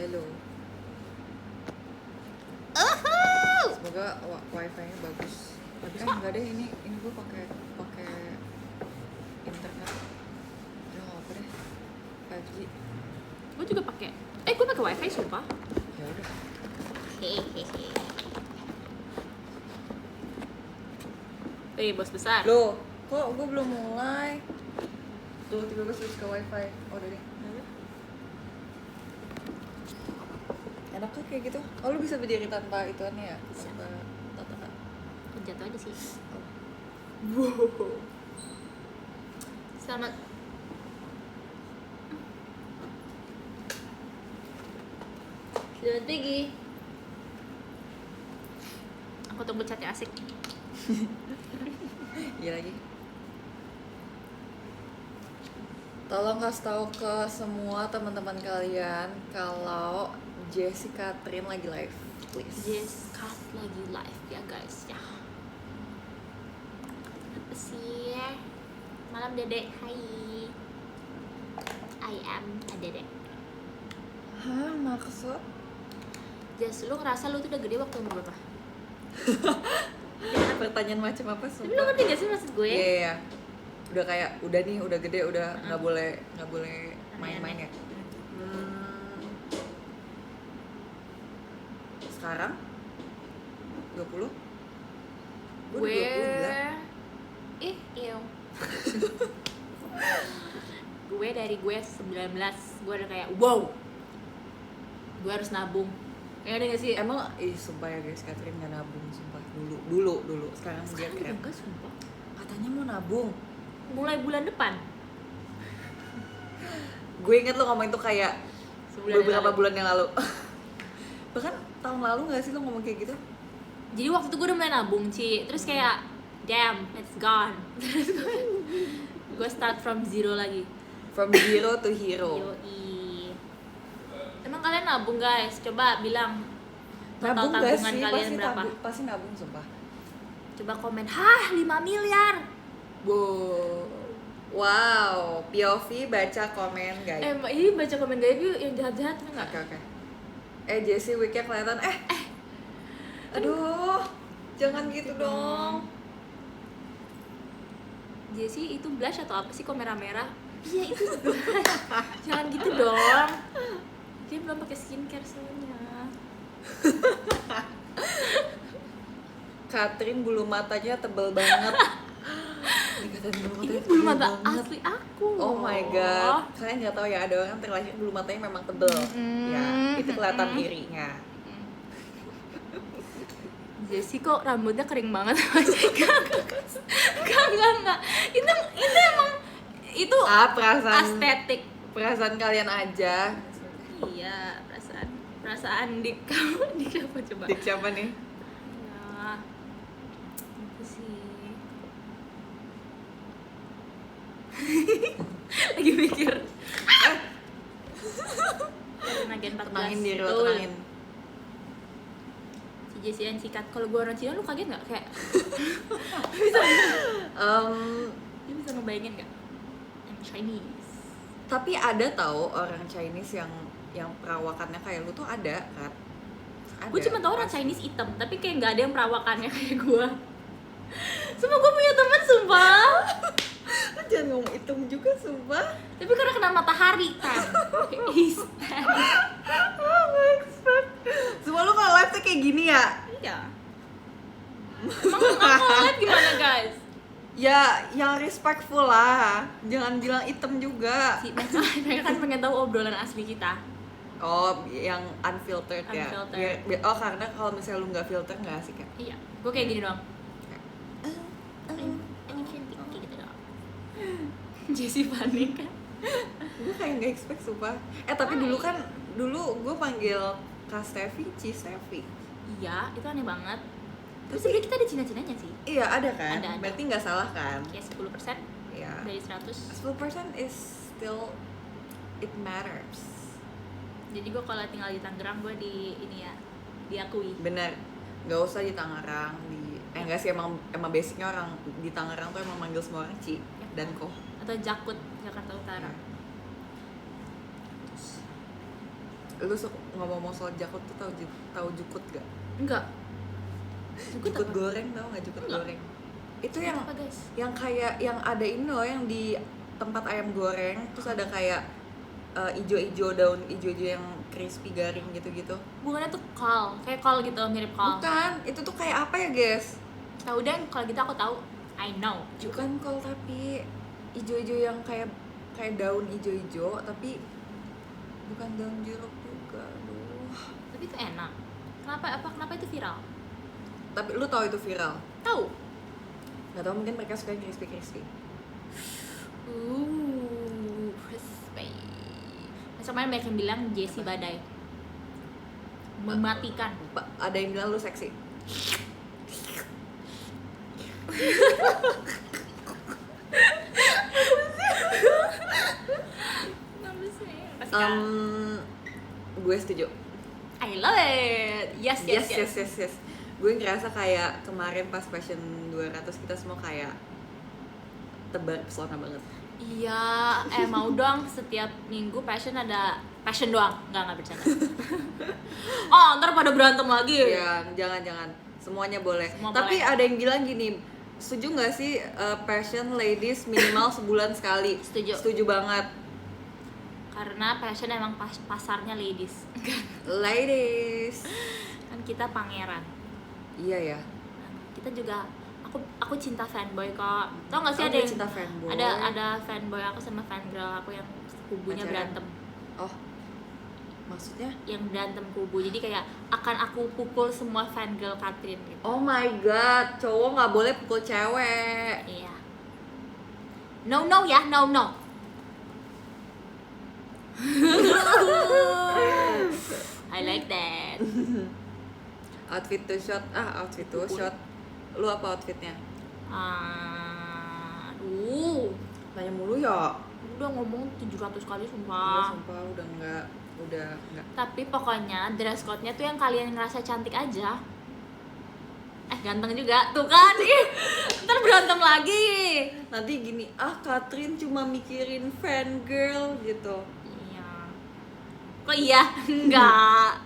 Hello. Semoga wifi-nya bagus. Enggak deh, ini gue pakai internet. Ya nggak apa deh. 5G. Gue juga pakai. Gue pakai wifi sumpah. Ya udah. Bos besar. Loh, kok gue belum mulai? Tuh, tiba-tiba switch ke wifi. Oh, udah deh. Enak tuh kayak gitu. Oh, lu bisa berdiri tanpa ituannya ya? Bisa. Tanpa tatakan. Jatuh aja sih. Wow. Selamat. Selamat pagi. Aku tunggu chatnya asik. Iya lagi. Tolong kasih tahu ke semua teman-teman kalian kalau Jessie Catherine lagi live, please. Yes, cut lagi live ya guys ya. Apa sih? Malam Dedek. Hai. I am a Dedek. Hah, maksud? Jas, lu ngerasa lu tuh udah gede waktu umur berapa? Pertanyaan macam apa Tapi sumpah? lu ngerti gak sih maksud gue? Iya. Udah kayak udah nih, udah gede, udah nggak boleh main-main ya. Sekarang 20? Gue udah 20 iya. Gue dari gue 19, gue udah kayak wow, gue harus nabung. Ya ada gak sih? Emang sumpah ya guys, Catherine nggak nabung sumpah dulu. Sekarang dia Sekarang keren. enggak sumpah. Katanya mau nabung. Mulai bulan depan. Gue inget lo ngomong itu kayak beberapa bulan yang lalu. Bahkan tahun lalu nggak sih lo ngomong kayak gitu? Jadi waktu itu gue udah mulai nabung, Ci. Terus kayak damn, it's gone. Terus gue start from zero lagi. From zero to hero. Yoi. Emang kalian nabung guys? Coba bilang total Nabung gak tabungan sih? kalian berapa? Pasti nabung sumpah. Coba komen, hah 5 miliar. Wow, POV baca komen guys. Ini baca komen gaib yuk yang jahat-jahat enggak? Oke. Jessie weeknya kelihatan. Aduh, jangan gitu dong. Jessie itu blush atau apa sih kok merah-merah? Iya itu blush. Jangan gitu dong. Dia belum pakai skincare soalnya. Catherine bulu matanya tebel banget. Dikatain bulu matanya Ini tebel bulu mata banget. asli aku. Oh my god, kalian nggak tahu ya, ada orang terlahir bulu matanya memang tebel. Ya, itu kelihatan irinya. Jessie kok rambutnya kering banget. Enggak. Itu emang itu Perasaan estetik. kalian aja. Iya, perasaan dik kamu. Dik apa coba? Dik siapa nih? Ya. Apa sih? Lagi mikir. Agen 14. Tenangin diri lo, Betul. tenangin. Si Jessie yang sikat. Kalau gue orang Cina lu kaget nggak? Kayak dia bisa ngebayangin nggak? Yang Chinese. Tapi ada tahu orang Chinese yang perawakannya kayak lu tuh ada kan? Gue cuma tau orang Chinese hitam, tapi kayak nggak ada yang perawakannya kayak gue. Sumpah gue punya teman sumpah. Lu jangan ngomong hitam juga sumpah. Tapi karena kena matahari kan. Semua lu kalau live tuh kayak gini ya? Iya. Emang aku live gimana guys? Ya, yang respectful lah. Jangan bilang hitam juga. Mereka kan pengen tahu obrolan asli kita. Oh, yang unfiltered ya? Unfiltered. Oh, karena kalau misalnya lu nggak filter nggak asik ya? Iya, gue kayak gini doang. Ini cantik kayak gitu doang. Jessie panik kan? Gue kayak nggak expect sumpah. Tapi dulu gue panggil Kak Steffi, Ci Steffi. Iya, itu aneh banget. Terus sebenernya kita ada Cina-Cinanya sih. Iya, ada kan? Ada. Berarti nggak salah kan? Kayak 10% Iya. dari 100. 10% is still, it matters. Jadi gue kalau tinggal di Tangerang gue diakui. Bener, nggak usah di Tangerang, nggak sih, emang basicnya orang di Tangerang tuh emang manggil semua orang Ci dan Ko. Atau Jakut, Jakarta Utara. Lu ngomong soal jakut tuh tahu jukut gak? Enggak. Jukut apa? goreng, tau nggak jukut Enggak. goreng? Itu Jukut yang apa, guys? yang kayak yang ada ini loh, yang di tempat ayam goreng terus ada kayak ijo-ijo, daun ijo-ijo yang crispy garing gitu-gitu. Bukannya tuh kol, kayak kol gitu, mirip kol. Bukan, itu tuh kayak apa ya guys? Tahu deh, kalau gitu aku tahu. I know. Bukan kol tapi ijo-ijo yang kayak daun ijo-ijo tapi bukan daun jeruk juga. Aduh. Tapi itu enak. Kenapa itu viral? Tapi lu tahu itu viral? Tahu. Nggak tahu, mungkin mereka suka yang crispy. Crispy. Sama banyak yang bilang Jessie Badai mematikan. Ada yang bilang lu seksi. Gue setuju. I love it. Yes. Gue ngerasa kayak kemarin pas Fashion 200 kita semua kayak tebar pesona banget. Iya, mau dong setiap minggu fashion ada fashion doang, nggak bercanda. Oh, ntar pada berantem lagi. Ya, jangan. Semuanya boleh. Semua Tapi boleh. ada yang bilang gini, setuju nggak sih fashion ladies minimal sebulan sekali? Setuju banget. Karena fashion emang pasarnya ladies. Ladies. Kan kita pangeran. Iya ya. Kita juga aku cinta fanboy kok. Tau nggak sih Oh, ada dia yang cinta fanboy. ada fanboy aku sama fangirl aku yang kubunya Pacaran. berantem. Oh. Maksudnya? Yang berantem kubu. Jadi kayak akan aku pukul semua fangirl Katrin gitu. Oh my god, cowok nggak boleh pukul cewek. Iya. No ya, no. I like that. Outfit to shot, outfit to Pukul. shot. Lu apa outfitnya? Aduh. Tanya mulu ya. Udah ngomong 700 kali Udah, sumpah. sumpah udah enggak. Tapi pokoknya dress code-nya tuh yang kalian ngerasa cantik aja. Ganteng juga. Tuh kan. Ntar berantem lagi. Nanti gini, Katrin cuma mikirin fangirl gitu. Iya. Kok iya? Enggak.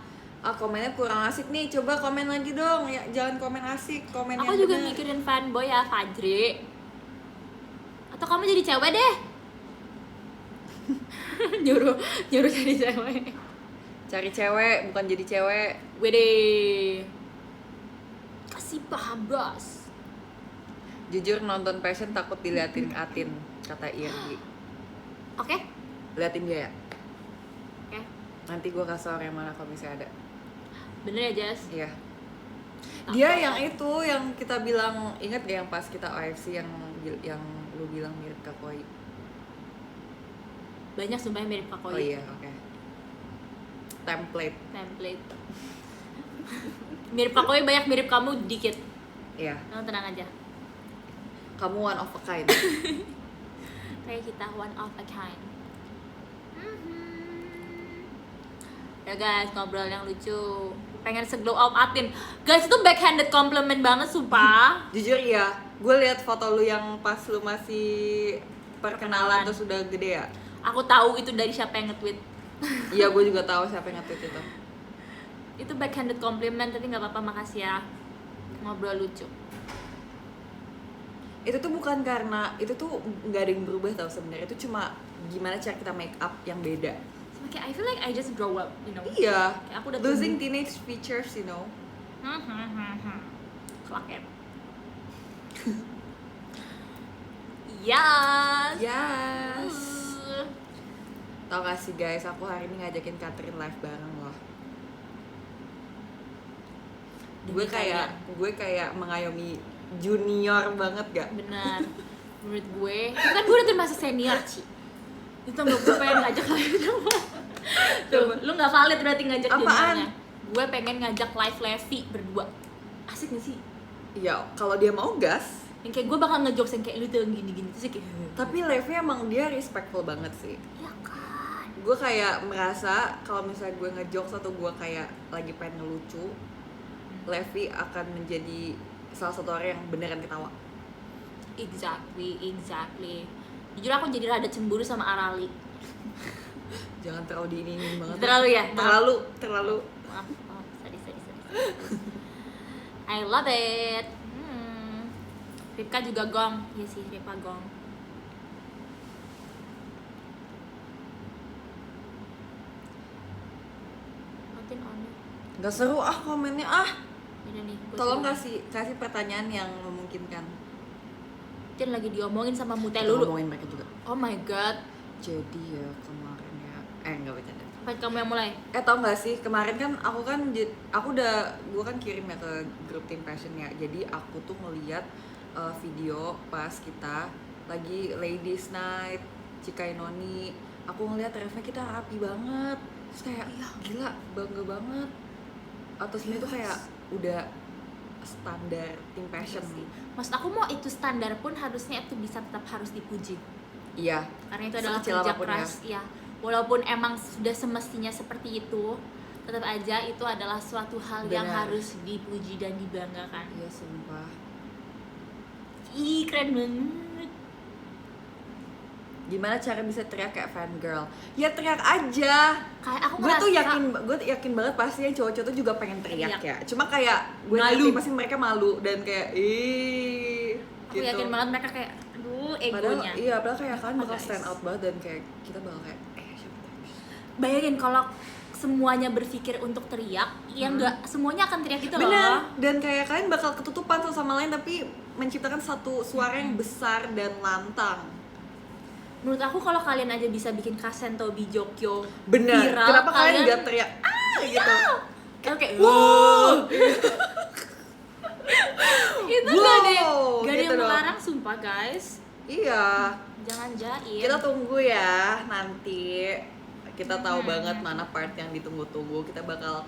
Komennya kurang asik nih, coba komen lagi dong. Ya, jangan komen asik, komen Aku yang juga bener. mikirin fanboy ya, Fajri. Atau kamu jadi cewek deh. nyuruh jadi cewek. Cari cewek, bukan jadi cewek. Wede. Kasih paham, bos. Jujur nonton fashion takut diliatin Atin, kata Irgi. Oke? Liatin dia ya. Oke. Nanti gue kasih orang yang mana kalau misalnya ada. Bener ya, Jess? Iya. Dia yang itu, yang kita bilang, ingat gak yang pas kita OFC yang lu bilang mirip Kak Koi? Banyak sumpah yang mirip Kak Koi. Oh iya, oke. Template. Mirip Kak Koi banyak, mirip kamu dikit. Iya. Kamu tenang aja. Kamu one of a kind. Kayak kita one of a kind. Ya guys, ngobrol yang lucu. Pengen se-glow up Atin. Guys, itu backhanded compliment banget sumpah. Jujur ya, gue lihat foto lu yang pas lu masih perkenalan terus udah gede ya. Aku tahu itu dari siapa yang nge-tweet. Iya, gue juga tahu siapa yang nge-tweet itu. Itu backhanded compliment, tapi nggak apa-apa, makasih ya. Ngobrol lucu. Itu tuh bukan karena itu tuh nggak ada yang berubah tau sebenarnya, itu cuma gimana cara kita make up yang beda. Kayak I feel like I just grow up, you know. Iya. Kayak aku udah Losing teenage features, you know. Klaket. Yes. Yes. Tau gak sih guys, aku hari ini ngajakin Katrin live bareng loh. Gue kayak mengayomi junior banget gak? Benar. Menurut gue, kan gue udah termasuk senior, Ci. Itu nggak, gue pengen ngajak live sama. Tuh, lu nggak valid berarti ngajak juniornya. Gue pengen ngajak live Levi berdua. Asik gak sih? Ya, kalau dia mau gas. Yang kayak gue bakal ngejokes yang kayak lu tuh gini-gini terus kayak. Tapi Levi emang dia respectful banget sih. Ya kan. Gue kayak merasa kalau misalnya gue ngejokes atau gue kayak lagi pengen ngelucu, Levi akan menjadi salah satu orang yang beneran ketawa. Exactly. Jujur aku jadi rada cemburu sama Arali. Jangan terlalu diinin banget. Terlalu ya? Terlalu. Maaf. Sorry. I love it. Ripka juga gong. Iya sih, Ripka gong. Matiin on. Gak seru komennya Ini nih. Tolong kasih pertanyaan yang memungkinkan. Jen lagi diomongin sama Mute Kita Lulu. ngomongin mereka juga. Oh my god. Jadi ya kemarin ya nggak bercanda. Apa kamu yang mulai? Tau gak sih kemarin kan gue kan kirim ya ke grup Team Passion ya. Jadi aku tuh ngeliat video pas kita lagi Ladies Night Cikainoni. Aku ngeliat Reva kita rapi banget. Terus kayak gila, bangga banget. Atau sebenarnya tuh kayak udah standar Team Passion sih. Maksud aku mau itu standar pun harusnya itu bisa tetap harus dipuji. Iya. Karena itu adalah Sekecil kerja apapun keras ya. Walaupun emang sudah semestinya seperti itu, tetap aja itu adalah suatu hal yang Benar. harus dipuji dan dibanggakan. Iya sumpah. Ih, keren banget. Gimana cara bisa teriak kayak fangirl? Ya teriak aja. Kayak aku Gue tuh ngerasa gue yakin banget pasti yang cowok-cowok tuh juga pengen teriak Teriak. ya. Cuma kayak gue Malu. ngerti pasti mereka malu dan kayak aku yakin banget mereka kayak aduh egonya. Padahal kayak kalian bakal Guys. stand out banget dan kayak kita bakal kayak siapa tahu. Bayangin kalau semuanya berpikir untuk teriak, ya enggak semuanya akan teriak gitu loh. Bener. Dan kayak kalian bakal ketutupan satu sama lain tapi menciptakan satu suara yang besar dan lantang. Menurut aku kalau kalian aja bisa bikin Kasen Tobi Jokyo Bener. viral, Kenapa kalian nggak teriak gitu? Oke, Wow. itu Wow, gak ada gitu yang dong. melarang sumpah guys. Iya. Jangan jahit. Kita tunggu ya nanti. Kita tahu banget mana part yang ditunggu-tunggu. Kita bakal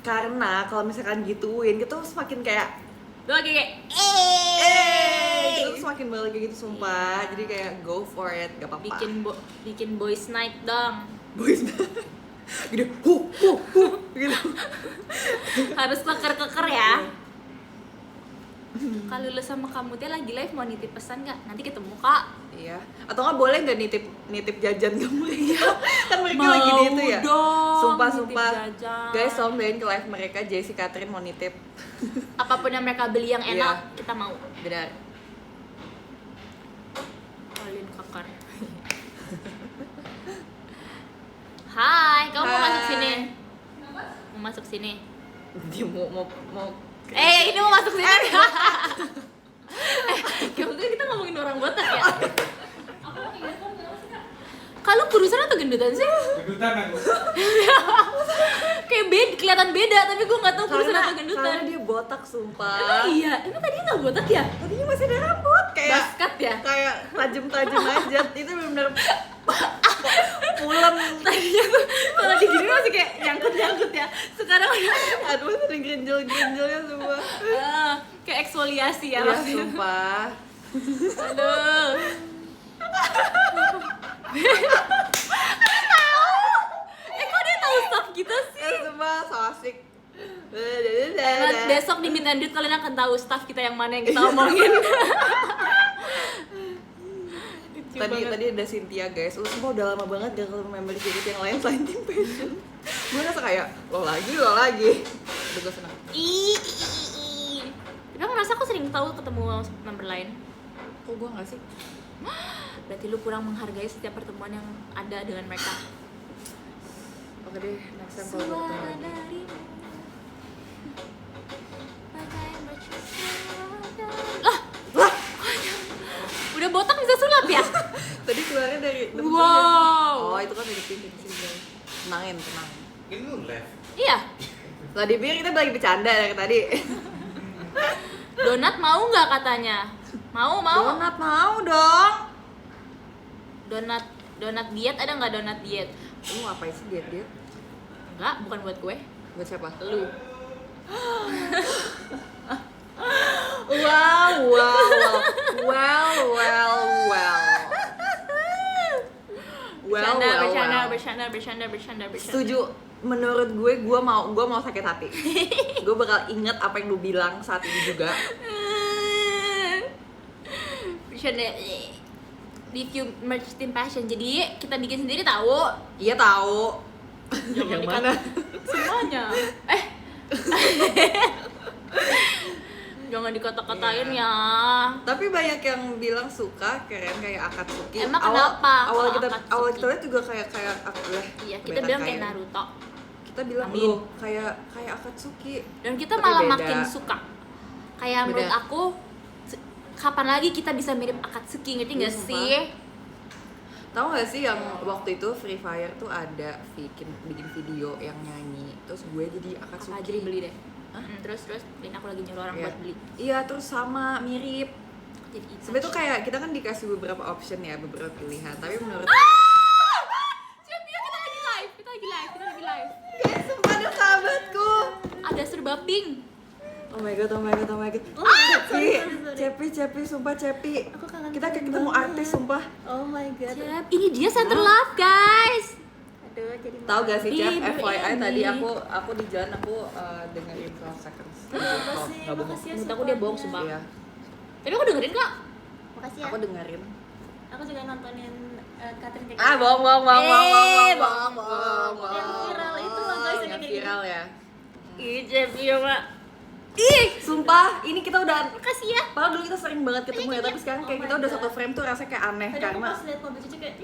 karena kalau misalkan gituin kita tuh semakin kayak Lu lagi kayak kita tuh semakin balik kayak gitu sumpah. Iya. Jadi kayak go for it, gak apa-apa. bikin boys night dong. Boys gitu. Gitu. Harus keker-keker ya. Kalau lu sama kamu teh lagi live mau nitip pesan nggak? Nanti ketemu kak. Iya. Atau nggak boleh nggak nitip jajan kamu ya? Kan mereka lagi di itu ya. Dong, Sumpah. nitip jajan. Guys, tolong doain ke live mereka. Jessie Catherine mau nitip. Apapun yang mereka beli yang enak, Iya. kita mau. Benar. Kalian keker. Hai, kamu mau Hai. masuk sini? Mau masuk sini? Dia mau Ini mau masuk sini. Gimana kita ngomongin orang botak ya? Kalau kurusan atau gendutan sih? Gendutan aku. Kayak kelihatan beda, tapi gue nggak tahu kurusan atau gendutan. Karena dia botak sumpah. Emang iya? Emang tadi nggak botak ya? Tadinya masih ada rambut kayak Basket ya? kayak tajam aja. Itu benar-benar pulen. Tadinya tuh kalau digini masih kayak nyangkut ya. Sekarang udah Aduh, ada gerinjel-gerinjelnya semua. kayak eksfoliasi ya Iya, maksudnya. sumpah. Aduh. Kok dia tahu stuff kita sih? Sumpah, so asik. Besok di Meet and Greet kalian akan tahu staff kita yang mana yang kita omongin. Tadi ada Cynthia guys, sumpah udah lama banget gak ketemu member JKT yang lain selain Team Passion. Gue ngerasa kayak lo lagi. Udah gue senang. Tapi aku ngerasa aku sering tahu ketemu member lain. Kok gue gak sih? Berarti lu kurang menghargai setiap pertemuan yang ada dengan mereka. Oke deh, next time kalau gue ketemu lagi. Lah, udah botak bisa sulap ya? Tadi keluarnya dari Wow. Oh, itu kan dari pintu sini guys. Tenang. Ini lu live. Iya. Tadi biar kita lagi bercanda dari tadi. Donat mau nggak katanya? Mau. Donat mau dong. Donat diet ada nggak donat diet? Ngapain sih diet? Enggak, bukan buat gue. Buat siapa? Lu. Wow. Bercanda. Setuju. Menurut gue mau sakit hati. Gue bakal inget apa yang lu bilang saat ini juga. Bercanda. review merch Team Passion. Jadi kita bikin sendiri tahu. Iya tahu. Jangan Yang dikata- mana? Semuanya. Jangan dikata-katain Iya. ya. Tapi banyak yang bilang suka keren kayak Akatsuki. Emang kenapa Awal kalau kita Akatsuki? lihat juga kayak aku lah. Iya, kita bilang kayak Naruto. Kita bilang Amin. loh kayak Akatsuki. Dan kita Tapi malah beda. makin suka. Kayak menurut Beda. aku kapan lagi kita bisa mirip Akatsuki, ngerti nggak Iya, sih? Tahu nggak sih yang waktu itu Free Fire tuh ada bikin video yang nyanyi. Terus gue jadi Akatsuki. Apa aja dibeli deh. Hah? Terus dan aku lagi nyuruh orang Iya. buat beli. Iya, terus sama mirip. Jadi Sebenarnya tuh kayak kita kan dikasih beberapa option ya, beberapa pilihan. Tapi menurut Siap ya, kita lagi live. guys, sumpah ada sahabatku. Ada serba pink. Oh my god. Cepi, sumpah Cepi. Aku kangen Kita kayak banget. ketemu artis sumpah. Oh my god. Cep, ini dia Center Love, guys. Aduh, jadi Tahu gak sih Cep, Di FYI BNI. tadi aku di jalan aku dengerin 12 seconds. Makasih, Nggak bohong. makasih ya Menurut aku dia bohong, supportnya. sumpah. Iya, Tapi aku dengerin kok. Makasih ya. aku dengerin. Aku juga nontonin Catherine Cake. Bohong. bohong. Yang viral itu loh, guys, yang Yang kayak viral ya. Ih, Cep, iya, Mak. Ih, Sumpah, ini kita udah makasih ya. padahal dulu kita sering banget ketemu ya, tapi sekarang kayak Oh kita my udah God. satu frame tuh rasanya kayak aneh Tadi aku karena pas liat mobil cucu kayak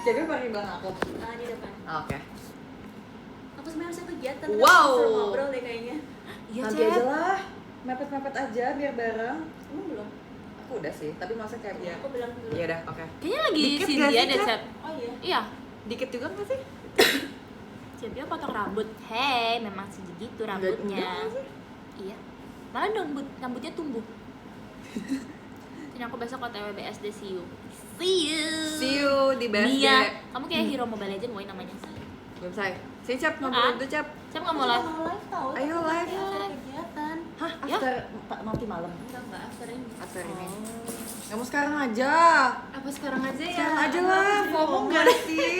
Cepi pakai belakang aku. di depan. Oke. Aku sebenarnya harusnya kegiatan. Wow. tapi aku disuruh ngobrol deh kayaknya. Iya, Nanti Cep. aja lah. Mepet-mepet aja biar bareng. Emang belum? Aku udah sih, tapi masa kayak biar. Aku bilang dulu. Iya udah, oke. Kayaknya lagi Dikit Cynthia gak sih, deh, Cep? Cep. Oh iya. Iya. Dikit juga nggak sih? Cep, dia potong rambut. Hei, memang segitu rambutnya. Enggak sih. Iya. Malah rambutnya tumbuh. Ini aku besok OTW BSD, see you. See you di BSD. Mia, kamu kayak hero Mobile Legend, woy namanya. Belum say. Si Cap Ah. ngobrol dulu Cap. Saya nggak mau Aku live. mau live tau. Ayo live. Iya, ada kegiatan. Hah? Ya? After nanti malam. Enggak after ini. After ini. Kamu sekarang aja. Apa sekarang aja ya? Sekarang aja Aku lah. jadi Ngomong ngomong. nggak sih?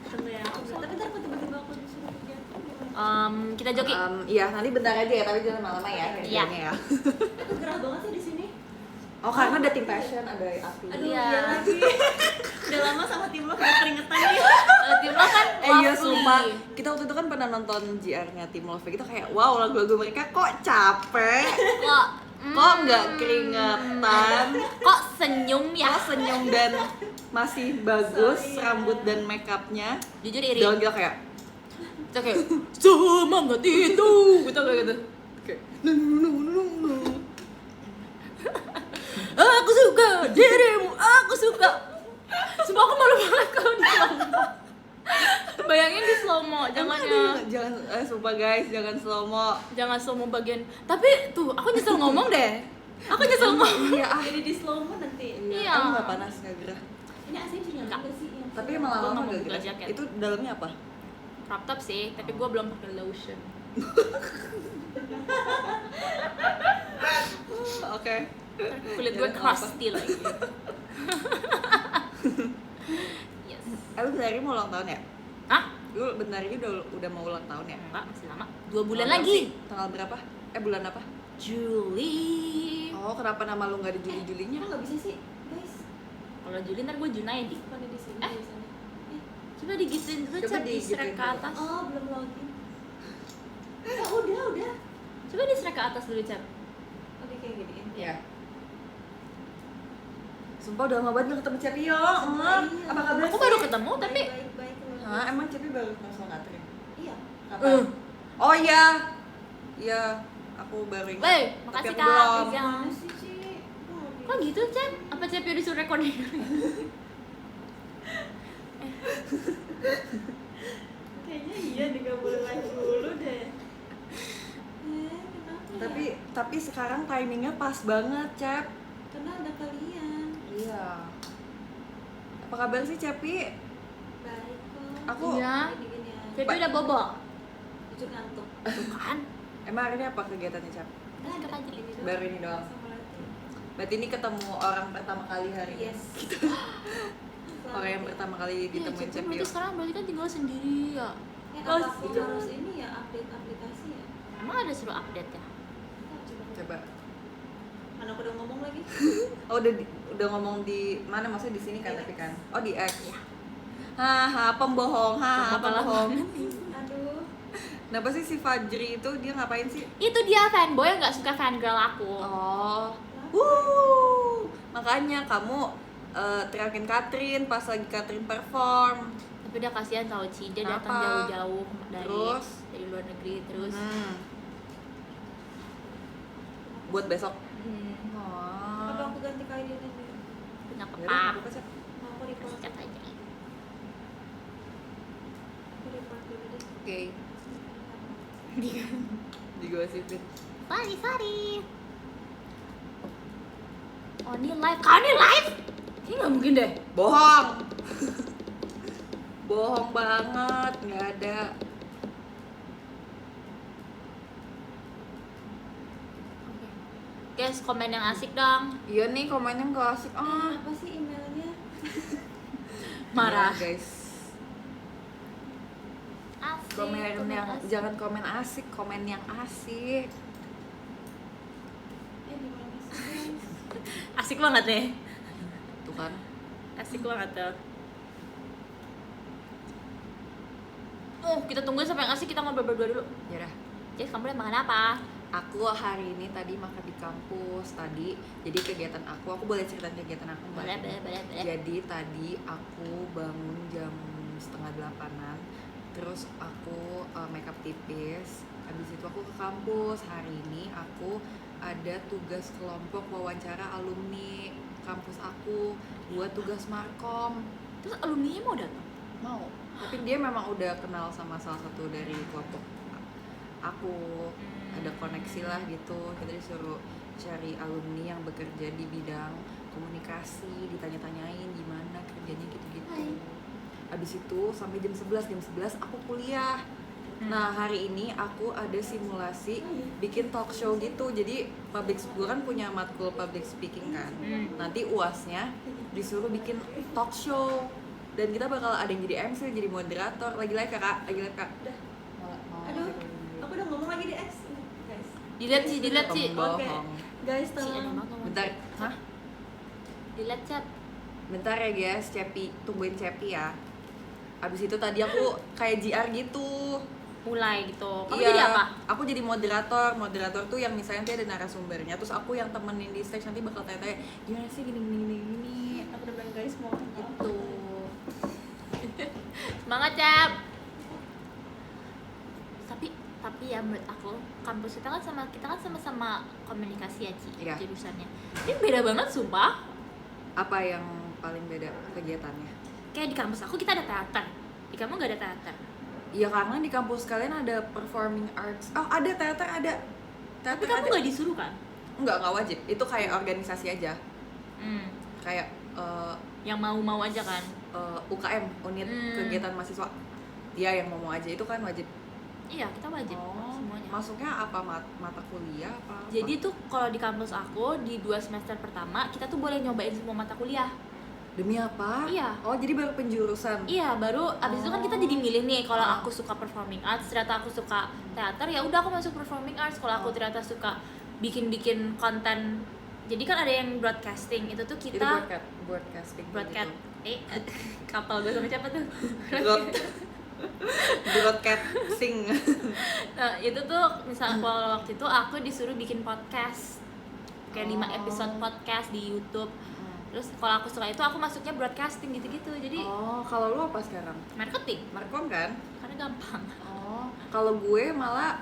Tunggu ya. Tapi ntar aku tiba-tiba aku disuruh kegiatan. gimana? Kita joki. Iya, nanti bentar aja ya, tapi jangan lama-lama ya. Iya. kerjanya ya. Aku gerah banget sih di sini. Oh, karena ada tim passion, ada api. Aduh, Iya. iya lagi. Udah lama sama tim lo udah keringetan nih. Tim lo kan Iya lovely. sumpah, kita waktu itu kan pernah nonton GR-nya Tim Love. Kita kayak wow, lagu-lagu mereka kok capek, Kok kok nggak keringetan, Kok senyum ya? kok senyum dan masih bagus rambut dan makeupnya. Jujur iri. Jangan kita kayak Kita kayak semangat itu. Gitu kayak gitu. kayak Aku suka dirimu, aku suka. Sumpah aku malu banget kalau di slow mo. Bayangin di slow mo, jangan ya. jangan sumpah guys, jangan slow mo. Jangan slow mo bagian. Tapi tuh, aku nyesel ngomong deh. Aku nyesel ngomong. Iya ah. Jadi di slow mo nanti. Iya. Kamu nggak panas nggak gerah? Ini AC-nya juga Enggak. enggak sih? Yang Tapi yang emang Gua lama-lama nggak mau nggak buka gerah. jaket. Itu dalamnya apa? Crop top sih, tapi gue belum pakai lotion. Oke. Kulit gue Jangan crusty lagi. Yes. Lu bentar lagi mau ulang tahun ya? Hah? Lu bentar lagi udah mau ulang tahun ya? Enggak, masih lama. 2 bulan Tanggal lagi. sih? Tanggal berapa? Bulan apa? Juli. Oh, kenapa nama lu nggak di Juli-Julinya? Emang nggak bisa sih, guys. Kalau Juli ntar gue Junaidi. Bukan di sini Eh? biasanya. Coba digituin dulu, Coba Cep, di digituin strike ke dulu. atas. Oh, belum login. Ya udah. Coba di strike ke atas dulu, Cep. Oke, kayak gini. Iya. Sumpah udah lama banget nggak ketemu Cepi yo. Iya. Apa kabar? Aku baru ketemu, tapi Baik. Hah, emang Cepi baru ketemu sama Katrin? Iya. Kapan? Oh iya. Iya, aku baru ingat. Wey, Tapi makasih aku Kak belum. Rizal. Mana sih, Ci? Kok gitu, Cep? Apa Cep udah disuruh recording? Kayaknya iya deh, nggak boleh live dulu deh. Kenapa ya? Tapi sekarang timingnya pas banget, Cep. Karena ada kalian. Iya. Apa kabar sih Cepi? Baik kok. Aku Iya. Gini-gini aja. Cepi udah bobo. Jujur ngantuk. Tuh kan? emang hari ini apa kegiatannya, Cep? Nah, Sikat aja. ini doang. Baru ini doang. Sama latihan. Berarti ini ketemu orang pertama kali hari ini. Yes. Orang yang pertama kali Iya, ditemuin Cepi Cepi. berarti sekarang berarti kan tinggal sendiri ya. Apa aku harus ini ya update aplikasi ya? Emang ada suruh update ya? Ntar coba. Coba. Mana aku udah ngomong lagi. Oh udah ngomong di mana, maksudnya di sini kan tapi kan. Oh di X. Iya. Haha, pembohong, haha, pembohong. Aduh. Kenapa sih si Fajri itu dia ngapain sih? Itu dia fanboy yang nggak suka fangirl aku. Oh, makanya kamu teriakin Katrin pas lagi Katrin perform. Tapi dia kasihan tau Ci, dia datang Kenapa? jauh-jauh dari luar negeri terus. Buat besok. Apa aku ganti kain aja? Punya Yaudah, kepak. buka Cep. Aku report. Sikat aja. Aku report dulu deh. Oke. Digosipin. Sorry. Oh ini live, kau ini live? Ini nggak mungkin deh. Bohong. Bohong banget, nggak ada. Guys, komen yang asik dong. Iya nih komennya nggak asik. Apa sih emailnya? Marah. Ya, guys. Asik. Komen yang asik. jangan komen asik, komen yang asik. Di mana sih? Asik banget deh. Tuh kan. Asik banget tuh. Oh, kita tunggu sampai yang asik, kita ngobrol berdua dulu. Ya udah. Jess, kamu udah makan apa? Aku hari ini tadi makan di kampus tadi. Jadi kegiatan aku boleh ceritain kegiatan aku nggak? Boleh. Jadi tadi aku bangun jam 7:30-an. Terus aku makeup tipis. Habis itu aku ke kampus. Hari ini aku ada tugas kelompok wawancara alumni kampus aku buat tugas markom. Terus alumni mau datang? Mau. Tapi dia memang udah kenal sama salah satu dari kelompok aku. Ada koneksi lah gitu. Kita disuruh cari alumni yang bekerja di bidang komunikasi, ditanya-tanyain gimana kerjanya gitu-gitu. Abis itu sampai jam 11 aku kuliah. Nah hari ini aku ada simulasi bikin talk show gitu. Jadi gue kan punya matkul public speaking kan. Nanti UASnya disuruh bikin talk show. Dan kita bakal ada yang jadi MC, jadi moderator. Lagi live ya kak? Lagi live kak? Udah. Aduh, aku udah ngomong lagi di X, guys. Dilihat sih. Pembohong. Oke. Guys, Si ada tolong. banget ngomong. Bentar, hah? Dilihat chat. Bentar ya guys, Cepi, tungguin Cepi ya. Abis itu tadi aku kayak GR gitu. Mulai gitu. Kamu Iya, jadi apa? aku jadi moderator. Moderator tuh yang misalnya nanti ada narasumbernya, terus aku yang temenin di stage, nanti bakal tanya-tanya gimana sih gini. Aku udah bilang guys mau Gitu. Semangat Cap. Tapi ya menurut aku kampus kita kan sama-sama komunikasi ya Ci, Iya. jurusannya. Ini beda banget sumpah. Apa yang paling beda kegiatannya? Kayak di kampus aku kita ada teater. Di kamu nggak ada teater. Ya karena di kampus kalian ada performing arts. Oh ada teater ada. Tapi kamu nggak disuruh kan? Nggak wajib. Itu kayak organisasi aja. Kayak Yang mau aja kan? UKM, unit kegiatan mahasiswa. Dia yang mau aja itu kan wajib. Iya, kita wajib semuanya. Masuknya apa mata kuliah apa? Jadi tuh kalau di kampus aku di 2 semester pertama kita tuh boleh nyobain semua mata kuliah. Demi apa? Iya. Oh, jadi baru penjurusan. Iya, baru abis itu kan kita jadi milih nih kalau Oh. aku suka performing arts, ternyata aku suka teater, ya udah aku masuk performing arts. Kalau aku ternyata suka bikin konten. Jadi kan ada yang broadcasting, itu tuh Itu kita broadcasting. broadcast gitu. kapal gue sama siapa tuh? Broadcasting. Nah, itu tuh misalnya kalau waktu itu aku disuruh bikin podcast. Kayak 5 episode podcast di YouTube. Terus kalau aku suka itu aku masuknya broadcasting gitu-gitu. Jadi Kalau lu apa sekarang? marketing Markom kan? karena gampang. Kalau gue malah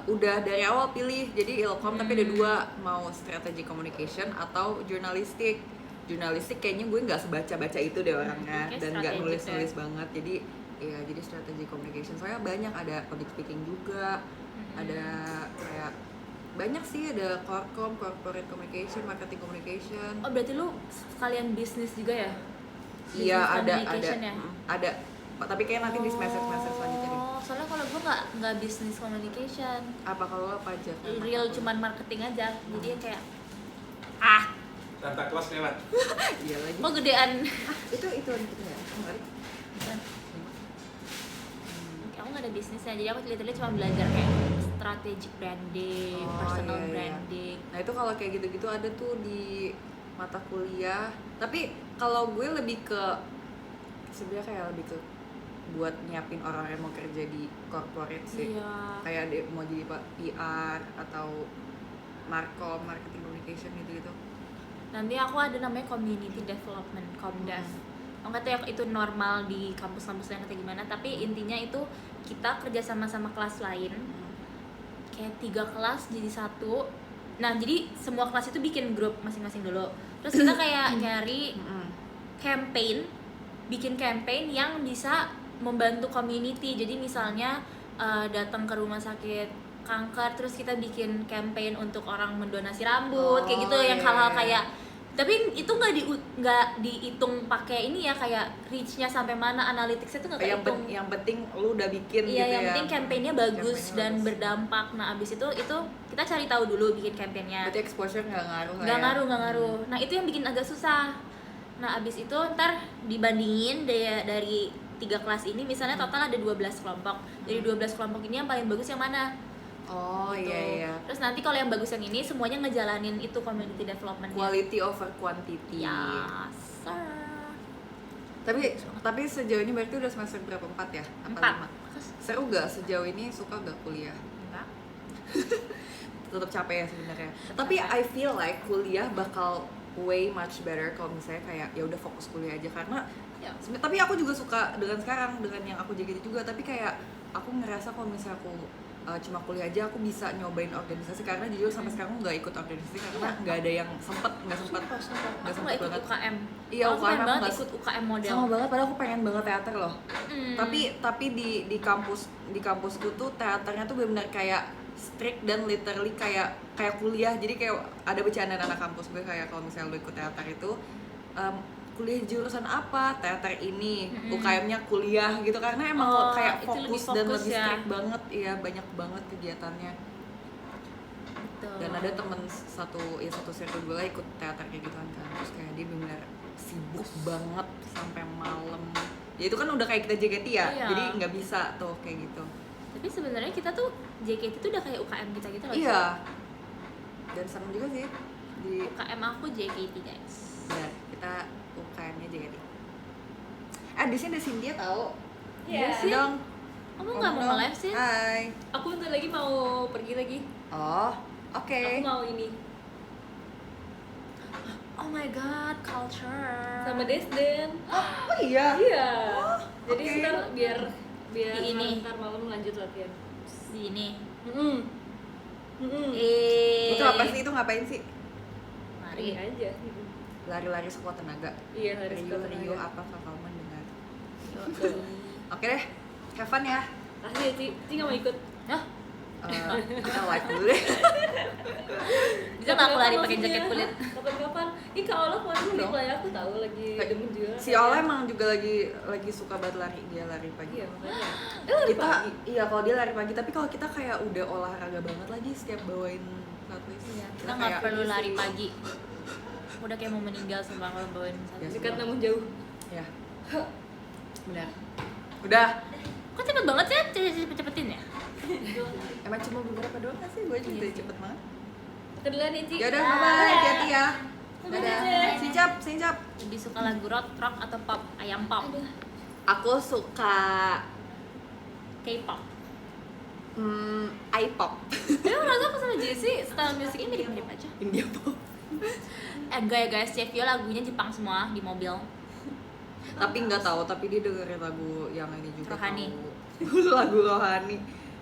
udah dari awal pilih jadi Ilkom tapi ada 2, mau strategy communication atau jurnalistik. Jurnalistik kayaknya gue nggak sebaca itu deh orangnya Kayak dan nggak strategis nulis banget. Jadi ya jadi strategy communication. Soalnya banyak, ada public speaking juga, ada kayak banyak sih, ada korkom, corporate communication, marketing communication. Oh berarti lu sekalian bisnis juga ya? Iya Business ada communication ya? ada. Tapi kayak nanti di semester selanjutnya deh. Soalnya kalau gue nggak bisnis communication, Apa kalau lo apa aja? real cuman marketing aja. Jadi kayak Santa Claus lewat. Iya lagi. kok gedean. Itu gitu ya. Kemarin. Aku nggak ada bisnisnya, jadi aku literally cuma belajar kayak strategic branding, Oh, personal iya. branding. Nah itu kalau kayak gitu-gitu ada tuh di mata kuliah. Tapi kalau gue lebih ke sebenarnya kayak lebih ke buat nyiapin orang yang mau kerja di corporate sih. Iya. Kayak dia mau jadi PR atau marketing communication gitu-gitu. Nanti aku ada namanya community development, comdev. Nggak tahu ya itu normal di kampus-kampus lain atau gimana, tapi intinya itu kita kerja sama kelas lain, kayak 3 kelas jadi satu. Nah jadi semua kelas itu bikin grup masing-masing dulu, terus kita kayak nyari bikin campaign yang bisa membantu community. Jadi misalnya datang ke rumah sakit kanker, terus kita bikin campaign untuk orang mendonasi rambut, kayak gitu, yang hal-hal kayak, tapi itu nggak dihitung pakai ini ya, kayak reach-nya sampai mana, analytics-nya tuh nggak kehitung. Yang penting lu udah bikin Iya, gitu yang ya. penting campaign-nya bagus Campaign-nya dan bagus. berdampak. Nah abis itu kita cari tahu dulu bikin campaign-nya. Berarti exposure nggak ngaruh lah Nggak ya? ngaruh. Nah itu yang bikin agak susah. Nah abis itu ntar dibandingin dari 3 kelas ini, misalnya total ada 12 kelompok. Dari 12 kelompok ini yang paling bagus yang mana? Oh Gitu. iya. Terus nanti kalau yang bagus yang ini semuanya ngejalanin itu community development. Quality over quantity. Yes, sir. Tapi sejauh ini berarti udah semester berapa? 4 ya? Apa 4. 5? Seru gak sejauh ini? Suka gak kuliah? Enggak. Tetap capek ya sebenarnya. Tetap Tapi capek. I feel like kuliah bakal way much better kalau misalnya kayak ya udah fokus kuliah aja, karena Ya. tapi aku juga suka dengan sekarang dengan yang aku JKT juga, tapi kayak aku ngerasa kalau misalnya aku cuma kuliah aja aku bisa nyobain organisasi, karena jujur sampai sekarang nggak ikut organisasi karena nggak ada yang nggak sempet Aku nggak sempet ikut banget. UKM. Iya, Aku UKM pengen aku banget nggak- ikut UKM model. sama banget, padahal aku pengen banget teater loh. Mm. Tapi di kampusku tuh teaternya tuh benar-benar kayak strict dan literally kayak kuliah. Jadi kayak ada bercandaan anak kampus gue kayak kalau misalnya lu ikut teater itu kuliah jurusan apa, teater ini, UKM-nya kuliah gitu, karena emang kayak itu lebih fokus dan fokus lebih ya. strict banget. Iya, banyak banget kegiatannya. Betul. Dan ada temen satu circle gue lah ikut teater kayak gitu kan, terus kayak dia benar sibuk banget sampai malam. Ya itu kan udah kayak kita JKT ya, Iya. jadi nggak bisa tuh kayak gitu. Tapi sebenarnya kita tuh JKT tuh udah kayak UKM kita gitu loh. Iya. Dan serem juga sih di UKM aku JKT guys. ya, kita UKM-nya JKT. Di sini ada Cynthia tahu. Iya. sih. Dong. Kamu nggak mau dong. nge-live sih? Hai. Aku bentar lagi mau pergi lagi. Oh, oke. Aku mau ini Oh my god, culture. sama Desden. Oh iya. Iya. Jadi Oke. ntar biar Di ini. ntar malam lanjut latihan. Di ini. Itu apa sih? Itu ngapain sih? Ini Mari. aja. Lari-lari sekuat tenaga. Iya harus Rio apa kakak mendengar. Yuk. Oke deh. Have fun ya. Kasih ya Ci nggak mau ikut. Hah? Kita live dulu deh. Bisa nggak aku lari pakai Maksudnya, jaket kulit? Kapan-kapan? Ih Kak Ola kemarin Dong. reply aku tahu lagi demen juara. Si Ola emang juga lagi suka banget lari, dia lari pagi. Iya makanya. Kita iya kalau dia lari pagi, tapi kalau kita kayak udah olahraga banget lagi setiap bawain flatways. Iya, kita nggak perlu lari pagi. Udah kayak mau meninggal sama kalau bawain satu. Ya, Dekat sudah. namun jauh. Ya. Benar. Udah. Kok cepet banget sih? Cepet-cepetin ya? Emang cuma beberapa doang gak sih? Gue juga Iya sih. cepet banget. Keduluan ya Ci. Ya udah, bye-bye. Hati-hati ya. Dadah. Dadah. Sincap. Lebih suka lagu rock atau pop? Ayam pop? Aku suka K-pop? I-pop. Ya menurut aku sama Jessie style musiknya mirip-mirip aja. India pop. Enggak ya guys, Chevio lagunya Jepang semua di mobil. Tapi nggak tahu, tapi dia dengerin lagu yang ini juga. Rohani. Tahu. Lagu rohani.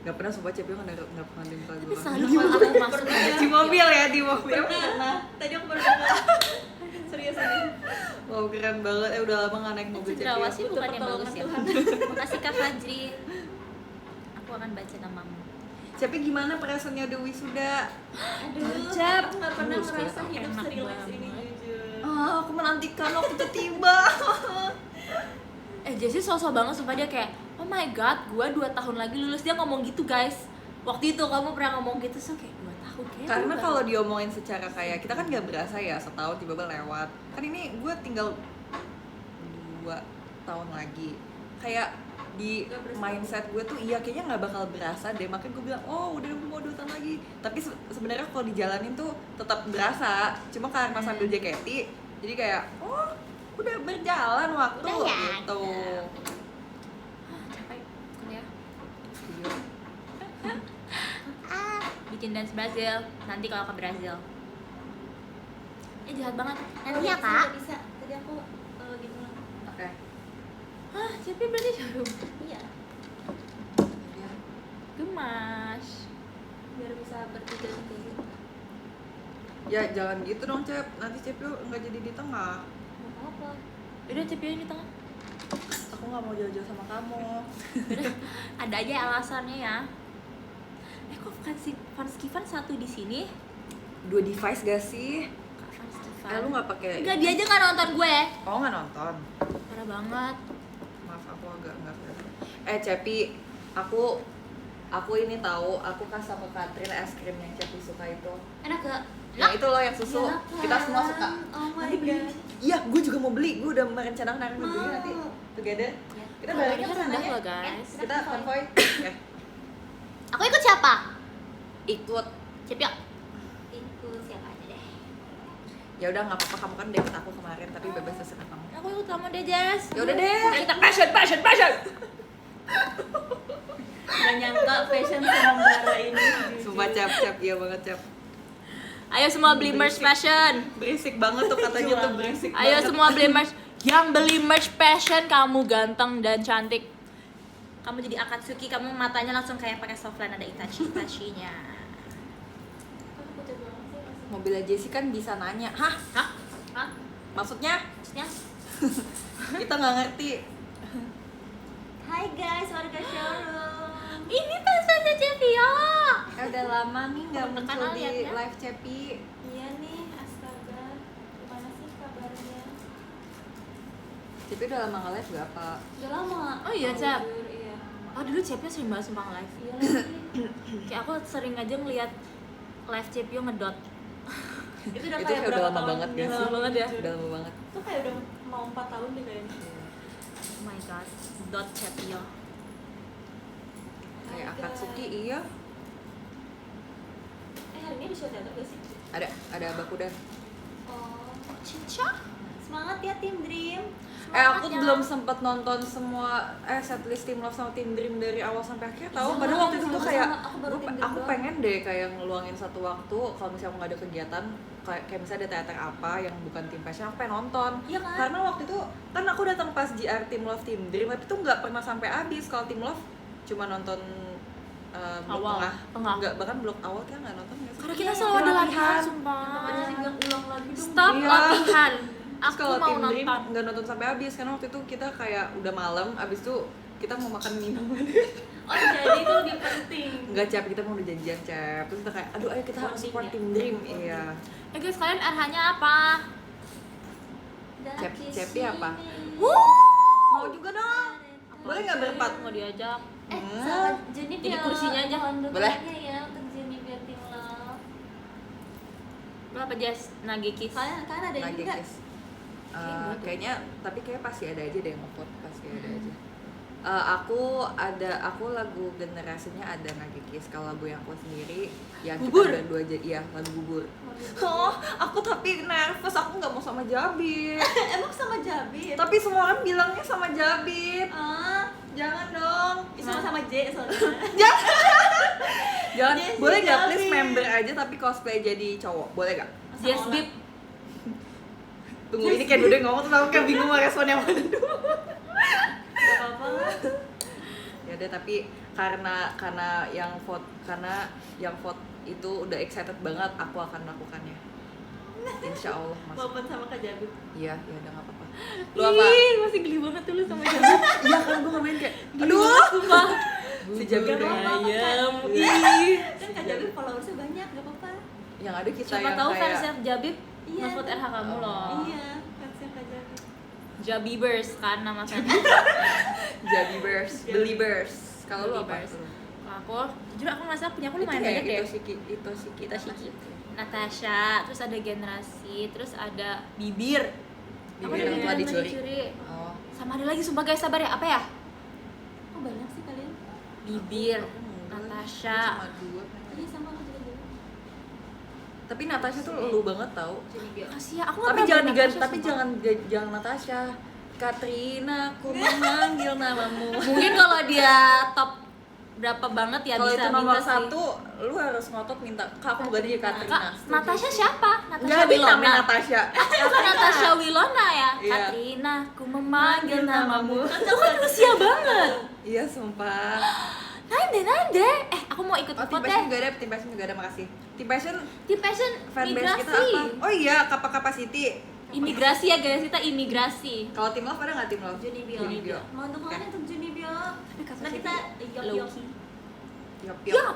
Nggak pernah sobat Cepio nggak pernah dengerin lagu Tapi rohani. selalu kalau aku masuk aja. Di mobil ya, di mobil. Pernah. Tadi aku baru dengar. Serius ini. Wow, keren banget. Udah lama nggak naik mobil Cepio. Cendrawasih Butuh bukan yang bagus ya. pertolongan Makasih Kak Fajri. Aku akan baca namamu. Cepi gimana perasaannya udah wisuda? Aduh, Jap. aku nggak pernah Bagus, ngerasa enak hidup serileks banget. ini jujur. Aku menantikan waktu itu tiba. Jessie sosok banget sumpah, dia kayak oh my god, gua 2 tahun lagi lulus. Dia ngomong gitu guys. Waktu itu kamu pernah ngomong gitu, so kayak 2 tahun kayak. Karena kalau diomongin secara kayak kita kan nggak berasa ya, setahun tiba-tiba lewat. Kan ini gue tinggal 2 tahun lagi. Kayak di mindset gue tuh iya kayaknya nggak bakal berasa deh, makanya gue bilang oh udah mau 2 tahun lagi, tapi sebenarnya kalau dijalanin tuh tetap berasa, cuma karena sambil JKT jadi kayak oh udah berjalan waktu Udah ya, gitu. Capek kuliah. Iya. Bikin dance Brazil nanti kalau ke Brazil. Jahat banget. Nanti ya kak. Nggak bisa. Tadi aku gitu lah. Oke. Hah, tapi berarti jarum. Iya. Gemas. Biar bisa bertiga kayak gitu. Ya jangan gitu dong Cep, nanti Cepio nggak jadi di tengah. Nggak apa-apa. Udah cepet di tengah. Aku nggak mau jauh-jauh sama kamu. Ada aja alasannya ya. Kok Fans Kifan satu di sini? 2 device gak sih? Kak Fans Kifan. Lu nggak pakai? Enggak, dia aja nggak nonton gue. Oh nggak nonton. Parah banget. Maaf aku agak nggak kelihatan. Cepi, aku ini tahu, aku kasih ke Katrin es krim yang Cepi suka itu. Enak gak? Yang itu loh yang susu. Enak Kita semua kan? suka. Oh my Nanti beli. god. Iya, gue juga mau beli. Gue udah merencanakan mau beli nanti Mau. together. Ya. Kita Harganya baliknya ke sana rendah ya. loh guys. Kita konvoy. Aku ikut siapa? Ikut. Cepet. Ikut siapa aja deh. Ya udah nggak apa-apa, kamu kan udah ikut aku kemarin, tapi bebas terserah kamu. Aku ikut kamu deh, Jess. Ya udah deh. Kita passion. Gak nyangka fashion sementara ini. Sumpah Cap, iya banget Cap. Ayo semua beli merch fashion. Berisik banget tuh katanya tuh berisik Ayo banget. semua beli merch. Yang beli merch fashion kamu ganteng dan cantik. Kamu jadi Akatsuki, kamu matanya langsung kayak pakai softline ada Itachi-nya. Mobilnya Jessie kan bisa nanya, hah? Hah? Hah? Maksudnya? Maksudnya? Kita nggak ngerti. Hai guys, warga showroom. Ini tasnya Cepio. Udah lama nih nggak Tekan muncul di lihat ya. live Cepi. Iya nih, astaga. Gimana sih kabarnya? Cepi udah lama nge-live gak apa? Udah lama. Oh iya, Cap. Jujur, iya. Oh dulu Cepio sering banget sumpah live. Iya lagi. Kayak aku sering aja ngeliat live Cepio ngedot. Itu udah Itu kayak kayak udah berapa lama tahun? banget gak Udah sih? lama banget ya. Udah lama banget. Itu kayak udah mau 4 tahun deh kayaknya. Oh my god, dot Cepio. Kayak Akatsuki iya. Hari ini di show teater gak sih? Ada Bakudan. Oh, Cica? semangat ya Team Dream. Aku Semangatnya. belum sempat nonton semua setlist Team Love sama Team Dream dari awal sampai akhir tahu. Sama, Padahal waktu itu tuh sama, kayak sama. Aku baru Team Dream aku doang. pengen deh kayak ngeluangin satu waktu kalau misalnya aku nggak ada kegiatan kayak misalnya ada teater apa yang bukan Team Passion aku pengen nonton. Iya kan? Karena waktu itu kan aku datang pas JR Team Love Team Dream tapi tuh nggak pernah sampai habis. Kalau Team Love cuma nonton blok Awal, tengah. Nggak, bahkan blok awal kan nggak nonton nggak sih? Karena kita Iya, selalu ada latihan. latihan, sumpah. Makanya dibilang ulang lagi dong. Stop Iya. latihan. Terus Aku kalau mau Team Dream nonton. nggak nonton sampai habis karena waktu itu kita kayak udah malam, abis itu kita mau makan minuman. Oh jadi itu lebih penting. Enggak Cap, kita mau udah janjian Cap. Terus kita kayak, aduh ayo kita harus Bonding support ya? Team Dream. Iya. Guys, kalian RH-nya apa? Cepi apa? Mau juga dong. Boleh nggak berempat? Mau diajak? Sama Jenny Jadi biar kursinya aja. mohon Boleh. dukungannya ya untuk Jenny biar Team Love. Berapa Jess? Nagekis? Kalian ada ini Lagi nggak? guys. Kayaknya, tapi kayak pasti ada aja deh yang nge-vote, pasti ada aja. Aku lagu generasinya ada Nagekis. Kalau lagu yang aku sendiri, yang Bubur? kita berdua aja, iya lagu Bubur. Oh, aku tapi nervous, aku nggak mau sama Jabit. Emang sama Jabit? Tapi semua orang bilangnya sama Jabit. Ah, Jangan dong. sama J soalnya. Jangan, Yes, boleh nggak Jabit. please member aja tapi cosplay jadi cowok, boleh nggak? Jess Sama Bip. Tunggu ini kayak udah ngomong terus aku kayak bingung mau respon yang mana dulu. Gak apa-apa lah. Ya deh, tapi karena yang vote itu udah excited banget, aku akan melakukannya. Insya Allah mas. Walaupun sama Kak Jabit. Iya, ya udah nggak apa-apa. Lu apa? Ih, masih geli banget tuh lu sama Jess. Iya kan gue ngapain kayak, aduh, Sumpah. si Jabit Gak udah. apa-apa, Ayam. Kak. Ih. Kan Kak Jabit followersnya banyak, gak apa-apa. Yang ada kita Siapa yang tahu kayak fansnya Jabib Iya. nge-vote RH kamu loh. Iya, fansnya Kak Jabit. Jabibers kan nama fansnya. Jabibers, Believers. Kalau lu apa? Believers. Aku, jujur aku ngerasa punya aku Itu lumayan ya, banyak deh. itu Shiki. Kita Shiki, Natasha, terus ada generasi, terus ada bibir. Bibir Apa yang namanya? telah dicuri. Oh. Sama ada lagi sumpah guys, sabar ya, apa ya? Bibir, Enggak, Natasha. cuma 2 kayaknya. Iya sama aku juga dulu. Tapi Natasha tuh lu banget tau. Makasih ya, aku nggak Tapi pernah jangan main diganti, Natasha, tapi sumpah. jangan Natasha. Katrina, aku memanggil namamu. Mungkin kalau dia top berapa banget ya Kalau bisa itu nomor minta sih. 1, lu harus ngotot minta, Kak aku mau ganti Kak, Katrina. Natasha siapa? Natasha Enggak, dia namanya Wilona. Natasha. Aku bukan Natasha Wilona ya. Iya. Katrina, ku memanggil namamu. Itu kan usia banget. Iya, sumpah. Nande. Aku mau ikut Oh, vote Team deh. Passion juga ada, Team Passion juga ada, makasih. Team Passion Team Passion fanbase kita migrasi. apa? Oh iya, Kapacity. Imigrasi ya guys, kita imigrasi. Kalau Team Love ada nggak Team Love? Junibio. Junibio. Mau dukungan Oke. untuk Junibio. Tapi Nah kita Low yop. key. Yop, Yop.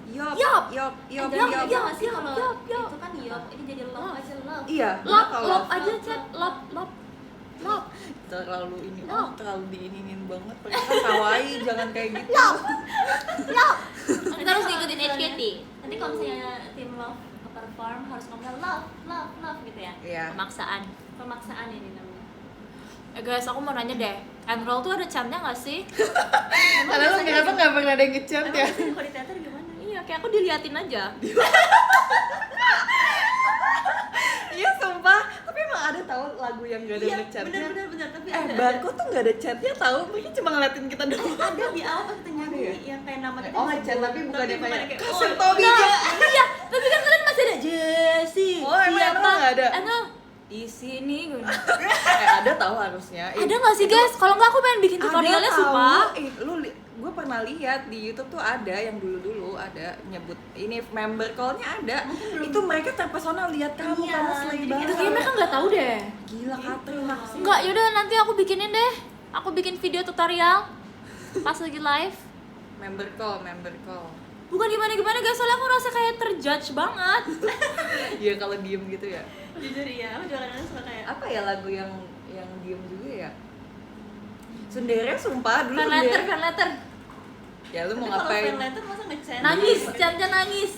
Yop. Yop. Yop. Yop. Yop, Yop. yop masih yop, kalau yop, yop. itu kan yop, ini jadi love aja love. Iya. Lop, kalau lop aja chat, lop. terlalu ini, Love. terlalu diininin banget. Padahal kan kawaii, jangan kayak gitu. Kita harus ngikutin HKT. Nanti kalau misalnya tim love perform harus ngomongnya love gitu ya. Iya. Pemaksaan. Pemaksaan ini namanya. Guys, aku mau nanya deh. Enroll tuh ada chantnya nggak sih? Karena lu ngerasa nggak pernah ada yang ngechat ya. Emang kalau di teater gimana? Iya, kayak aku diliatin aja. Iya sumpah, tapi emang ada tahu lagu yang gak ada Iya, ngechatnya. benar tapi Barco tuh gak ada chatnya tahu, mungkin cuma ngeliatin kita doang. ada di awal pas kita nyanyi Ada ya? yang kayak nama kita Oh disebut. ngechat tapi bukan dia kayak kayak, kasih oh, Tobi Nah, aja. iya, tapi kan kalian masih ada Jessie. Oh, emang Enroll nggak ada? Enroll di sini. Ada tahu harusnya. Ada nggak sih guys? Kalau nggak aku pengen bikin tutorialnya sumpah. Gue pernah lihat di YouTube tuh ada yang dulu ada nyebut ini member call-nya ada. Itu mereka terpesona lihat kamu Iya, kamu slay jadi banget. Itu kayaknya mereka nggak tahu deh. Gila Katrina. Enggak, yaudah nanti aku bikinin deh. Aku bikin video tutorial pas lagi live. Member call. Bukan gimana guys, soalnya aku rasa kayak terjudge banget. Iya kalau diem gitu ya. jujur ya, aku juga kadang suka kayak Apa ya lagu yang diem juga ya? Sundere sumpah dulu. Fan letter. Ya lu mau tapi kalau fan ngapain? letter masa ngechat Nangis, Chan nangis.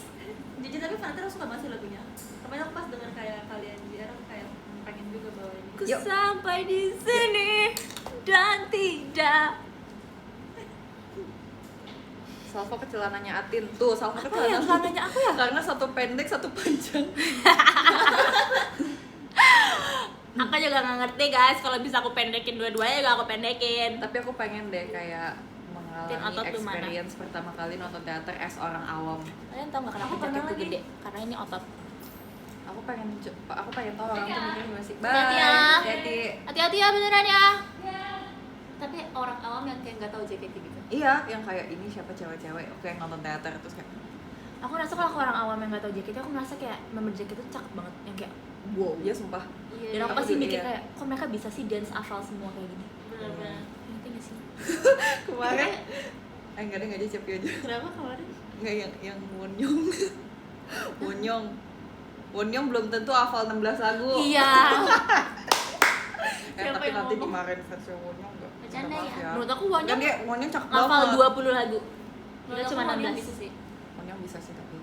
jujur tapi fan letter aku suka banget sih lagunya. Kemarin aku pas denger kayak kalian JR aku kayak pengen juga bawain Ku Yuk. sampai di sini dan tidak. Salva ke celananya Atin. Tuh, Salva ke Apa ya celananya aku ya? Karena satu pendek, satu panjang. Aku juga nggak ngerti guys, kalau bisa aku pendekin dua-duanya juga aku pendekin. Tapi aku pengen deh kayak Tim mengalami otot tuh mana? experience pertama kali nonton teater as orang awam. Kalian tau nggak kenapa Aku pernah jaketku lagi. gede? Karena ini otot. Aku pengen tahu orang tuh mikirnya gimana sih. Bye. Hati-hati ya. Hati-hati. Hati-hati ya beneran ya. tapi orang awam yang kayak nggak tahu JKT gitu. Iya, yang kayak ini siapa cewek-cewek. Oke, nonton teater terus kayak Aku ngerasa kalau aku orang awam yang nggak tahu JKT, aku ngerasa kayak member JKT tuh cakep banget, yang kayak wow. iya sumpah. Dan aku Aku pasti juga, mikir iya. kayak, kok mereka bisa sih dance hafal semua kayak gini. Benar-benar. Ngerti gak sih? Kemarin enggak ada Cepi aja. Kenapa kemarin? Enggak yang Wonyong. Wonyong belum tentu hafal 16 lagu. Iya. Siapa Tapi yang nanti ngomong? dimarahin versi Wonyong enggak. Bercanda Maaf ya? Menurut aku Kan Wonyong dia Wonyong cakep hafal banget. 20 lagu. Kita Menurut cuma aku Wonyong 16. bisa sih. Wonyong bisa sih tapi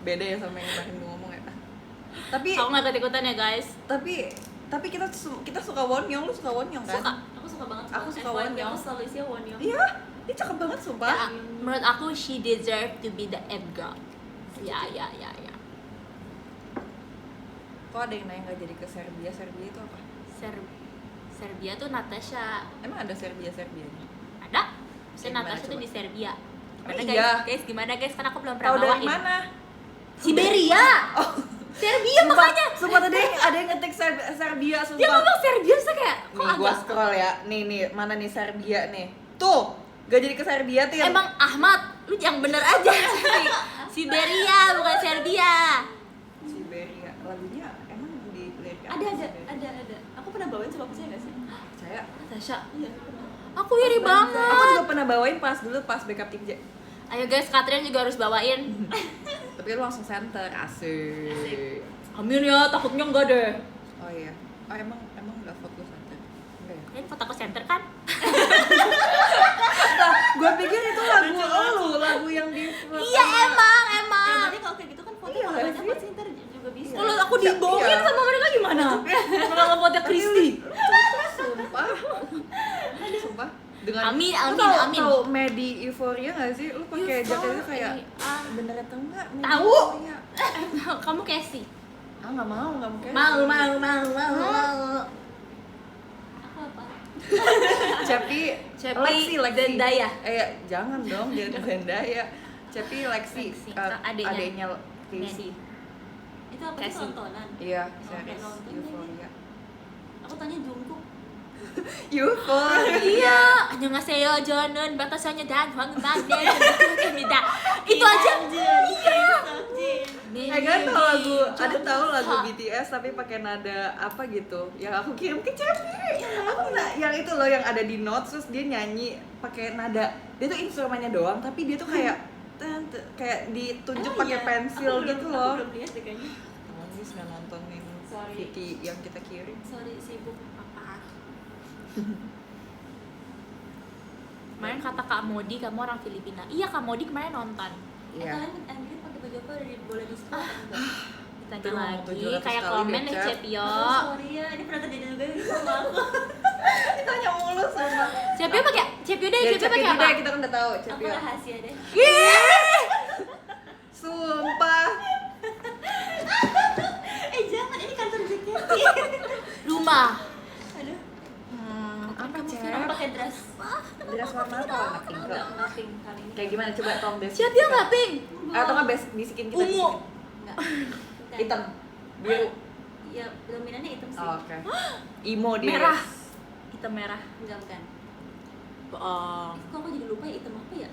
beda ya sama yang kemarin gue ngomong ya. Tapi Aku nggak ikut-ikutan ya guys. tapi kita suka Wonyong, lu suka Wonyong kan? Suka. Aku suka banget. Aku suka FYP, Wonyong. Aku selalu isi Wonyong. Iya, dia cakep banget sumpah. Ya, menurut aku she deserve to be the M girl. Ya. Kok ada yang nanya nggak jadi ke Serbia? Serbia itu apa? Serbia tuh Natasha. Emang ada Serbianya? Ada? Di Saya mana Natasha tuh coba? di Serbia. Gimana Oh, guys? iya. Guys, gimana guys? Kan aku belum Tahu pernah dari bawain. mana? Siberia. Oh, Serbia makanya. Sumpah tadi ada yang ngetik Serbia sumpah. Dia ngomong Serbia saya kayak kok Nih gua agak scroll ya. Nih, mana nih Serbia nih. Tuh, gak jadi ke Serbia tuh yang emang Ahmad, lu yang bener aja. Siberia bukan Serbia. Siberia. Lagunya emang di lirik Ada. Aku pernah bawain coba percaya nggak sih? Percaya. Natasha. Iya. Aku iri Aku banget. juga pernah bawain pas backup tim J. Ayo guys, Katrin juga harus bawain. Tapi lu langsung center, asik. Amin ya, takutnya enggak deh. Oh iya. Oh emang enggak fokus center. Enggak ya? Kalian foto ke center kan? Nah, gua pikir itu lagu yang di Iya emang. Ya berarti kalau kayak gitu kan foto Iya kalau nggak banyak sih? pasti ntar juga bisa. Kalau aku dibohongin Iya. sama mereka gimana? Malah ngefoto Kristi. Sumpah. Sumpah. Amin, Lu amin, amin. Tahu Medi Euphoria nggak sih? Lu pakai jaketnya kayak bener atau enggak? Medi Tahu. Euphoria. Kamu Casey. Ah nggak mau mungkin. Mau. Aku apa? Cepi Cepi Zendaya. Jangan dong, jangan Zendaya. Cepi Lexi, Lexi, adanya adenya Casey. Itu apa sih Casey. tontonan? Iya, Oh, series nonton Euphoria. Aku tanya Jungkook. Euphoria. Iya, 안녕하세요. 저는 batasannya dan Hwangman입니다. Itu aja. Iya. Kan tahu lagu BTS tapi pakai nada apa gitu yang aku kirim ke Cepi. Aku yang itu loh yang ada di notes terus dia nyanyi pakai nada. Dia tuh instrumennya doang tapi dia tuh kayak ditunjuk pakai pensil gitu loh. Aku belum lihat deh kayaknya. Nangis nggak nontonin Sorry. VT yang kita kirim. Sorry, sibuk. Apa? Kemarin kata Kak Modi kamu orang Filipina. Iya, Kak Modi kemarin nonton. Iya. Kalian Android pakai baju apa udah boleh di spill atau enggak? Ditanya Itu mau lagi 700 kayak kali komen deh, nih Cep. Cepio. Oh, sorry ya, ini pernah terjadi juga sama aku. Ditanya mulu sama. Cepio pakai Cepio deh, Cepio pakai apa? Kita kan udah tahu Apa Cepi. rahasia deh? Sumpah. Jangan, ini kantor JKT. Rumah. Aduh, Apa kamu pakai dress. Dress warna apa? Warna pink. Enggak pink kali ini. Kayak gimana coba tolong deh. Cepio nggak pink? Atau nggak bisikin kita? Ungu. bisikin. Enggak. Hitam, biru. Ya, dominannya hitam sih. Oh, oke. Emo dia. Merah. Hitam merah. Enggak, bukan. Bohong. Kok aku jadi lupa ya hitam apa ya?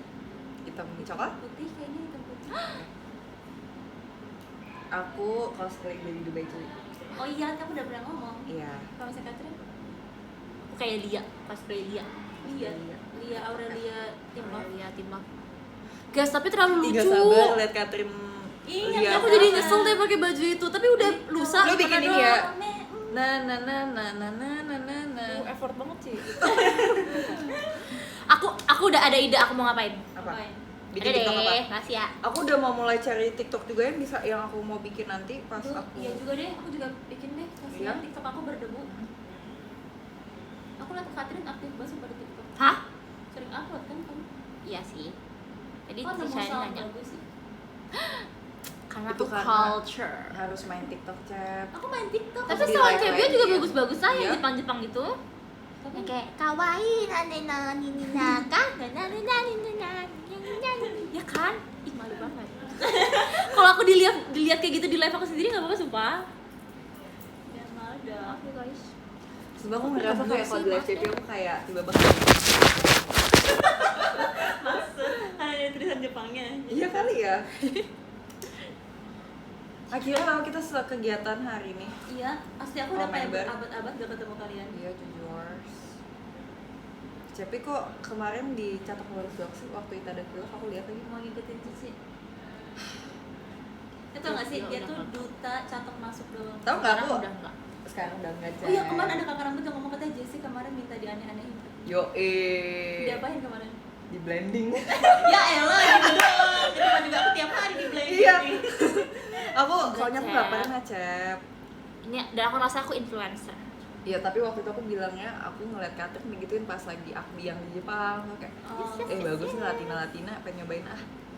Hitam coklat. Putih kayaknya hitam putih. Aku cosplay dari Dubai cuy. Oh iya, kamu udah pernah ngomong. Iya. Kalau misalnya Catherine, Aku kayak Lia, cosplay Lia. Lia Aurelia Timor. Lia Timah. Guys, tapi terlalu Tiga lucu. sabar lihat Catherine. Iya, lihat. Aku jadi nyesel deh pakai baju itu, tapi udah lusa. Lu bikin gimana ini dong? ya? Rame. Na. Effort banget sih. aku udah ada ide aku mau ngapain. Apa? Ngapain? Bikin Ada TikTok apa? deh, kasih ya. Aku udah mau mulai cari TikTok juga yang aku mau bikin nanti pas Aduh, aku. iya juga deh, aku juga bikin deh. Kasihan Iya? TikTok aku berdebu. Aku liat Catherine aktif banget pada TikTok. Hah? Sering upload kan kamu? Iya sih. Jadi Oh, nemu saya sound nanya. bagus sih. Karena Itu aku karena culture. Harus main TikTok chat. Aku main TikTok. Tapi di sound live Cepio lagi juga ya? bagus-bagus aja Iya. yang Jepang-Jepang gitu. Tapi Yang kayak kawaii nana nini naka ya kan? Ih, malu banget. Kalau aku dilihat kayak gitu di live aku sendiri nggak apa-apa sumpah. jangan malu dong. Aku guys. Sebab aku ngerasa kayak kalau di live chat aku kayak tiba-tiba. Maksud karena ada tulisan Jepangnya. Iya kali ya. Akhirnya tahu kita setelah kegiatan hari ini. Iya, pasti aku Oh, udah kayak member. berabad-abad gak ketemu kalian. Iya jujur. Cepi kok kemarin di Catok Lurus Doang sih waktu itu ada film aku lihat lagi. Mau ngikutin Cici. Itu nggak sih, dia tuh duta catok masuk doang. Tahu nggak Sekarang aku? udah enggak. Sekarang udah enggak Oh iya, kemarin ada kakak rambut yang ngomong katanya Jessie kemarin minta dianeh-anehin. Yo Diapain kemarin? di blending. Ya elah, gitu doang. Itu kan juga aku tiap hari di blending. Iya. Aku Enggak, soalnya aku Cep. nggak pernah Cep. Ini dan aku rasa aku influencer. Iya tapi waktu itu aku bilangnya aku ngeliat Katrin digituin pas lagi aku yang di Jepang. Aku kayak Oh, bagus nih Latina pengen nyobain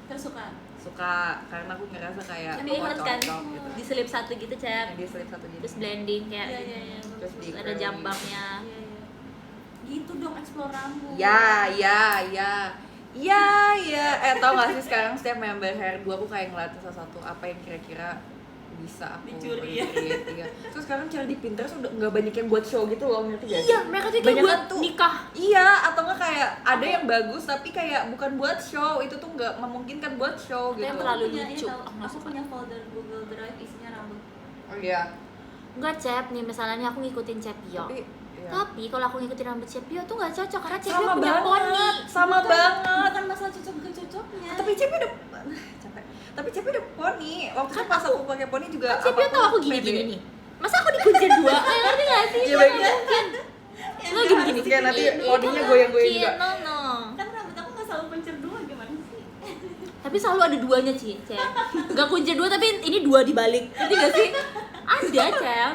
terus suka. suka karena aku ngerasa kayak Tapi ingat kan cocok gitu. diselip satu gitu, Cep. Yang dia selip satu gini. Terus blending kayak Iya, gini. iya, iya. Terus di Terus ada curly. jambangnya. Iya, iya. Gitu dong explore rambut. Ya. Tau gak sih sekarang setiap member hair gua aku kayak ngeliatin satu-satu apa yang kira-kira bisa aku Dicuri ya. recreate, iya. Terus sekarang cari di Pinterest udah nggak banyak yang buat show gitu loh, ngerti gak sih? Iya, mereka tuh kayak Banyak buat tuh. nikah. Iya, atau nggak kayak ada yang bagus tapi kayak bukan buat show, itu tuh nggak memungkinkan buat show gitu. Yang terlalu Punya, lucu. ini tahu, Aku nggak aku suka. punya folder Google Drive isinya rambut. Oh iya. Enggak, Cep, nih misalnya nih aku ngikutin Cepio. Tapi iya. Tapi kalau aku ngikutin rambut Cepio tuh nggak cocok karena Cepio sama punya banget, poni. sama Bukan- banget. Bukan masalah cocok gak cocoknya. Tapi Cepi udah capek. Tapi Cepi udah poni. Waktu itu Kan pas aku pakai poni juga. Kan Cepio apa tahu aku pede. gini-gini nih. Masa aku dikuncir dua? Kayak ngerti gak sih? Iya, Kan baik. nggak mungkin. Ya, Lo gini-gini. Kayak nanti Iya, poninya kan goyang-goyang mungkin. juga. No. kan rambut aku nggak selalu pencet dua gimana sih? Tapi selalu ada duanya, Ci, Cep. Gak kuncir dua tapi ini dua dibalik. Ngerti gak sih? Ada, Cep.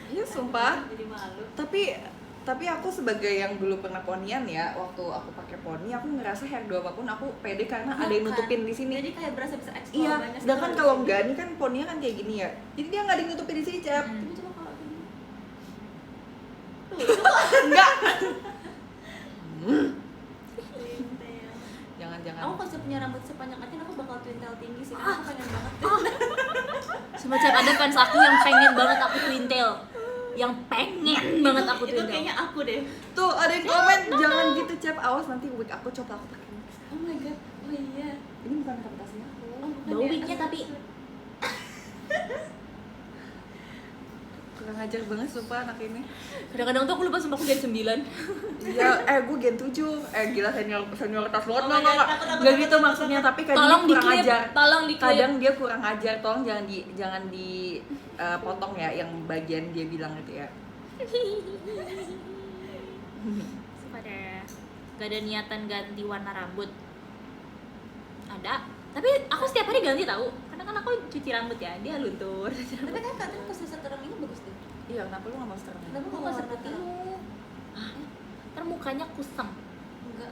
Iya sumpah. Jadi malu. Tapi Tapi aku sebagai yang dulu pernah ponian ya, waktu aku pakai poni aku ngerasa hairdo apapun aku pede karena ada yang nutupin di sini. Jadi kayak berasa bisa explore Iya, banyak sedangkan sekali. kalau enggak ini kan poninya kan kayak gini ya. Jadi dia nggak ada yang nutupin di sini, Cap. Tapi coba kalau gini. Enggak. Twintail. Jangan. Aku kalau punya rambut sepanjang Atin aku bakal twintail tinggi sih karena aku pengen banget. Semua Cap, ada fans aku yang pengen banget aku twintail. Yang pengen banget aku Itu twintail. kayaknya aku deh. Tuh, ada yang komen jangan gitu, Cap. Awas nanti wig aku coba aku pakai. Oh my god. Oh iya. Ini bukan reputasinya aku. Oh, bukan Bau ya? wignya tapi Kurang ajar banget sumpah anak ini. kadang-kadang tuh aku lupa sumpah aku gen 9. Iya, gue gen 7. Gila senioritas banget. Oh my Enggak. God, takut. Enggak gitu maksudnya, tapi kadang Tolong dia kurang diklip, ajar. tolong diklip. Kadang dia kurang ajar, tolong jangan di potong ya yang bagian dia bilang gitu ya. Sumpah deh. Gak ada niatan ganti warna rambut. Ada, tapi aku setiap hari ganti tahu. Karena kan aku cuci rambut ya, dia luntur. Tapi kan katanya pas sekarang ini bagus deh. Iya, kenapa lu nggak mau sekarang? Kenapa Aku nggak nggak warna seperti terang? itu. Ntar mukanya kusam. Enggak.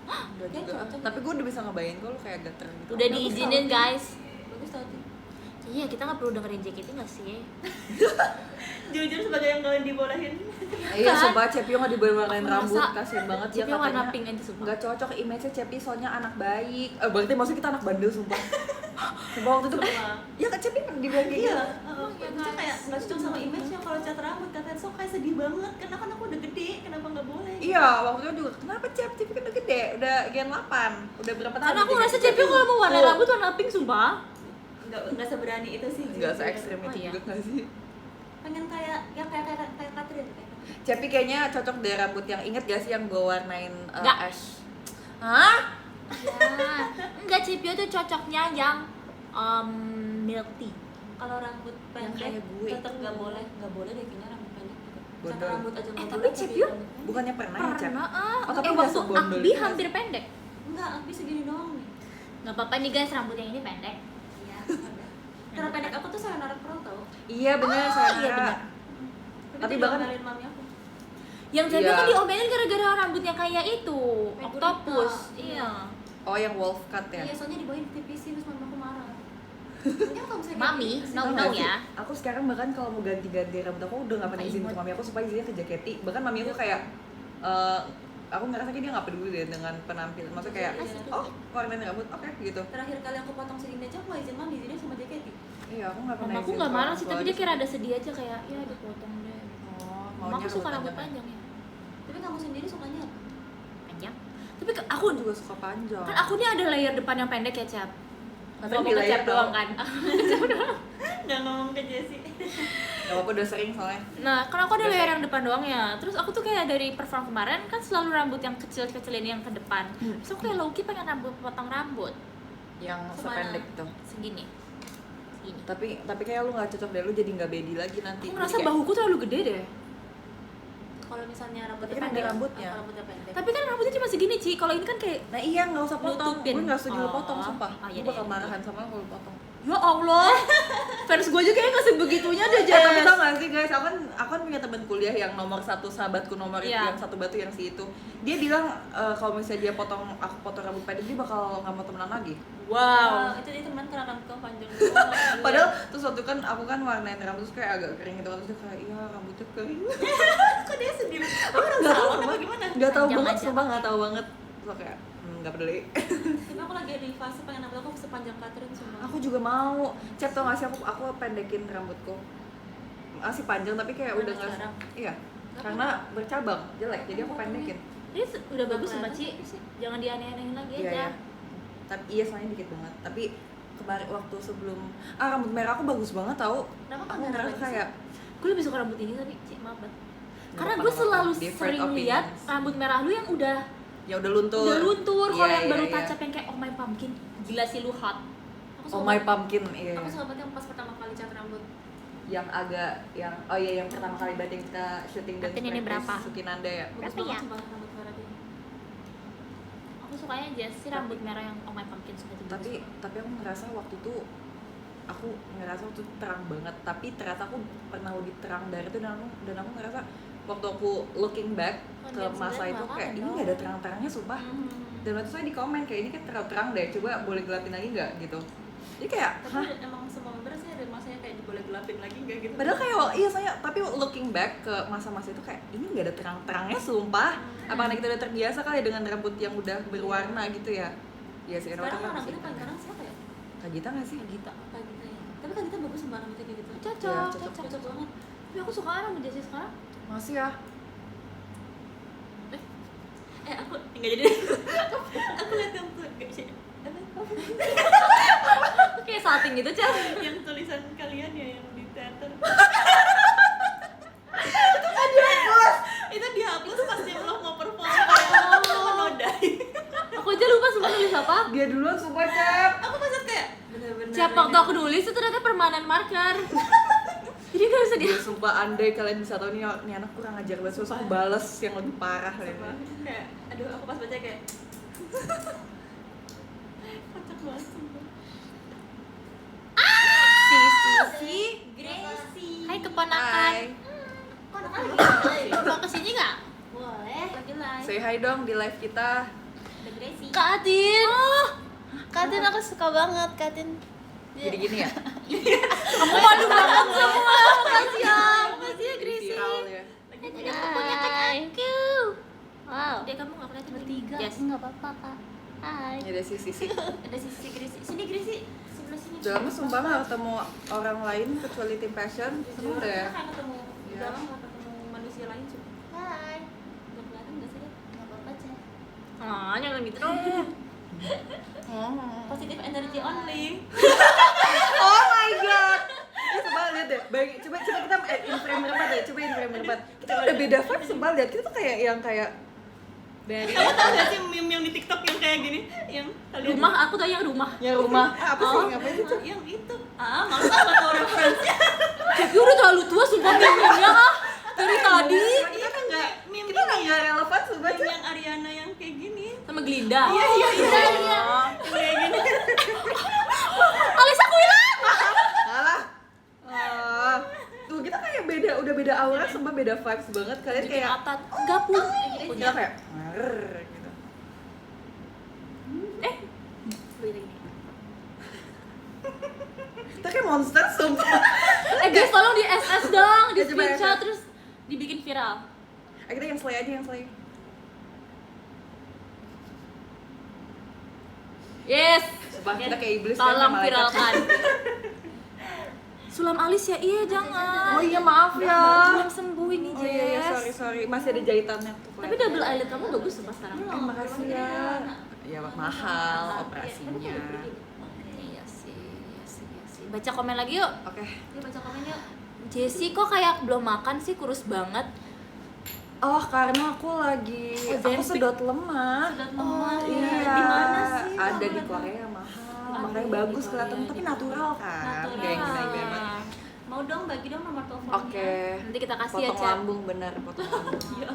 Enggak Kayak juga. cocok. Tapi gue udah bisa ngebayangin kok lu kayak geter gitu. Udah Bagus diizinin tau, guys. Bagus tau Tin. Iya, kita nggak perlu dengerin JKT nggak sih? Jujur sebagai yang kalian dibolehin. Iya, Kan? sumpah Cepi nggak dibayar-bayarain Aku rambut, merasa kasian banget dia Cepi warna katanya. pink aja sumpah. Nggak cocok image-nya Cepi soalnya anak baik. Berarti maksudnya kita anak bandel sumpah. Sumpah waktu itu. Ya kan Cepi pernah dibilang kayak Iya, gitu. maksudnya kayak nggak cocok sama image-nya kalau cat rambut katanya so kayak sedih banget karena kan aku udah gede kenapa nggak boleh? Iya, waktu itu juga kenapa Cepi kan udah gede, udah gen 8. Udah berapa tahun? Karena aku dia ngerasa ganti Cepi kalau mau warna Tuh. rambut warna pink sumpah. Nggak seberani itu sih. Nggak jujur. se-ekstrim Oh, itu iya. juga nggak sih? Pengen kayak Catherine kayak. Cepi kayaknya cocok deh rambut yang inget gak sih yang gue warnain Nggak. ash? Hah? Ya, enggak Cepi tuh cocoknya yang milk tea. Kalau rambut Yang pendek kayak gue tetap itu. nggak boleh deh kayaknya rambut pendek gitu. Cat Bondol. rambut aja nggak tapi boleh. Cepio rambut- Bukannya pernah ya, Cep? Pernah Oh, tapi nggak waktu sebondol Akbi itu. hampir pendek. Enggak, aku segini doang nih. Nggak apa-apa nih guys, rambut yang ini pendek. Iya. Karena pendek aku tuh sayonara pro tau. Iya bener, Oh, saya iya bener. Tapi dia bahkan- diomelin mami aku. Yang Cepi Iya. kan diomelin gara-gara rambutnya kayak itu, Figurita. octopus. Iya. Iya. Oh yang wolf cut ya? Iya, soalnya dibawain ke TPC terus mami aku marah. Ya kalau misalnya Mami, kayak gitu, no, Tau no nggak sih? ya. Aku sekarang bahkan kalau mau ganti-ganti rambut aku udah nggak pernah izin ke mami aku supaya izinnya ke jaketi. Bahkan mami aku kayak aku ngerasa kayak dia nggak peduli deh dengan penampilan. Maksudnya kayak oh warnain rambut oke gitu. terakhir kali aku potong segini aja aku nggak izin mami, izinnya sama JKT. Iya aku nggak pernah. Mama aku izin nggak ke marah orang sih, tua tapi aja dia kira ada sedih aja kayak, ya dipotong deh. Oh, Mama aku suka rambut panjang. panjang ya. Tapi kamu sendiri sukanya apa? Panjang. Tapi aku Aku juga suka panjang. kan aku nih ada layer depan yang pendek ya, Cap. Tapi Ngomong di ke layer Cap doang tau. kan. Nggak ngomong ke Jessie. Gak apa-apa udah sering soalnya. Nah, kan aku ada layer yang depan doang ya. Terus aku tuh kayak dari perform kemarin kan selalu rambut yang kecil-kecilin yang ke depan. Terus aku kayak low-key pengen potong rambut Yang Kemana? sependek tuh. segini. Segini. Tapi kayak lu nggak cocok deh, lu jadi nggak bedi lagi nanti. Aku Jadi ngerasa kayak- bahuku terlalu gede deh. Kalau misalnya rambutnya Tapi kan ada pendek, rambutnya. apa rambutnya pendek. Tapi kan rambutnya cuma segini, Ci. Kalau ini kan kayak Nah iya nggak usah potong, Nutupin. gue nggak setuju lu Oh. potong sumpah. Oh, iya Gue bakal deh. marahan sama lu kalau lu potong. ya Allah. Fans gue aja kayaknya ngasih begitunya deh, Tapi Jess. tau gak sih guys, aku kan punya teman kuliah yang nomor satu sahabatku nomor itu Iya. yang satu batu yang si itu. Dia bilang kalau misalnya dia aku potong rambut pendek dia bakal nggak mau temenan lagi. Wow. Itu dia teman karena rambut kamu panjang. Padahal terus waktu kan aku kan warnain rambut terus kayak agak kering gitu kan, terus dia kayak iya rambutnya kering. kok dia sedih? Aku Nggak rasa tahu apa sumpah, gimana? nggak tahu Panjang banget aja. sumpah nggak tahu banget. Terus kayak nggak peduli. Tapi aku lagi di fase pengen rambut aku sepanjang Catherine semua. Aku juga mau. Cep tau gak sih aku pendekin rambutku. Masih panjang tapi kayak Mana udah nggak. sekarang? Iya. Kenapa? Karena bercabang jelek jadi aku pendekin. Ini udah bagus Kelihatan sama Ci. Jangan dianeh-anehin lagi Iya aja. ya. Tapi iya soalnya dikit banget. Tapi kemarin waktu sebelum rambut merah aku bagus banget tau. Kenapa Aku merah ngerasa lagi sih? kayak Gue lebih suka rambut ini tapi Ci, maaf banget. Karena Nggak gue apa-apa. selalu Different sering lihat opinions. rambut merah lu yang udah ya udah luntur. Kalau Iya, yang iya, baru iya. touch up yang kayak Oh My Pumpkin, gila sih lu hot. Aku Oh suka my banget- pumpkin iya. Aku suka banget yang pas pertama kali cat rambut. Yang agak yang oh iya yang pertama kali banget yang kita syuting dan Atin ini berapa? Sukinanda ya. Bagus Berapa banget ya? sumpah rambut merah dia. Aku sukanya aja sih rambut merah yang Oh My Pumpkin suka tuh. Tapi aku ngerasa waktu itu terang banget, tapi ternyata aku pernah lebih terang dari itu dan aku ngerasa waktu aku looking back ke Kondensnya masa itu nggak kayak kangen ini dong. nggak ada terang-terangnya sumpah. Dan waktu saya di komen kayak ini kan terang-terang deh, coba boleh gelapin lagi nggak gitu. Jadi kayak hah? Tapi emang semua member sih ada masanya kayak boleh gelapin lagi nggak gitu. Padahal kayak iya saya tapi looking back ke masa-masa itu kayak ini nggak ada terang-terangnya sumpah. Apa karena kita udah terbiasa kali dengan rambut yang udah berwarna gitu ya. Iya sih karena Sekarang waktu orang itu kita paling sekarang siapa ya? Kak Gita nggak sih? Gita. Kak Gita ya. Tapi Kak Gita bagus sama rambutnya kayak gitu. Cocok, Iya, cocok, Cocok banget. Tapi aku suka rambut Jessie sekarang. Masih ya. Aku nggak jadi. Aku lihat yang tuh nggak sih. Kayak salting gitu, Cel. Yang tulisan kalian ya yang di teater. Itu dihapus pas dia mau perform kayak menodai. Aku aja lupa semua nulis apa. Dia duluan sumpah Cap. Aku pas liat kayak bener-bener. Siapa waktu aku nulis itu ternyata permanen marker. Jadi gak bisa dia. Dia sumpah andai kalian bisa tahu nih anak kurang ajar banget, terus aku bales yang lebih parah Sumpah. lagi. Kayak aduh aku pas baca kayak kocak banget sumpah. Si Gracie. Hai keponakan. Hai. Kok anak lagi? Mau kesini nggak? Boleh. Lagi live. Say hi dong di live kita. Ada Gracie. Kak Atin. Kak Atin aku suka banget Kak Atin. Jadi gini ya. Kamu malu banget semua. Makasih ya. Makasih ya Gracie. Viral ya. Lagi Ada live. keponakan aku. Wow. Dek kamu nggak kelihatan Bertiga. Yes. Enggak apa-apa, Kak. Hai. Ini ada sisi. Ada sisi Gracie. Sini Gracie. Sebelah sini. Udah lama sumpah nggak ketemu orang lain kecuali tim passion. Seru Kita deh. kayak ketemu Iya. udah lama nggak ketemu manusia lain sih. Hai. Udah kelihatan nggak sih dia? Enggak apa-apa, Cek. Ah, jangan gitu dong. Positive energy only. Oh my god. Ya coba lihat deh. Coba kita in frame berapa deh? Coba in frame berapa. Kita udah beda vibe sumpah lihat. Kita tuh kayak yang kayak dari Kamu tau gak sih meme yang di TikTok yang kayak gini? Yang kalian Rumah aku tuh yang rumah. yang rumah. Apa sih? Ngapain sih? Cep? yang itu. Malu banget tau referensinya. Tapi udah terlalu tua sumpah meme-nya ah. Dari tadi Kita kan nggak Meme kita nggak relevan sumpah. Meme Cep. yang Ariana yang kayak gini. sama Glinda. Iya. Oh. Kayak gini. Alisa aku hilang. Alah. Tuh kita kayak beda, udah beda aura, sumpah beda vibes banget. Kalian Bikin kayak atat. Enggak pun. kita kayak "Rrrr," gitu. Kita kayak monster sumpah. Guys tolong di SS dong, di Ya, coba screenshot SS. terus dibikin viral. Kita yang slay aja yang slay. Yes. Sumpah kita kayak iblis kan, Tolong malaikat. viralkan. Sulam alis ya? Iya jangan. Oh iya maaf ya. Belum sembuh ini Oh iya, iya Jess. sorry masih ada jahitannya tuh. Tapi double eyelid kamu bagus sumpah sekarang. makasih ya. Ya mahal operasinya. Iya sih. Baca komen lagi yuk. Oke. Yuk baca komen yuk. Jessie kok kayak belum makan sih, kurus banget. Oh karena aku lagi aku sedot lemak. Sedot lemak. Iya. Di mana sih? Ada di Korea mahal. Makanya bagus kelihatan tapi natural kan. Natural. Gak yang gini-gini. Mau dong bagi dong nomor teleponnya. Oke. Nanti kita kasih ya, Potong Cak. lambung benar, potong lambung. Iya.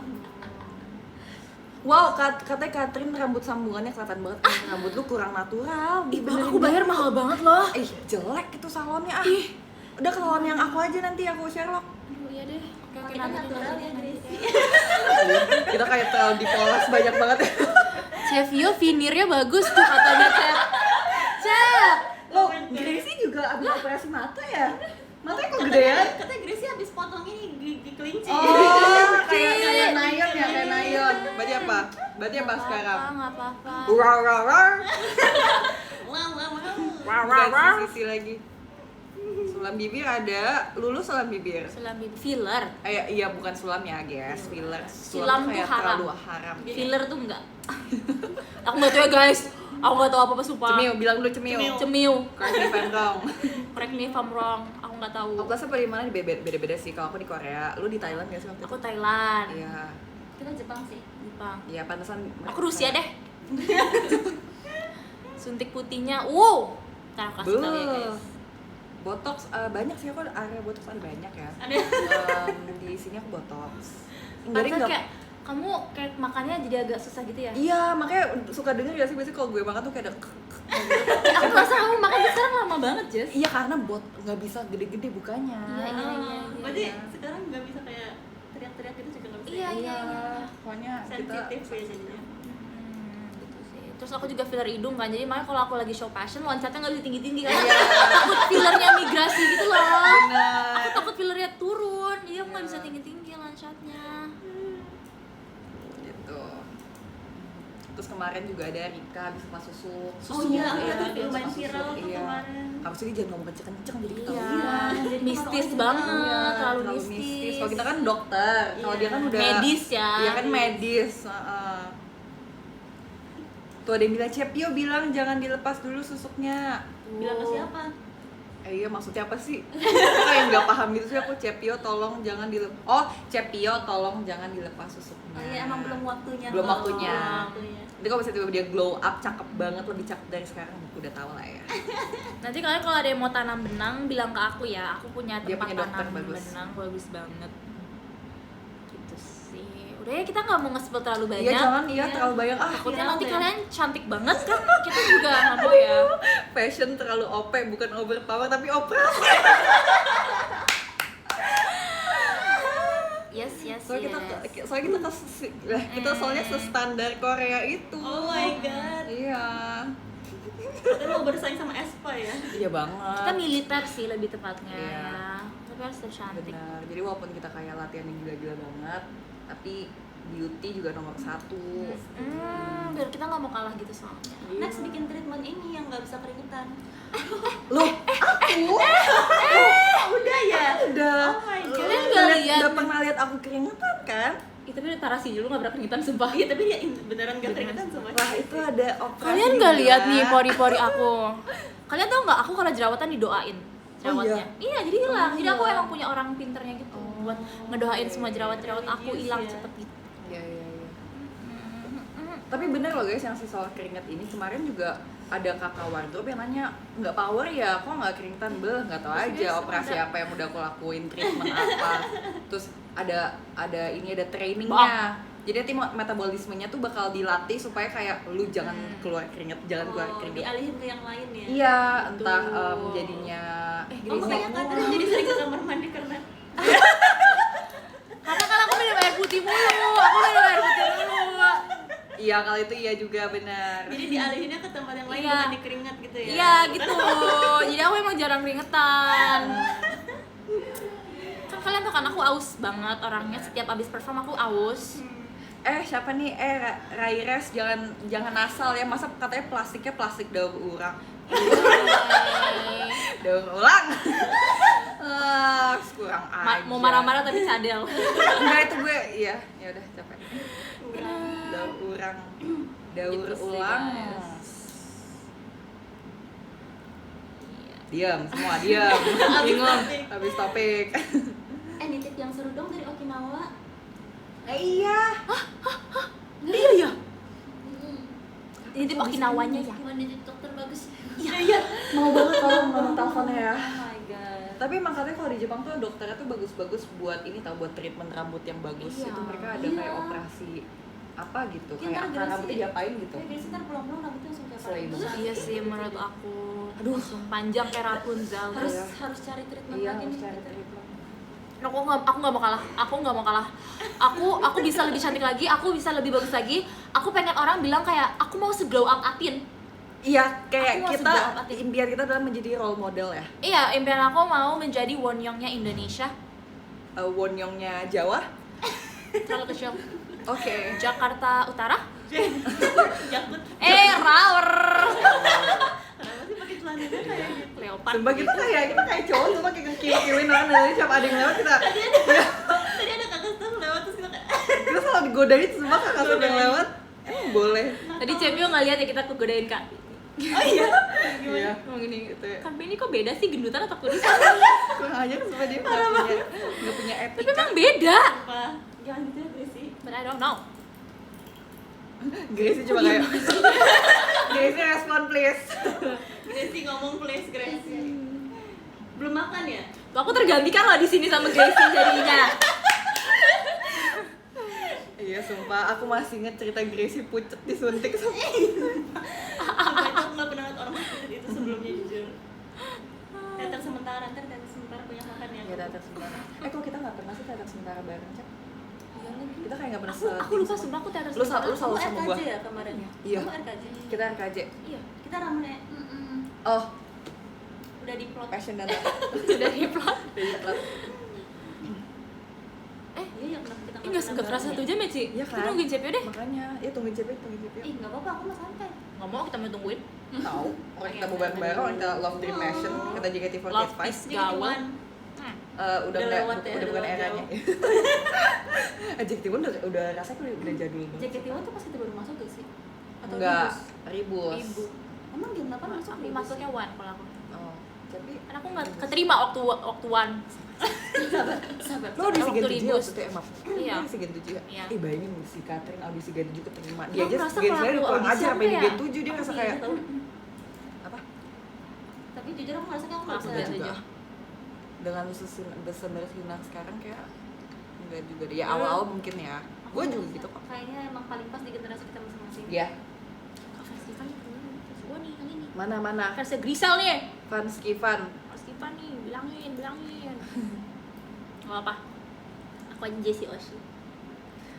Wow, katanya Katrin rambut sambungannya kelihatan banget. Rambut lu kurang natural. Ih, Dibenerin aku bayar mahal banget loh. Ih, jelek itu salonnya ah. Udah ke salon yang aku aja nanti aku Sherlock. Aduh, iya deh. Oke, Kita nanti natural ya nanti. Gracie. Kita kayak terlalu dipoles banyak banget ya. Chef Yo vinirnya bagus tuh katanya Chef. Chef. Lo, Gracie juga abis operasi mata ya? Matanya kok gedean? Katanya Gracie habis potong ini gigi kelinci. Oh, kayak Nayon ya, kayak Nayon. Berarti apa? Berarti apa sekarang? Nggak apa-apa. Rar rar rar. Wah. Bukan sisi lagi. Sulam bibir ada, Lulu sulam bibir. Sulam bibir. Filler. Iya bukan sulam ya guys, filler. Sulam tuh kayak tuh haram. terlalu haram. Filler tuh enggak. Aku nggak tahu ya guys. Aku nggak tahu apa-apa sumpah. Cemil, bilang dulu cemil. Cemiu. Correct me if I'm wrong. Correct me if I'm wrong. Aku nggak tahu. Aku rasa di mana beda-beda sih. Kalau aku di Korea, lu di Thailand gak sih waktu itu? Aku Thailand. Iya. Kita Jepang sih. Jepang. Iya, pantesan. Aku Rusia deh. Suntik putihnya. Wow. Ntar aku kasih tahu ya guys. Botox banyak sih, aku area botox ada banyak ya. Ada. Di sini aku botox. Dari Pantesan enggak. kayak kamu kayak makannya jadi agak susah gitu ya? Iya, makanya suka denger gak sih biasanya kalau gue makan tuh kayak ada Aku merasa kamu makan tuh sekarang lama banget, Jess. Iya, karena nggak bisa gede-gede bukanya. Iya. Berarti sekarang nggak bisa kayak teriak-teriak gitu juga. Iya. Pokoknya kita sensitif ya jadinya. Gitu sih. Terus aku juga filler hidung kan, jadi makanya kalau aku lagi show passion loncatnya nggak bisa tinggi-tinggi kan. Iya. Takut fillernya migrasi gitu loh. benar. Aku takut fillernya turun, jadi aku nggak bisa tinggi-tinggi loncatnya. Gitu. Terus kemarin juga ada Rika habis lepas susu. Oh iya, Iya, itu dia lumayan lepas susu. viral tuh Iya. kemarin. Harusnya dia jangan ngomong kenceng-kenceng jadi ketahuan. Iya, jadi mistis orang banget, Iya, terlalu mistis. Kalau kita kan dokter, kalau Iya. dia kan udah Medis ya. Iya kan medis. Tuh ada yang bilang Cepio bilang jangan dilepas dulu susuknya. Bilang ke siapa? Iya maksudnya apa sih? Aku yang nggak paham gitu sih aku Cepio tolong jangan dilepas. Oh Cepio tolong jangan dilepas susuknya. Oh iya, emang belum waktunya. Belum kok. waktunya. Belum waktunya. Nanti kalau misalnya tiba-tiba dia glow up, cakep banget, lebih cakep dari sekarang, aku udah tahu lah ya. Nanti kalian kalau ada yang mau tanam benang bilang ke aku ya, aku punya Dia tempat punya dokter tanam bagus. benang bagus banget. Gitu sih. Udah ya kita nggak mau nge-spill terlalu banyak. Iya jangan, iya Iya. terlalu banyak. Takutnya Viral nanti deh. kalian cantik banget kan, kita juga nggak mau ya. Fashion terlalu OP, bukan overpower tapi operasi. Yes. Soalnya kita soalnya standar Korea itu. Oh my god. Iya. Kita mau bersaing sama Espa ya. Iya banget. Kita militer sih lebih tepatnya. Iya. Tapi harus tetap cantik. Benar. Jadi walaupun kita kayak latihan yang gila-gila banget, tapi beauty juga nomor 1. Biar kita nggak mau kalah gitu soalnya. Next bikin treatment ini yang nggak bisa keringetan. Loh, aku? Udah ya. Udah. Oh my god. Kalian nggak lihat? Udah pernah lihat aku keringetan kan? Ih, tapi udah tarasi dulu nggak pernah keringetan sumpah. Iya tapi ya beneran gak keringetan semua. Wah, itu ada operasi. Kalian nggak juga. lihat nih pori-pori aku? Kalian tau nggak? Aku kalau jerawatan didoain jerawatnya. Iya, jadi hilang. Jadi aku emang punya orang pinternya gitu buat ngedoain semua jerawat-jerawat aku hilang Religius ya. cepet gitu. Iya. Tapi bener loh guys, yang si soal keringet ini kemarin juga ada kakak wardrobe yang nanya, nggak power ya, kok nggak keringetan? Beh, nggak tahu aja Biasa, operasi ada. apa yang udah aku lakuin, treatment apa. Terus ada trainingnya. Jadi nanti metabolismenya tuh bakal dilatih supaya kayak lu jangan keluar keringet, jangan keluar Oh, keringet. dialihin ke yang lain ya. Iya, entah Betul. jadinya Oh makanya Katrin jadi sering ke kamar mandi karena Karena kan aku minum air putih mulu. Aku minum air putih mulu. Iya, kalau itu iya juga benar. jadi dialihinnya ke tempat yang lain Iya. bukan di keringat gitu ya. Iya gitu. Jadi aku emang jarang keringetan. Kan kalian tau kan aku aus banget orangnya, setiap abis perform aku aus. Siapa nih? Raires jangan asal ya. Masa katanya plastiknya plastik daur ulang. Daur ulang. Kurang aja. Mau marah-marah tapi cadel. Enggak, itu gue ya udah capek. Daur ulang. Daur Gitu sih, ulang. guys. Diam, semua diam. Bingung. Habis topik. Nitip yang seru dong dari Okinawa. Iya. Iya ya. Ini tip Okinawanya ya. Gimana jadi dokter bagus? Iya. Mau banget kalau ngomong teleponnya ya. Oh my god. Tapi emang katanya kalau di Jepang tuh dokternya tuh bagus-bagus buat ini tau, buat treatment rambut yang bagus. Iya. Itu mereka ada Iya. kayak operasi apa gitu, Iya, kayak ntar akar Gracie- rambutnya diapain gitu. Kayak Gracie ntar pulang-pulang rambutnya langsung kayak Slay parang. banget. Iya sih menurut aku. Aduh, langsung panjang kayak Rapunzel. Harus Iya. harus cari treatment Iya, lagi harus nih. cari kita. treatment. Aku nggak mau kalah. Aku bisa lebih cantik lagi. Aku bisa lebih bagus lagi. Aku pengen orang bilang kayak aku mau se-glow up Atin. Iya, Aku kayak mau kita sebelum apa- impian kita adalah menjadi role model ya. Iya, impian aku mau menjadi Wonyongnya Indonesia. Wonyongnya Jawa. Terlalu kecil. Oke. Jakarta Utara. Jakut. Raur. Kenapa sih pakai celananya kayak gitu? Leopard. Sumpah kita kayak cowok cuma kayak kiwin orang dari siapa ada yang lewat kita. Tadi ada kakak tuh lewat terus kita kayak Kita selalu digodain semua kakak yang lewat. Boleh. Tadi Cepio nggak lihat ya kita kegodain Kak. oh iya. Iya, mau gini gitu ya. Kak ini kok beda sih gendutan atau kurus? Kurang aja supaya dia nggak punya Tapi etika. emang beda. Apa? Jangan gitu ya Gracie. But I don't know. Gracie cuma kayak Gracie respon please. Gracie ngomong please Gracie. Belum makan ya? Tuh, aku tergantikan loh di sini sama Gracie jadinya. Iya sumpah, aku masih inget cerita Gracie pucet disuntik sama Sumpah itu aku nggak pernah lihat orang seperti itu sebelumnya jujur. Teater sementara, ntar teater sementara punya makan ya. ya teater sementara. Kok kita nggak pernah sih teater sementara bareng Cak? iya lagi. Kita kayak nggak pernah Aku lupa sumpah aku teater Lu selalu Kamu sama gua. RKJ ya kemarin ya? Iya. Kamu RKJ. Kita RKJ. Iya. Kita rame Oh, udah di plot. passion dan Udah di plot. Iya ya kenapa kita Enggak kerasa 1 jam ya, Ci? Iya kan? Kita nungguin CPO deh. Makanya, ya tungguin CP. Ih, enggak apa-apa, aku mau santai. Nggak mau kita mau tungguin. Tahu, orang kita mau bareng-bareng, orang kita love dream passion, kita JKT48 Love Spice. is Jadi gaul. cuman Udah Udah nggak, lewat ya, udah udah bukan lewat eranya. JKT udah rasanya udah jadul banget. JKT1 tuh pas kita baru masuk tuh sih? Atau Enggak, Ribus? Ribus. Emang jam 8 masuk Aku Ribus? masuknya one kalau aku. Oh, tapi Kan aku nggak keterima waktu one. Sabar. lo audisi Waktu Gen 7 Ribus. waktu itu emang? Iya. Lo audisi Gen 7 ya? Iya. Bayangin si Catherine audisi Gen 7 keterima. Lo Dia aja merasa Gen kalau 9 aku udah kurang audisi ajar, apa apa di ya? Gen 7 dia ngerasa kayak apa? Tapi jujur aku ngerasa kamu nggak Aku bisa Gen juga. 7. Dengan bersenang sekarang kayak enggak juga deh. Ya awal-awal mungkin ya. Gue juga gitu kok. Kayaknya emang paling pas di generasi kita masing-masing. Iya. Versi kan gue nih yang ini. Mana? Versi Grisel nih. Van Skivan. Harus Kipan nih, bilangin. Gak apa. Aku aja Jessie Oshi.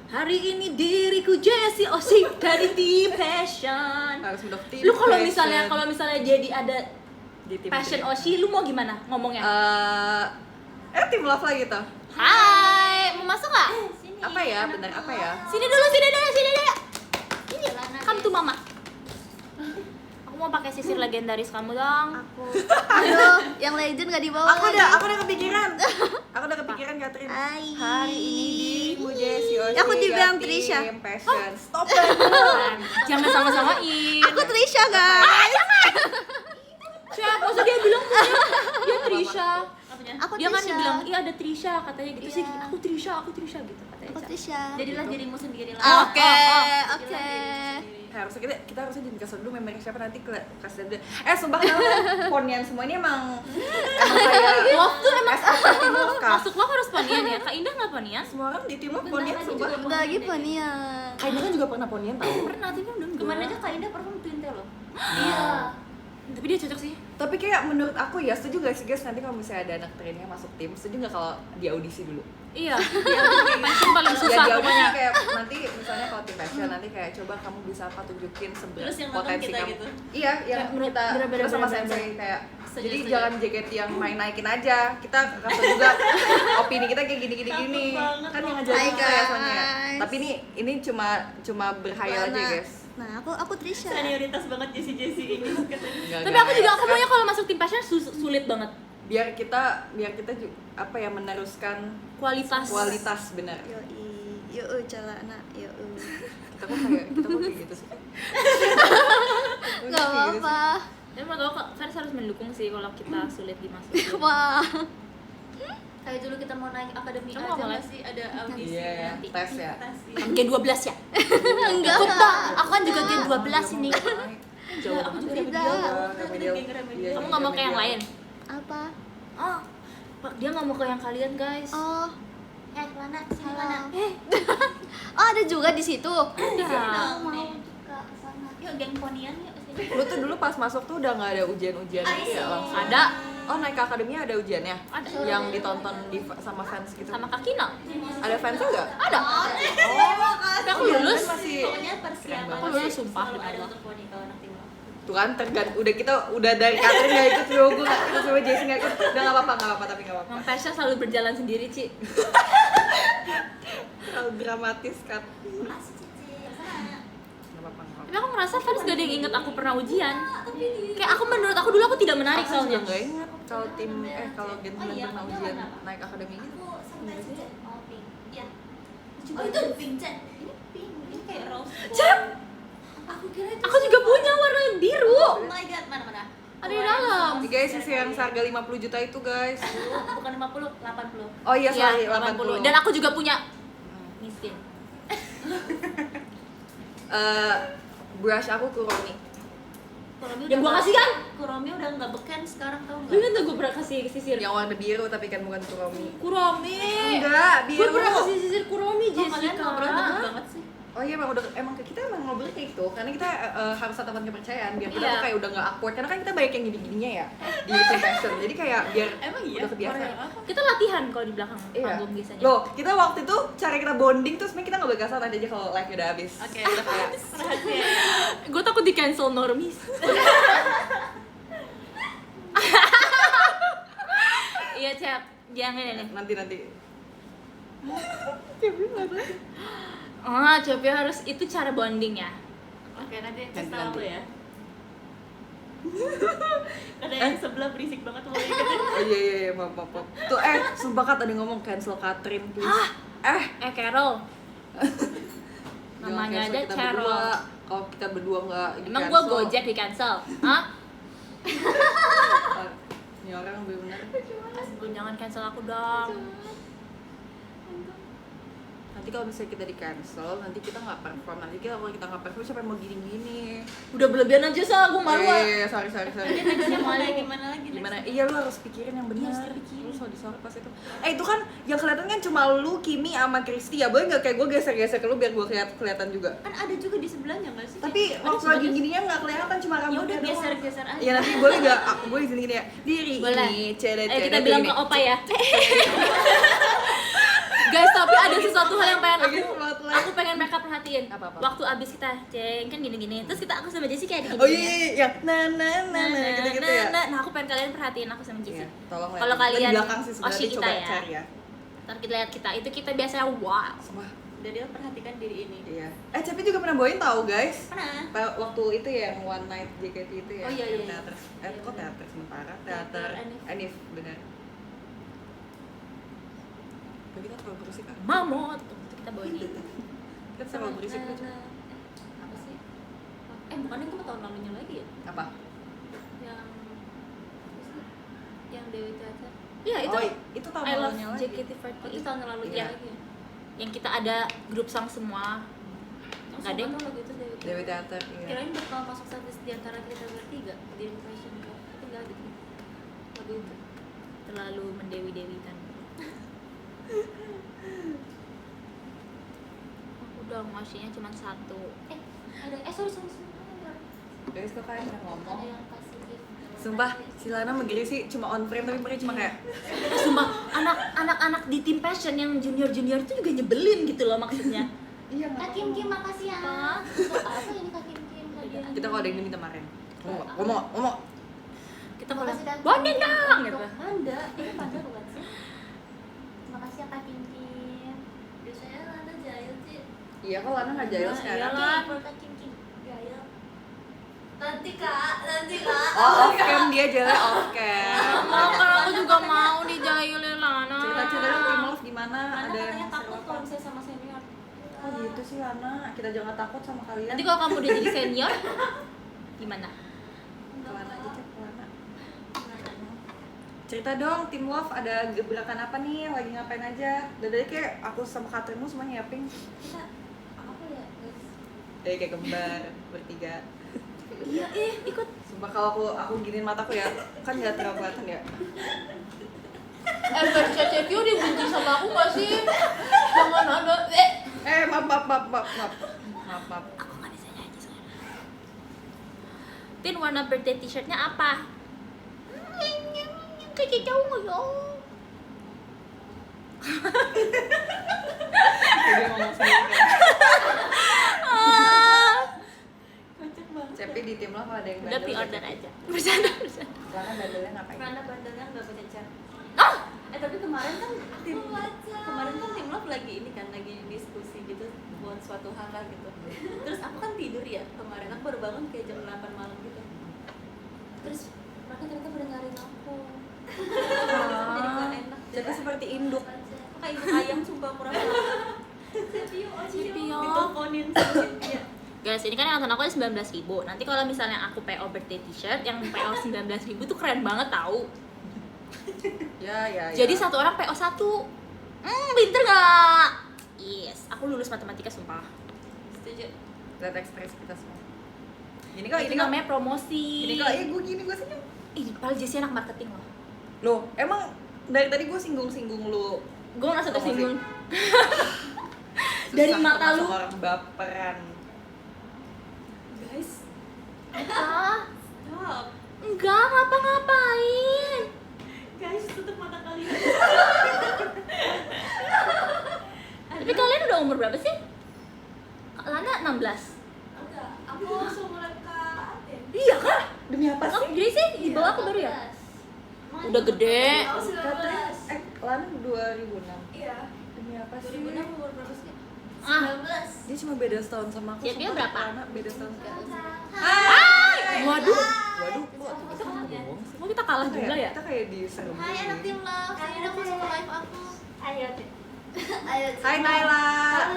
Hari ini diriku Jessie Oshi dari Team Passion. Harus mendaftar. Lu kalau misalnya jadi ada di tim Passion itu. Oshi, lu mau gimana ngomongnya? Tim love lagi tuh. Hai, mau masuk gak? Sini. Apa ya? anak Bener apa tua. ya? Sini dulu. Ini, Celana come deh. to mama. Aku mau pakai sisir legendaris kamu dong. Aduh, yang legend gak dibawa Aku lagi. udah kepikiran. Catherine. Hai. Hari ini dirimu Jessie Oshi. Aku dibilang ganti Trisha. Tim Passion. Stop it. Jangan sama-samain. Aku Trisha, guys. Siapa? Masa dia bilang dia Trisha. Apanya? Aku Dia kan Trisha. bilang, iya ada Trisha katanya gitu sih. Iya. Aku Trisha gitu katanya. Aku Trisha. Jadilah dirimu sendiri lah. Oke, Jadilah oke. dirimu sendiri. Harusnya kita harusnya jadi kasih dulu member siapa nanti kasih dulu. Sumpah kenapa ponian semua ini emang kayak Love tuh emang tim love kah? masuk love harus ponian ya. Kak Indah nggak ponian? Semua orang di tim love Bentar ponian lagi sumpah. juga Enggak lagi ponian. Kayaknya kan juga pernah ponian tau. Pernah tapi udah enggak. Kemarin aja Kak Indah perform Twin Tail loh. Iya. Tapi dia cocok sih. Tapi kayak menurut aku ya setuju gak sih guys nanti kalau misalnya ada anak trainnya masuk tim, setuju gak kalau di audisi dulu? Iya. Passion paling Ya susah di audisi pokoknya. kayak nanti misalnya kalau tim passion nanti kayak coba kamu bisa apa tunjukin Terus yang nonton potensi kita kamu. gitu. Iya, yang Kayak menurut- kita bener-bener, terus sama bener-bener. sensei kayak Setuju, jadi setuju. jangan JKT yang main-naikin aja. Kita kasih juga opini kita kayak gini-gini Takut gini. banget Kan yang loh. ngajarin Hai, kita ya soalnya. guys. Tapi ini cuma berhayal aja guys. Nah, aku Trisha. Senioritas banget Jessie ini katanya. Enggak, Tapi enggak. aku juga aku Kan maunya kalau masuk tim passion sulit banget. biar kita apa ya meneruskan kualitas benar. Yoi, celana, yoi. Kita kok kayak gitu sih. Gak apa-apa. Tapi menurut aku fans harus mendukung sih kalau kita sulit dimasukin. Wah. Kayak dulu kita mau naik akademi Kamu aja nggak mau masih ada audisi Iya, nanti. tes ya. Tes, iya. Kan G12 ya? Enggak. Ikut dong. Aku kan juga G12 ini. Jauh Aku juga banget. Tidak. Remedial. Remedial. Kamu nggak mau kayak yang lain? Apa? Oh, dia nggak mau ke yang kalian guys. Oh, Mana? Sini mana? oh ada juga di situ. Ada. Mau juga ke sana. Yuk geng ponian yuk sini. Lu tuh dulu pas masuk tuh udah nggak ada ujian-ujian gitu ya langsung. Ada. Oh naik ke akademi ada ujiannya? Ada. Yang ditonton sama fans gitu? Sama Kak Kina. Ada fansnya nggak? Ada. Tapi aku Iya, lulus. kan masih Pokoknya persiapan Keren banget. Lulus, sumpah, selalu ada demi untuk poni kalau anak tim lo. tuh kan udah dari Catherine nggak ikut juga gue nggak ikut sama Jessie nggak ikut udah nggak apa-apa tapi nggak apa-apa Emang passion selalu berjalan sendiri, Ci. terlalu dramatis kan Asik cici. Sana. nggak apa-apa Tapi aku merasa fans gak ada yang inget aku pernah ujian. Kayak menurut aku dulu aku tidak menarik aku juga soalnya. nggak ingat kalau tim kalau Gen 9 Oh iya, pernah kamu ujian warna apa? naik akademi gitu Aku santai cici. Oh pink. Iya. Oh itu pink Cen. Ini pink. Ini kayak rose. Cep! Aku kira itu. Aku juga punya warna biru. Oh my god, mana? Ada di dalam. guys sisi yang seharga 50 juta itu guys Bukan 50, 80. oh iya sorry Iya, 80 Dan aku juga punya miskin. brush aku Kuromi Kuromi Yang gua kasih kan? Kuromi udah nggak beken sekarang tau Lu nggak? kan tuh gue pernah kasih sisir. yang warna biru tapi kan bukan Kuromi Kuromi. enggak Gue biru pernah kasih sisir Kuromi, Kok kalian Jessica. ngobrol deket banget sih? Oh iya, emang kita emang ngobrol kayak gitu, karena kita harus tatapan kepercayaan biar kita Iya. tuh kayak udah nggak awkward, karena kan kita banyak yang gini-gininya ya di Team Passion, jadi kayak biar Emang iya? udah kebiasa. Kita latihan kalau di belakang Iya. panggung biasanya. Loh, kita waktu itu cara kita bonding tuh sebenarnya kita nggak boleh kasar, nanti aja kalau live udah habis. Oke. Kita kayak Rahasia. Gue takut di cancel normis. Iya Cep, jangan ini. nanti. Cepnya harus itu cara bonding ya. Oke, nanti Nanti. kasih tahu ya. Karena yang sebelah berisik banget mau ikut. Oh iya, maaf. Tuh sumpah Kat ada ngomong cancel Catherine please. Carol. Jangan Namanya cancel aja kita Carol. berdua. Kalau kita berdua nggak Emang di gue cancel. Gojek di cancel? Hah? Ini orang bener-bener. Jangan cancel aku dong. Nanti kalau misalnya kita di cancel, nanti kita nggak perform. Nanti kalau kita nggak perform, siapa yang mau gini-gini? Udah berlebihan aja Sal, gue malu. Iya, sorry. Nextnya mau kayak gimana lagi? Gimana? next? Iya, lu harus pikirin yang benar. Iya, harus dipikirin. Lu sorry pas itu. Itu kan yang kelihatan kan cuma lu, Kimi, sama Kristi ya. Boleh nggak kayak gue geser-geser ke lu biar gue kelihatan juga? Kan ada juga di sebelahnya nggak sih? Tapi waktu lagi gininya nggak kelihatan, cuma ya rambutnya udah doang. geser-geser aja. Ya nanti boleh nggak? Gue izin gini ya. Diri Boleh. ini, cedek. Kita bilang ke Opa ya. Guys, tapi ada sesuatu hal yang pengen Lagi semangat lah. aku pengen mereka perhatiin. Apa-apa? Waktu abis kita ceng kan gini-gini, terus kita aku sama Jessie kayak gini. Oh iya, yang gitu-gitu ya. Nah, aku pengen kalian perhatiin aku sama Jessie. Iya, tolong Kalau liatin. kalian di belakang sih sebenarnya Oshi coba kita ya. cari ya. Ntar kita lihat itu kita biasanya wow. Sumpah. Udah dia perhatikan diri ini. Iya. Cepi juga pernah bawain tahu guys. Pernah. Waktu itu ya yang One Night JKT itu ya. Oh, iya, yang iya. Teater. Kok teater sementara? Teater Teater Anif, benar. Kita terlalu berisik kan? Mamot. Kita bawain itu. Kita terlalu berisik tuh. Apa sih? Bukannya itu tahun lalunya lagi ya? Apa? Yang Dewi Caca. Iya, itu. Oh, itu tahun I love lalunya lagi. JKT48. Itu tahun lalu Iya. lagi ya? Yang kita ada grup song semua. Nggak ada yang lagu itu Dewi Caca. Dewi Teater, iya. Kirain bakal masuk service di antara kita bertiga di Fashion Club. Tapi nggak ada gitu. Lagu itu. Terlalu mendewi-dewikan. Aku udah ngasihnya cuma satu. Sorry. Guys, kok kalian yang ngomong? Ada yang kasih gift. Sumpah, si Lana menggiri sih cuma on frame tapi mereka cuma kayak Sumpah, anak-anak di tim passion yang junior-junior itu juga nyebelin gitu loh maksudnya. iya Kak Kim makasih ya. Apa ini Kak Kim hadiah? kita kalau ada yang minta kemarin. Ngomong. Kita kalau Makasih, Kak. bonding dong gitu. Panda, ini Panda bukan sih? Makasih ya Kak Kim. Biasanya Lana jahil sih. Iya, kok Lana nggak jahil Nah, sekarang? iyalah. Kak Kim jahil. Nanti kak. Oh, off cam dia jahilnya off cam. Mau kan aku juga mau dijahilin Lana. Cerita-cerita dong Team Love gimana? Lana Ada yang katanya takut seru kalau apa? misalnya sama senior. Oh gitu sih Lana, kita jangan takut sama kalian. Nanti kalau kamu udah jadi senior gimana? Lana aja cek Lana. Cerita dong, Team Love ada gebrakan apa nih? Lagi ngapain aja? Dari kayak aku sama Katrimu semua nyiapin. Kita apa ya guys? Dari kayak kembar bertiga. Iya, ikut. Sumpah kalau aku giniin mataku ya, kan nggak terlalu kelihatan ya. Versi CCQ dia benci sama aku gak sih? Jangan ada. Maaf. Aku gak bisa nyanyi sekarang. Tin, warna birthday t-shirtnya apa? Kecil jauh gak ya? Jadi ngomong sendiri kan. Kocak banget. Cepi di Team Love ada yang Udah bandel pre-order nggak, aja. Bercanda. Lana bandelnya ngapain? Karena bandelnya nggak baca chat. Ah! Tapi kemarin kan tim Love lagi ini kan lagi diskusi gitu buat suatu hal lah gitu. Terus aku kan tidur ya kemarin, aku baru bangun kayak jam 8 malam gitu. Terus mereka ternyata pada nyariin aku. Jadi gak enak. Cepi seperti induk. Aku kayak induk ayam sumpah murah banget. Cipio. Diteleponin sama Cynthia. Guys, ini kan yang nonton aku ada 19.000. Nanti kalau misalnya aku PO birthday t-shirt yang PO 19.000 tuh keren banget tau. Ya. Jadi satu orang PO 1. Pinter gak? Yes, aku lulus matematika sumpah. Setuju. Lihat ekspres kita semua. Ini kok Itu namanya promosi. Ini kok gue senyum. Ih, paling Jessie anak marketing loh. Loh, emang dari tadi gue singgung-singgung lu. Gue merasa tersinggung. Dari susah mata termasuk lu. orang baperan. Guys, Ah, stop. enggak ngapa-ngapain. Guys, tutup mata kalian. Tapi kalian udah umur berapa sih? Kak Lana 16. Enggak, aku seumuran Kak Aten. Iya kan? Demi apa Oh, sih? jadi sih di bawah aku baru ya? Udah gede. Aku Katanya 19. Lana 2006. Iya. Demi apa sih? 2006 umur berapa sih? Ah. 19. Dia cuma beda setahun sama aku. Ya, dia sumpah. berapa? Lana beda setahun. Hai. Waduh. Waduh, kok kita kan bohong sih? Kok kita kalah juga ya? Kita kayak di seru. Hai anak tim love, saya udah masuk ke live aku. Ayo deh. Ayo. Hai Naila.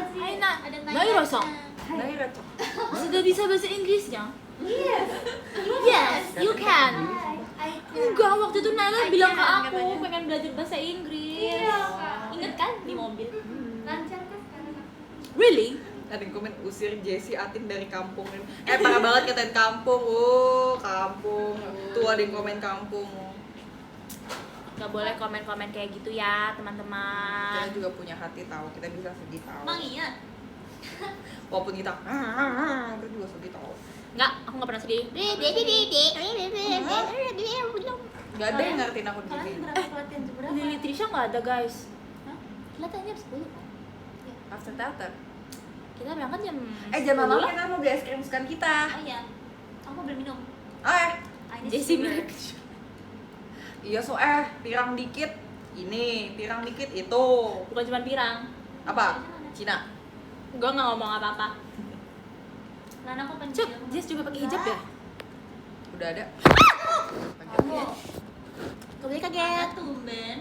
Hai Nak. Ada Naira Song. Naila cok. Sudah bisa bahasa Inggrisnya? Yes. Yes, you can. Hai. Enggak, waktu itu Naila I bilang ke can, aku katanya. pengen belajar bahasa Inggris. Iya, Kak. Ingat kan di mobil? Lancar kan sekarang? Really? Ada yang komen usir Jessie Atin dari kampung. Parah banget katain kampung. Kampung. Tuh ada yang komen kampung. Gak boleh komen-komen kayak gitu ya, Kita teman-teman. juga punya hati tahu. Kita bisa sedih tahu. Emang iya? Walaupun kita juga sedih tahu. Enggak, aku gak pernah sedih. Gak ada yang ngertiin aku di Kalian sini. berapa pelatihan jam berapa? Lili Trisha gak ada guys. Hah? Kelihatannya jam 10 kan? After theater. Kita berangkat jam Jam 10 malam lah. kita mau beli es krim kesukaan kita. Oh iya. Aku belum minum. I need Jessie sugar. Black. Iya pirang dikit. Ini, pirang dikit itu. Bukan cuma pirang. Apa? Cina. Gue gak ngomong apa-apa. Lana aku pengen Cuk, bilang. Jess juga pakai hijab ya? Udah ada. Aku. Gak boleh Lana kaget. tumben.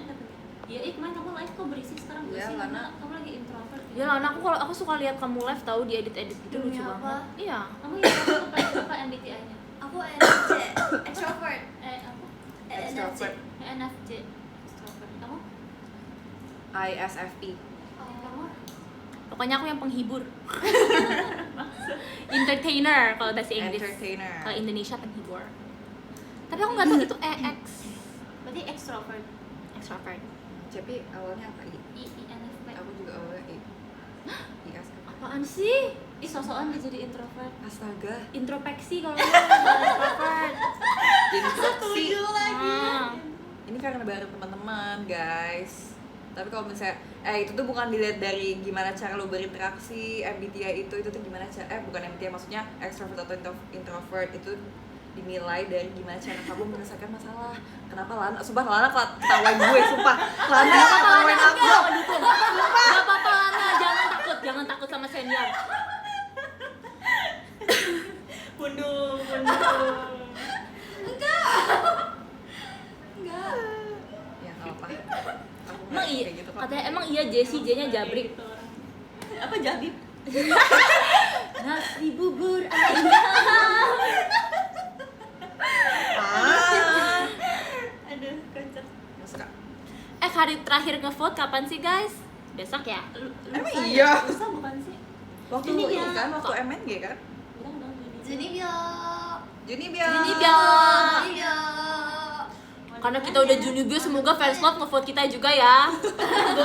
Ya, kemarin kamu live kok berisik sekarang Iya, bersih. Lana. Kamu lagi introvert. Ya Lana, aku suka lihat kamu live tahu di edit-edit gitu Demi lucu apa? banget. Iya. Kamu yang apa MBTI-nya? Aku NFJ, extrovert. Apa? Extrovert. NFJ, extrovert. Kamu? ISFP. Kamu? Pokoknya aku yang penghibur. Entertainer kalau bahasa Inggris. Entertainer. Kalau Indonesia penghibur. Tapi aku nggak tahu itu EX. Berarti extrovert. Extrovert. Tapi awalnya apa? INFP. Aku juga awalnya ISFP. Apaan sih? Ih, sosokan dia jadi introvert. Astaga. Introspeksi kalau extrovert. Instruksi. Ah. Ini karena bareng teman-teman, guys. Tapi kalau misalnya itu tuh bukan dilihat dari gimana cara lo berinteraksi. MBTI itu tuh gimana cara bukan MBTI, maksudnya extrovert atau introvert itu dinilai dari gimana cara kamu menyelesaikan masalah. Kenapa Lana? Sumpah Lana ketawain gue, sumpah. Lana ketawain aku. Gak apa-apa Lana, jangan takut sama senior. Bundung. Ya nggak apa. Aku Emang nggak iya, kayak gitu kok. katanya emang iya Jessie J-nya jabrik. Apa Jabib? Nasi bubur ayam. Aduh, kocak. Nggak suka. Hari terakhir ngevote kapan sih guys? Besok ya? Emang iya? Lusa bukan sih? Waktu Ini ini dia. kan, waktu MNG kan? Bilang dong gini. Junibyo. Junibyo. Junibyo. Karena kita udah Junibyo, semoga fans club ngevote kita juga ya. Gue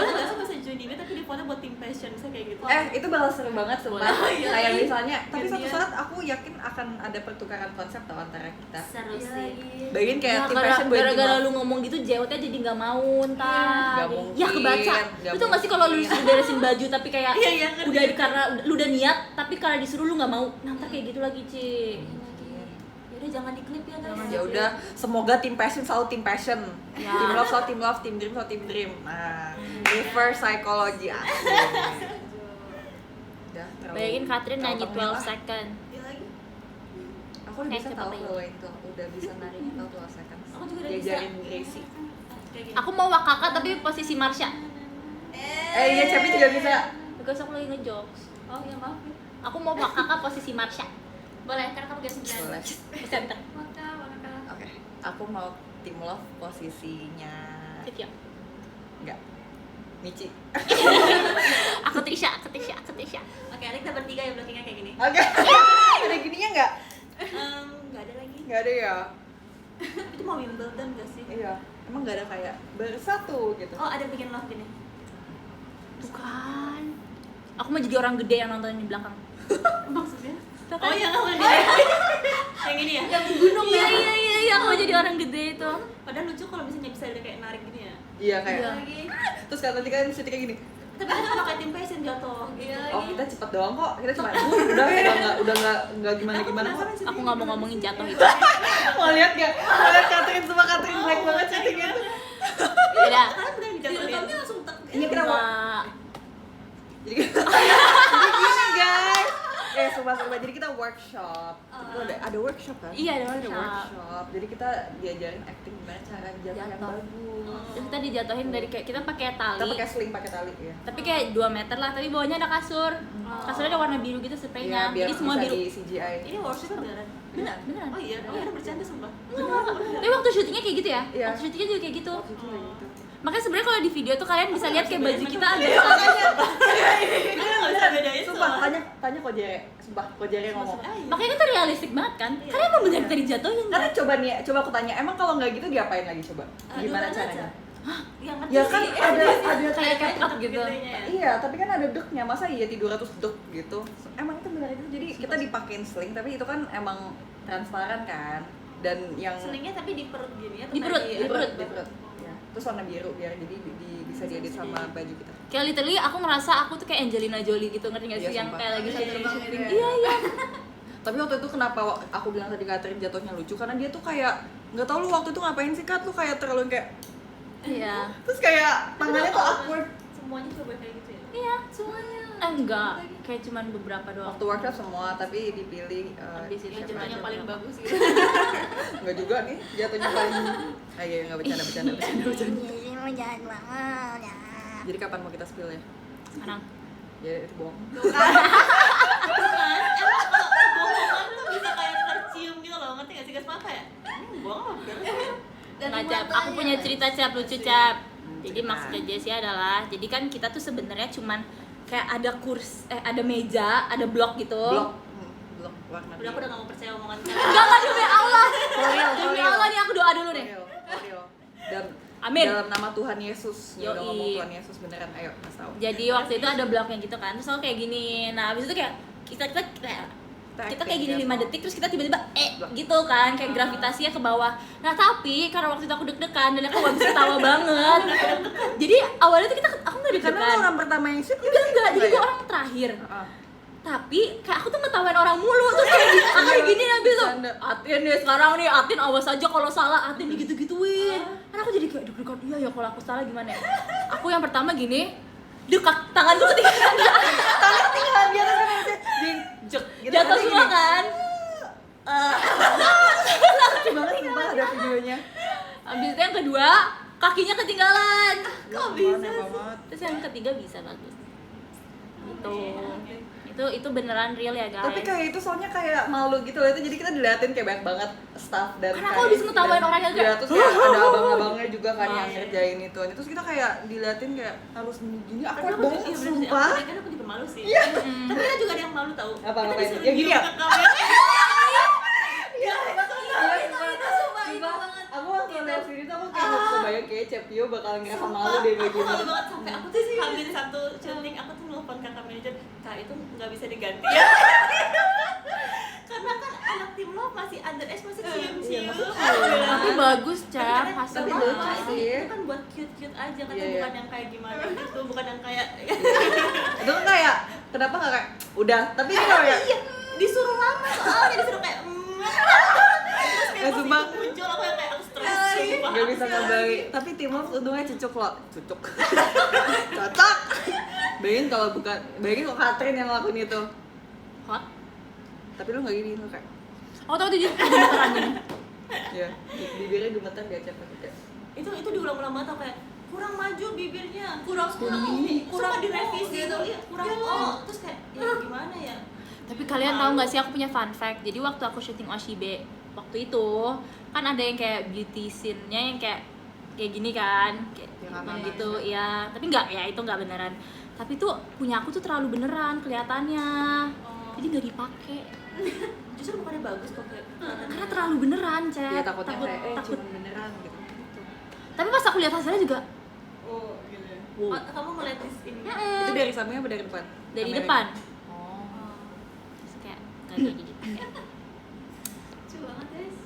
tuh gak suka bahasa Junibyo, tapi di foto buat tim fashion, saya kayak gitu. Itu bakal seru banget sumpah. Iya, Kayak iya. misalnya, tapi Gantian. suatu saat aku yakin akan ada pertukaran konsep tau antara kita. Seru sih. Bagian kayak Ya, tim fashion buat gara-gara tim lu ngomong gitu, JOT jadi nggak mau ntar. Nggak mungkin, Ya kebaca. nggak Lu tau gak sih kalau lu mungkin. disuruh beresin baju tapi kayak Iya, iya, ngerti. udah karena lu udah niat tapi karena disuruh lu nggak mau. Nah, ntar kayak gitu lagi, Ci. Yaudah jangan diklip ya guys. Ya udah, semoga tim passion selalu tim passion. Ya. Tim love selalu tim love, tim dream selalu tim dream. Nah, reverse psychology asik. Udah, terlalu- Bayangin Catherine terlalu nyanyi terkenal 12 lah. second. Dia lagi. Aku udah bisa Coba tahu bayangin. kalau itu, udah bisa nari tahu 12 seconds. Aku juga udah Diajarin bisa. Gracie. Kayak gini. Aku mau wakaka tapi posisi Marsha. Iya, Cepi juga bisa. Because aku lagi ngejokes. Oh ya maaf ya. Aku mau wakaka posisi Marsha. Boleh, karena kamu gak sembilan. Boleh. Center. Maka. Oke, aku mau tim love posisinya Cek ya. enggak. Michi. Aku Trisha. Oke, Arik kita bertiga ya blockingnya kayak gini. Oke. Ada gininya enggak? Nggak ada lagi. Enggak ada ya. Itu mau Wimbledon gak sih? Iya. Emang enggak ada kayak bersatu gitu. Oh, ada bikin love gini. Bukan. Aku mau jadi orang gede yang nontonin di belakang. Maksudnya? Tuh Oh kan? yang apa nih? Yang ini ya? Yang gunung ya. Iya, aku mau jadi orang gede itu. Padahal lucu kalau misalnya bisa ada kayak narik gini ya. Iya kayak. Iya. Lagi. Terus kan nanti kan syutingnya gini. Tapi kan kalau kayak tim passion jatuh gitu. Iya. Oh kita cepet doang kok. Kita cuma udah nggak gimana kok. Aku nggak mau ngomongin jatuh itu. Mau lihat nggak? Mau lihat Catherine semua Catherine black banget syutingnya tuh. Beda. Karena benar dijatuhin. Tapi langsung tak. Iya kita mau. Enggak. Jadi gini guys. Sumpah. Jadi kita workshop. Itu ada workshop kan? Iya, ada Ada workshop. workshop. Jadi kita diajarin acting gimana cara jatuh yang Jatuh. bagus. Terus kita dijatuhin dari kayak kita pakai tali. Kita pakai sling, pakai tali ya. Tapi kayak 2 meter lah, tapi bawahnya ada kasur. Kasurnya ada warna biru gitu spraynya. Biar Jadi semua bisa biru. di CGI. Ini workshop beneran? Beneran. Oh iya, bercanda sumpah. Tapi waktu syutingnya kayak gitu ya? Iya. Waktu syutingnya juga kayak gitu. Waktu itu kayak gitu. Makanya sebenarnya kalau di video tuh kalian bisa lihat kayak baju kita agak Kita nggak bisa bedain Sumpah, soalnya. tanya kok Jere. Sumpah, kok Jere ngomong. Makanya kan tuh realistik banget kan? Iya. Karena emang bener tadi jatuhin Karena kan? coba aku tanya, emang kalau nggak gitu diapain lagi coba? Gimana Duluan caranya? aja. Yang ngerti Ya kan sih. ada Kayak kayak catwalk gitu. Gedenya ya. Iya, tapi kan ada deknya, masa iya 300 dek gitu. Emang itu benar itu. Jadi kita dipakein sling, tapi itu kan emang transparan kan. Dan yang Selingnya tapi di perut gini ya? Di perut, di perut. Ya. Terus warna biru biar jadi bisa diedit sama baju kita. Kayak literally aku ngerasa aku tuh kayak Angelina Jolie gitu, ngerti gak sih? Iya, Yang sumpah. kayak lagi Iya, syuting. terbang gitu ya. Iya. Tapi waktu itu kenapa aku bilang tadi Catherine jatuhnya lucu karena dia tuh kayak nggak tahu lu waktu itu ngapain sih Kat, lu kayak terlalu kayak Iya. terus kayak tangannya tuh awkward. Semuanya coba kayak gitu ya? Iya. Semuanya. Enggak, kayak cuman beberapa doang. Waktu workshop semua tapi dipilih Habis itu siapa Jatuhnya aja. paling bagus gitu. Nggak juga nih jatuhnya paling iya nggak bercanda. Jangan banget ya. Jadi kapan mau kita spill ya? Sekarang. Ya itu bohong. Bukan, emang kalau kebohongan tuh bisa kayak tercium gitu loh, ngerti gak sih guys? Apa ya? Bohong apa bener? Nggak, Cap. Aku punya cerita Cap lucu Cap. Jadi cerita. maksudnya Jessie adalah, jadi kan kita tuh sebenarnya cuman kayak ada ada meja, ada blok gitu. Blok warna Udah aku udah gak mau percaya omongan kalian. Enggak demi Allah. Koreo, Demi koreo. Allah nih aku doa dulu nih. Koreo. Dan Amin. dalam nama Tuhan Yesus. Ya udah Yoi. ngomong Tuhan Yesus beneran. Ayo, Mas tahu. Jadi waktu itu ada bloknya gitu kan, terus aku kayak gini. Nah abis itu kayak kita kayak gini 5 detik, terus kita tiba-tiba gitu kan, kayak gravitasinya ke bawah. Nah tapi karena waktu itu aku deg-degan dan aku gak bisa ketawa banget. Jadi awalnya tuh aku gak Karena deg-degan. lo orang pertama yang shoot Enggak, jadi gue ya? orang terakhir. Heeh. Tapi kayak aku tuh ngetawain orang mulu, terus kayak gini habis tuh Bercanda. Atin nih sekarang nih, Atin awas aja kalau salah, Atin digitu-gituin. Kan aku jadi kayak deg-degan, iya ya kalau aku salah gimana ya. Aku yang pertama gini, tanganku ketinggalan, Tangan tinggal di atas kan harusnya jeng jek gitu. jatuh Nanti semua gini. kan. Lucu banget sumpah ada videonya. Habis itu yang kedua, kakinya ketinggalan. Kok bisa banget. Terus yang ketiga bisa bagus. Gitu. Itu beneran real ya guys. Tapi kayak itu soalnya kayak malu gitu loh, itu jadi kita diliatin kayak banyak banget staff dan Karena aku habis ngetawain orang yang kayak, ya, terus kayak ada abang-abangnya juga kan yang Iya. ngerjain itu. Terus kita kayak diliatin kayak harus gini Tapi awkward aku banget iya, sumpah. Kan aku juga malu sih. Tapi kan juga ada yang malu tahu. Apa, Kita ngapain? disuruh Ya gini ya? nyium ke kamera. Aku waktu lihat video tuh aku kayak nggak kebayang kayak Cepio bakal ngerasa malu deh Aku malu begini. banget sampai aku tuh hamil satu syuting, aku tuh nelfon kakak manajer, Kak itu nggak bisa diganti ya. Karena kan anak tim lo masih underage, masih cium-cium. Tapi bagus, Cap, Tapi hasilnya. lucu itu, sih. itu kan buat cute-cute aja, kan Iya, iya. bukan yang kayak gimana gitu, bukan yang kayak Itu kan kayak kenapa nggak kayak udah tapi ini kalau ya iya, disuruh lama soalnya, disuruh kayak terus kayak pas sumpah. itu muncul aku yang kayak aku stres sumpah. nggak bisa ngebayang. Tapi tim Love untungnya cucuk loh, cucuk. Cocok. Bayangin kalau Catherine yang ngelakuin itu. Hot. Tapi lu nggak gini, lu kayak Oh tau tuh dia gemeteran gini. ya bibirnya gemetar dia capek kayak Itu diulang-ulang banget aku kayak kurang maju bibirnya, kurang ini, kurang direvisi itu, iya, kurang terus kayak ya gimana ya? Tapi kalian tahu nggak sih aku punya fun fact. Jadi waktu aku syuting Oshibe waktu itu kan ada yang kayak beauty scene-nya yang kayak gini kan, kayak Yang yang aman-aman gitu ya. Tapi nggak ya, itu nggak beneran. Tapi tuh punya aku tuh terlalu beneran kelihatannya. Jadi nggak dipakai. Justru bukannya bagus kok kayak Karena terlalu beneran, Cep. ya takutnya kayak takut. cuman beneran gitu. Tapi pas aku lihat hasilnya juga Oh gitu ya. Wow. Kamu ngeliat di sini? Itu dari samping apa dari depan? Dari Kamera. depan. Oh. Terus kayak kayak gitu. Lucu banget guys.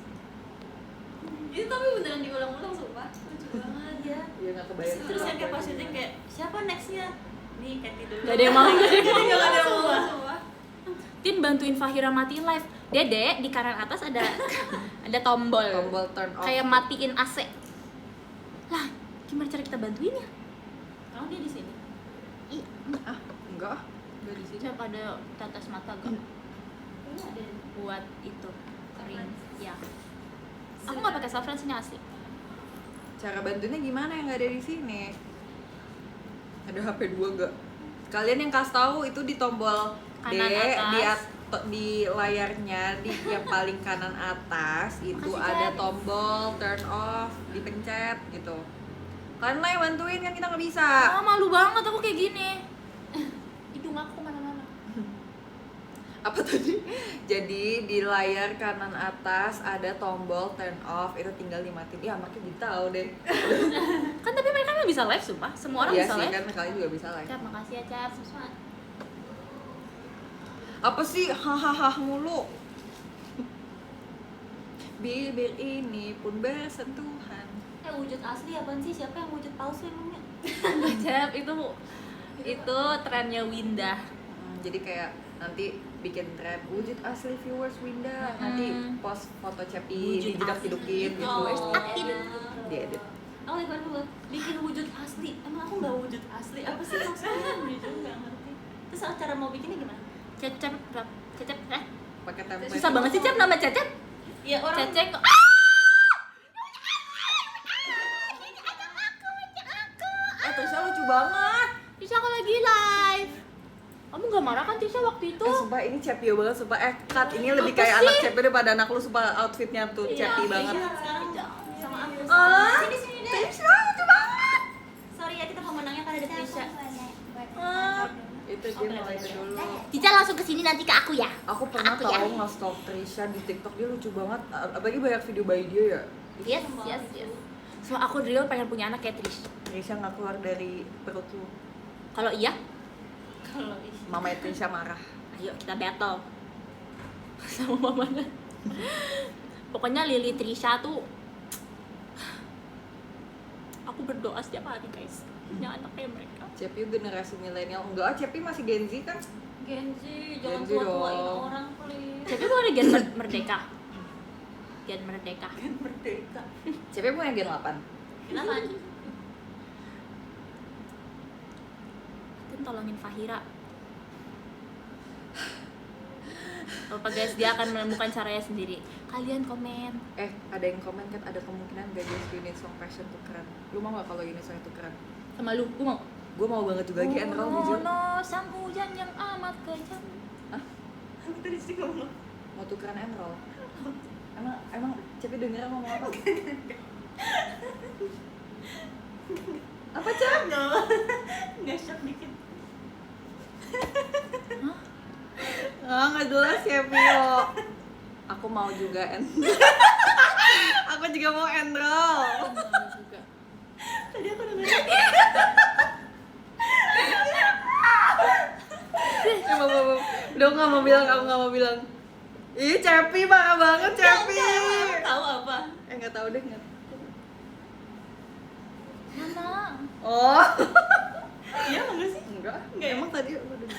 Itu tapi beneran diulang-ulang sumpah. Lucu banget ya. Iya nggak kebayang. Terus yang kayak pas syuting kayak siapa nextnya? Nih Katy dulu. Gak ada yang mau. Gak ada yang mau. Sumpah. Tin bantuin Fahira matiin live. Dede di kanan atas ada ada tombol. Tombol turn off. Kayak matiin AC. Lah, gimana cara kita bantuin ya? Kalau dia di sini. Ih, Ah, enggak ah. Enggak di sini. coba ada tetes mata gak? Ini ada. Buat itu kering. Ya. Aku nggak pakai saffron sini asli. Cara bantunya gimana yang nggak ada di sini? Ada HP 2 enggak? Kalian yang kasih tahu itu di tombol Kanan D atas. di layarnya di yang paling kanan atas itu Makasih, ada Cat. tombol turn off, dipencet gitu. Kalian lah yang bantuin kan kita nggak bisa. Ah, malu banget aku kayak gini. Hidung aku kemana-mana. Apa tadi? Jadi di layar kanan atas ada tombol turn off, itu tinggal dimatiin. Ya makanya jadi tahu deh. Kan tapi mereka nggak bisa live sumpah. Semua orang Iya bisa sih live. kan kalian juga bisa live. Cap, makasih ya Cap. Apa sih hahaha mulu? Bibir ini pun bersentuhan. Wujud asli apaan sih? Siapa yang wujud palsu emangnya? Cap, itu trennya Winda. Jadi kayak nanti bikin tren wujud asli viewers Winda, nanti post foto Cepi Wujud dijedak-jedukin gitu. Oh, Diedit. Aku lagi dulu bikin wujud asli. Emang aku nggak wujud asli? Apa sih maksudnya? Jujur nggak ngerti. Terus cara mau bikinnya gimana? Cecep, Pakai template. susah banget sih Cap nama Cecep. Ya orang. Cecep. Trisha lucu banget. Tisha aku lagi live. Kamu gak marah kan Tisha waktu itu? Sumpah ini Cepi banget, sumpah Kat ini lebih Apa kayak sih? anak Cepi daripada anak lu, sumpah outfitnya tuh Cepi banget. Iya, sekarang sama aku. Ah, Sini sini deh. Trisha lucu banget. Sorry ya kita pemenangnya kan ada Trisha. Itu dia mulai dulu. Tisha langsung kesini nanti ke aku ya. Aku pernah Aku ya. tahu nge-stalk Trisha di TikTok, dia lucu banget. Apalagi banyak video bayi dia ya. Yes. So aku real pengen punya anak kayak Trish. Trisha nggak keluar dari perut lu. Kalau iya, Kalau Mama Trisha marah. ayo kita battle sama mamanya. Pokoknya Lily Trisha tuh aku berdoa setiap hari guys punya anak kayak mereka. Cepi generasi milenial. Enggak, Cepi masih Gen Z kan? Genzi, jangan Gen Z tua-tuain dong. orang please. Tapi bukan gen merdeka. Gen merdeka. Merdeka. Cepi punya Gen 8. Kenapa? Tin tolongin Fahira. Apa guys, dia akan menemukan caranya sendiri. Kalian komen. Ada yang komen kan ada kemungkinan Gajes unit song passion tukeran. Lu mau gak kalau unit song tukeran? Sama lu, gue mau. Gue mau banget juga lagi enroll jujur. No, sang hujan yang amat kejam. Tadi sih ngomong. Mau tukeran enroll. Emang Cepi denger ngomong apa? Apa Cep? Nggak shock dikit. Nggak jelas ya Pio. Aku mau juga Aku juga mau enroll. juga. Tadi aku dengerin. Udah nggak mau bilang, aku nggak mau bilang. Ih Cepi parah banget Cepi. Tahu apa? Nggak tahu deh nggak. Mama. Oh. Iya enggak sih? Enggak. Enggak ya? Emang tadi aku udah.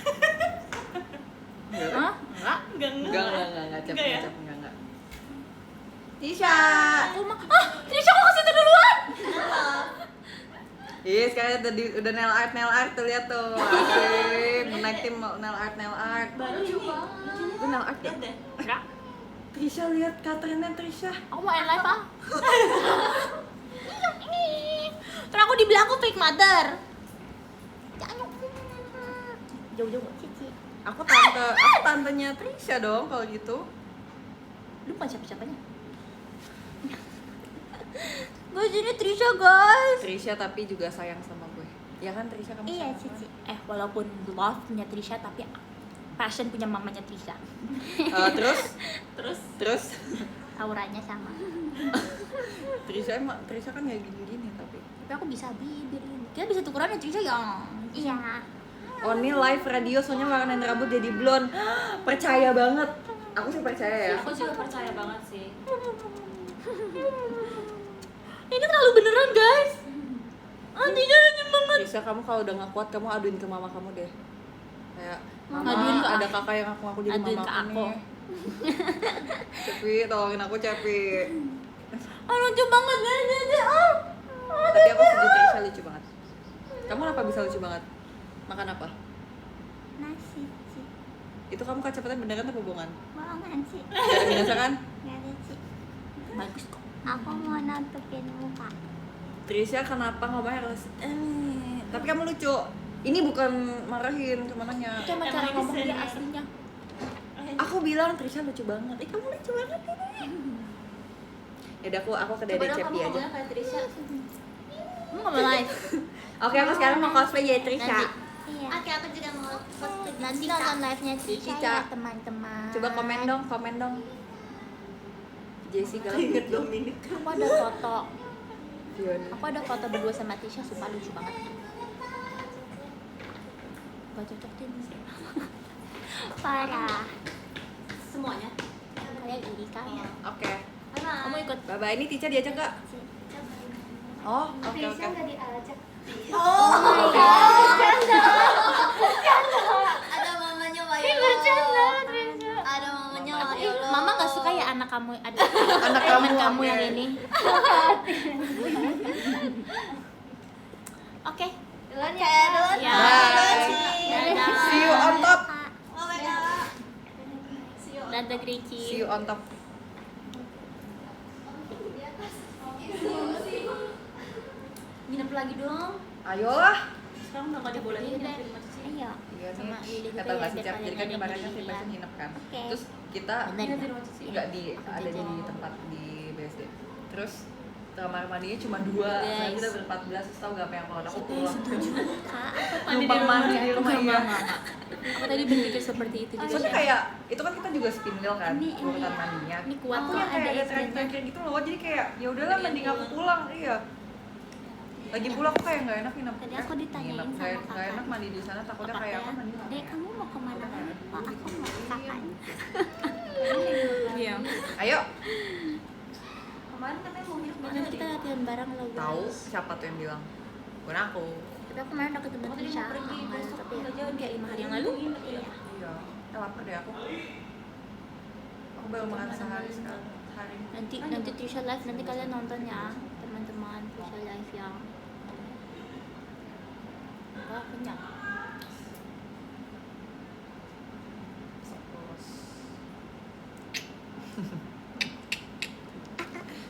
Enggak. Hah? Enggak. Enggak Cep, ya? Cep, enggak. Tisha. Aku mah. Trisha kok ke situ duluan? Iya, sekarang tadi udah nail art tuh, lihat tuh. Asik, menaik tim nail art. Baru ini. Itu nail art Lihat gak? deh. Enggak. Trisha lihat Katrinnya Trisha. Aku mau end live ah. Terus aku dibilang aku fake mother. Jauh-jauh cici. Aku tantenya Trisha dong kalau gitu. Lu bukan siapa-siapanya. Guys, ini Trisha guys. Trisha tapi juga sayang sama gue. Ya kan Trisha, kamu Iya sayang cici. Walaupun love punya Trisha tapi passion punya mamanya Trisha. sama? Terus Auranya sama. Trisha kan ya gini-gini tapi. Tapi aku bisa bibir ini. Kita bisa tukeran ya Trisha ya? Iya. Oh ini live radio soalnya warnain rambut jadi blonde. Percaya banget. Aku sih percaya ya. Aku juga percaya banget sih. Ini terlalu beneran guys. Antinya lucu banget. Bisa kamu kalau udah nggak kuat kamu aduin ke mama kamu deh. Kayak mama Aduin ke ada kakak yang aku jadi aduin mama ke aku aku. nih. Cepi, tolongin aku Cepi. Lucu banget ya. Tapi aku setuju Trisha lucu banget. Kamu kenapa bisa lucu banget? Makan apa? Nasi sih. Itu kamu kacamata beneran atau bohongan? Bohongan sih. Gak ada biasa kan? Gak ada sih. Bagus kok. Aku mau nutupin muka. Trisha kenapa ngomongnya harus tapi kamu lucu. Ini bukan marahin, cuma nanya. Itu emang cara ngomong dia aslinya. Aku bilang Trisha lucu banget. Kamu lucu banget ini. Yaudah aku ke Dede Coba dong kamu Cepi aja. ngomongnya kayak Trisha. Kamu nggak mau live? Oke, aku sekarang mau cosplay jadi Trisha. Nanti. Iya. Oke, aku juga mau cosplay. Nanti nonton live-nya Trisha Cica. ya teman-teman. Coba komen dong. Jessie galak Ingat gitu. Dominic. Aku ada foto. Fiona. Aku ada foto berdua sama Tisha, sumpah lucu banget. Gak cocok tim. Parah. Semuanya. Kayak iri kayak. Oke. Kamu ikut. Bye bye. Ini Tica diajak gak? Oh, oke. diajak. Oh my god. Ada mamanya Wayo. Bercanda. Ada mamanya Wayo. Mama gak suka ya anak kamu ada Anak temen kamu, kamu oke. yang ini. Oke. Duluan ya. Ya. Bye. Dadah. See you on top. Oh my god. See you. Dadah Greci. See you on top. Nginep lagi dong. Ayolah. Sekarang udah gak dibolehin nginep di rumah Cici. Ayo. Iya Sama Lili nih. juga Kata ya, Mbak biar Cicap. Jadi kan kalian kemarin kan ada si pilihan. nginep kan. Oke. Terus kita Bener. Nginep di rumah Cici. nggak ada di tempat di BSD. Terus kamar mandinya cuma 2, nah kita ber-14, terus tau gak apa yang mau aku pulang Kak, numpang mandi di rumah iya. aku tadi berpikir seperti itu juga. Soalnya Shay. kayak itu kan kita juga spindle kan Ini, urutan mandinya. Ini kuat Aku kok, yang kayak ada ada istrinya. terakhir gitu loh, jadi kayak ya udahlah mending aku pulang iya. Lagi pulang aku kayak nggak enak nginep. Tadi aku ditanyain Nginep, sama nggak kakak. enak mandi di sana takutnya Kakak kayak ya? apa mandi. Dek, kamu mau kemana? Oh, aku mau ke kakaknya. Iya. Ayo, Kemarin katanya mau nginep Nanti kita latihan bareng loh guys. tahu siapa tuh yang bilang? Bukan aku. Tapi aku kemarin udah ketemu Oh, tadi Trisha mau pergi, kemarin, besok tapi udah jauh kayak 5 hari yang lalu. iya. Iya. Lapar deh aku. Aku baru makan sehari sekarang. Hari. Nanti Trisha live, nanti kalian nonton ya teman-teman. Trisha live yang wah kenyang.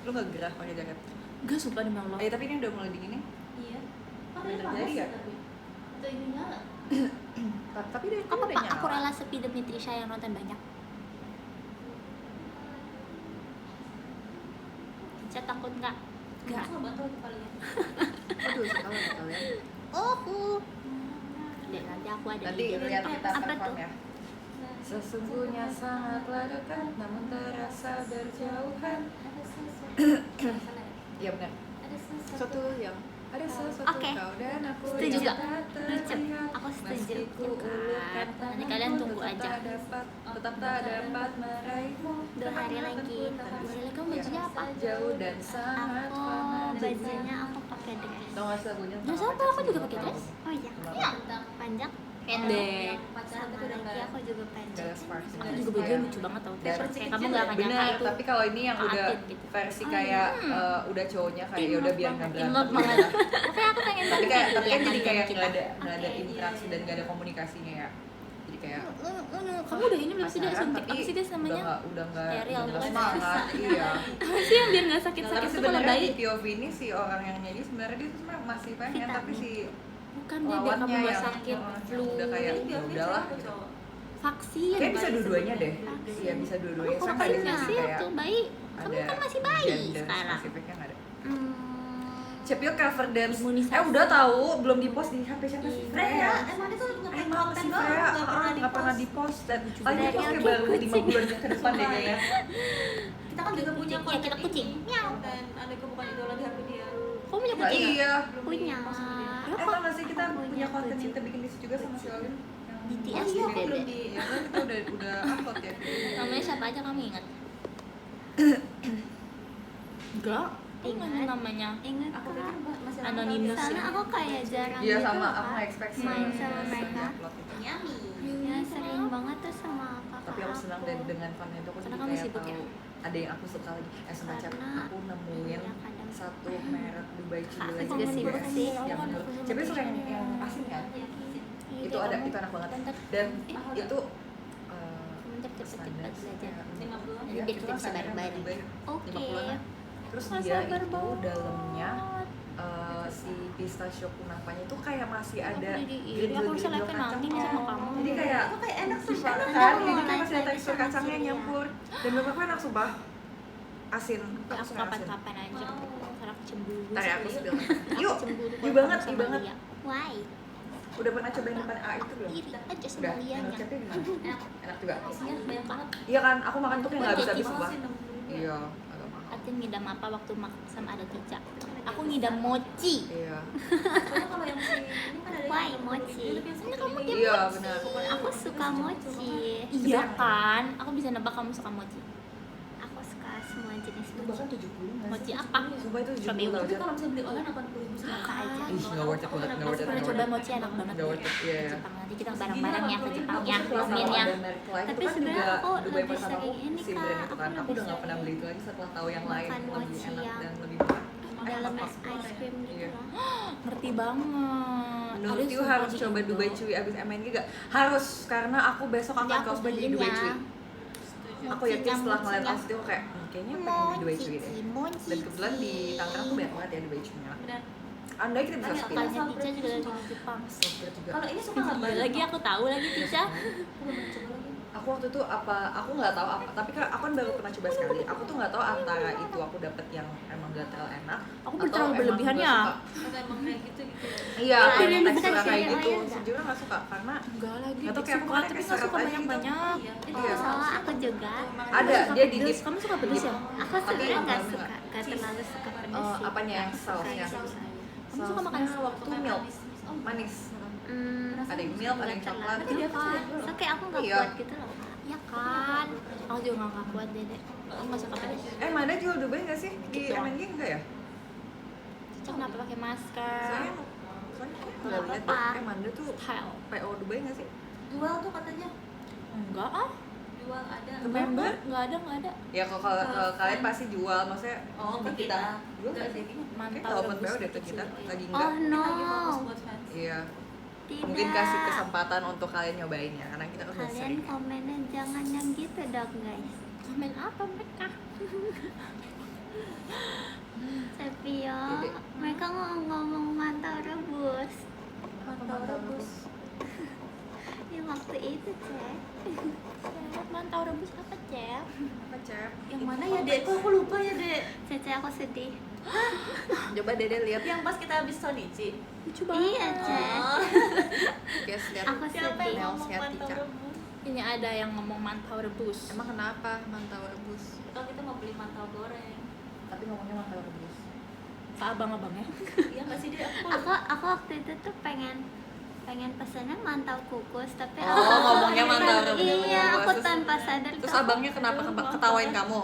Lu nggak gerah pakai jaket? Gak sumpah demi Allah. Tapi ini udah mulai dingin nih. Iya. Bener jadi ya? Atau ini nyala? Tapi dia Apa udah pak? nyala. Aku rela sepi demi Trisha yang nonton banyak. Saya takut nggak? Nggak. Aku bantu lagi kalian. Aduh, sekali ya kalian. Dek, nanti aku ada Nanti ide. lihat kita Apa perform tuh? ya. Sesungguhnya sangatlah dekat, namun terasa berjauhan. Ada sesuatu. Iya benar. Ada sesuatu. Suatu yang ada sesuatu Oke. kau dan aku Setuju yang nggak? tak terlihat. Aku setuju. Meski ku ulurkan Nanti kalian tanganku, tunggu tetap aja. tak dapat, tetap tak dapat meraihmu. 2 hari lagi. 2 hari lagi kamu bajunya apa? Jauh dan sangat Aku panas. bajunya aku pakai dress. Tau gak sih lagunya? Nggak sama, aku juga pakai dress. Oh iya. Iya. Tentang Panjang. Pendek. pacaran Sama tapi udah lagi nggak. aku juga Gak pendek. ada sparks. Aku juga bajunya lucu banget tau. Dan- Kayak kamu nggak akan nyangka Bener, itu. tapi kalau ini yang udah Atit gitu. versi kayak udah cowoknya kayak ya udah biar nggak In berantem. love banget. Oke, aku pengen Tapi kayak tapi kan Lihat jadi kayak kita. nggak ada Oke, interaksi dan nggak ada komunikasinya ya. Jadi kayak Kamu udah ini belum sih dia pacaran, suntik? Apa sih dia namanya? udah nggak Steril, bukan? semangat iya. Apa sih yang biar nggak Tapi sakit-sakit tuh kalau sebenarnya bayi? di POV ini si orang yang nyanyi sebenarnya dia tuh sebenarnya masih pengen tapi si Bukan dia biar kamu lawannya nggak yang sakit flu. udah kayak Ini ya biar udahlah aku gitu. cowok. Vaksin. Kayak bisa Bayi dua-duanya deh. sebenarnya. Iya bisa dua-duanya. Kok Soalnya paling ada nggak sisi sih kayak waktu bayi? Kamu ada kan masih bayi gender sekarang. spesifiknya nggak ada. Hmm. Cepio cover dance. Imunisasi. Udah tahu belum di post di HP siapa sih? Freya, emang itu ngeprint Emang konten si doang, Freya nggak pernah di di post dan paling Dari di post kayak yang baru kucing. 5 bulan ke depan deh kayaknya. Kita kan juga punya Iya, konten kita kucing. ini. Miau. Dan adekku bukan idola di HP dia. Kamu punya Nggak, kucing nggak? iya. Punya. Tau gak sih kita Punya punya konten kucing. kita bikin di situ juga sama si Olin yang BTS oh, iya, tuh, aku belum Dede. di ya kan kita udah upload ya. Namanya siapa aja kamu ingat? Enggak. Aku nggak tahu namanya. Ingat Aku Kak. pikir masih Anonymous. Soalnya aku kayak jarang Iya gitu sama loh, aku Kak. nggak expect sih main sama sering mereka. upload itu. Yummy. Ya sering banget tuh sama kakak Tapi aku senang dan dengan funnya itu aku Karena jadi kamu kayak sibuk ya? tahu ada yang aku suka lagi semacam Karena aku nemuin iya, kadang. satu merek Dubai Chewy Aku lagi juga di sibuk US sih. yang menurut Coba suka yang asing kan itu ada itu enak banget dan itu Cepet-cepet belajar. 50. Jadi biar kita bisa bareng-bareng. Oke. 50-an. Terus Nggak dia sabar itu banget. dalamnya si pistachio kunafanya itu kayak masih ada Jadi aku bisa lihat nanti nih sama kamu. Jadi kayak Itu kayak enak sih. enak Enak kan? mau Jadi kayak live masih ada lagi tekstur sama kacangnya Cynthia. nyampur. Dan menurut aku enak sumpah. Asin. Ya aku suka asin. kapan-kapan aja. Karena aku cemburu. Ntar ya aku sama spill. dia. Yuk, Aku cemburu yuk kalau banget, kamu yuk sama banget. dia. Why? Udah pernah cobain depan A itu belum? Iri aja sama Udah, Lianya. menurut Cepi gimana? Enak juga. Isinya banyak banget. Iya kan, aku makan tuh kayak nggak bisa habis Mahal sumpah. Sih, 60.000. Iya, agak mahal. Atin ngidam apa waktu makan sama ada Tica? Aku ngidam mochi. Iya. Soalnya kalau yang si ini kan ada Why yang mochi? Ini kamu Iya, benar. Aku suka mochi. Iya kan? Aku bisa nebak kamu suka mochi. Aku suka semua jenis Itu bahkan 70 nggak Mochi sih? apa? Sumpah itu 70 Strawberry. tau Tapi aja. kalau misalnya beli online 80.000 sih. Suka aja. Ih, nggak worth it banget, nggak worth it. Pernah coba mochi enak banget. Nggak worth it, iya, iya. Jepang nanti kita bareng-bareng ya ke Jepang ya. Kalau Amin ya. ada merek lain Tapi itu kan sebenarnya juga aku Dubai lebih pertama aku sering ini, si Kak. brand itu kan Aku aku lebih udah nggak pernah sering beli itu lagi setelah tahu yang lain makan lebih mochi enak yang dan lebih murah. dalamnya Apa-apa. ice cream gitu Iya. loh. Ngerti banget. Menurut Aduh, you sumpah harus di coba Indo. Dubai Chewy abis MNG gak? Harus, karena aku besok Nanti akan aku cosplay jadi beliin Dubai ya. Chewy. Aku yakin setelah ngeliat Mochinya. outfit itu aku kayak kayaknya pengen beli Dubai Chewy deh. Mochi. Dan kebetulan di Tangerang tuh banyak banget ya Dubai Chewy-nya. Benar. Andai kita bisa Banyak, spill. Kakaknya Tica juga dari Jepang. Sopir juga. Kalau ini suka nggak Iya banget? lagi aku tahu lagi Tica. Aku belum pernah coba lagi. Aku waktu itu aku nggak tahu apa, tapi kan aku kan baru pernah coba sekali. Aku tuh nggak tahu antara itu aku dapet yang emang gak terlalu enak. Aku atau terlalu emang berlebihan nggak ya. suka. Atau emang kayak gitu gitu. Iya, Ada ada yang tekstur bisa kayak share gitu. oil nggak? Sejujurnya nggak suka karena Enggak lagi. Nggak tahu, kayak aku suka, makan tapi kayak nggak seret suka aja gitu. banyak-banyak. Iya. Itu Iya. Soalnya aku juga. ada Suka dia di pedes. dip. Kamu suka pedes ya? Aku Tapi sebenarnya nggak enggak. suka, nggak terlalu suka pedas sih. Apanya yang sausnya? Kamu suka makan Sausnya waktu milk manis. Ada yang milk, ada yang coklat. Tapi dia kan, so kayak aku nggak Iya. kuat gitu loh. Iya kan? Aku juga nggak kuat Dede. Aku nggak suka pedes. Manda jual Dubai nggak sih di Gitu. MNG enggak ya? Cica kenapa pakai masker? Soalnya nggak lihat apa-apa. deh. Manda tuh Style. PO Dubai nggak sih? Jual tuh katanya. Enggak ah. Jual ada. Member? Enggak ada, enggak ada. Ya kalau kalian pasti jual, maksudnya Oh, di ke kita. jual nggak sih? Mantap, Kayak open rebus PO deh ke kecil. kita lagi Oh enggak. no, Lagi fokus buat fans. Iya. tidak. Mungkin kasih kesempatan untuk kalian nyobain ya, karena kita kan udah Kalian sering. komennya jangan yang gitu dong guys. Komen apa mereka? Sepio, Dede. mereka ngomong mantau rebus. Mantau rebus. Yang waktu itu cek. Mantau rebus apa, Cel? Apa Cep? Yang mana ya, Dek? Kok aku lupa ya, Dek? Cece aku sedih. Coba Dede lihat Yang pas kita habis Sonichi. Lucu banget. Iya cek. Oh. guys, lihat. Aku Siapa sedih. yang ngomong Nails-nya mantau Tica. rebus? Ini ada yang ngomong mantau rebus. Emang kenapa mantau rebus? Kalau kita mau beli mantau goreng. Tapi ngomongnya mantau rebus. Ke abang-abangnya. Iya nggak sih, Dek? Aku waktu itu tuh pengen pesennya mantau kukus tapi Oh, aku- ngomongnya mantau rebus. Iya, aku Terus- tanpa sadar Terus tuh abangnya kenapa ketawain kamu?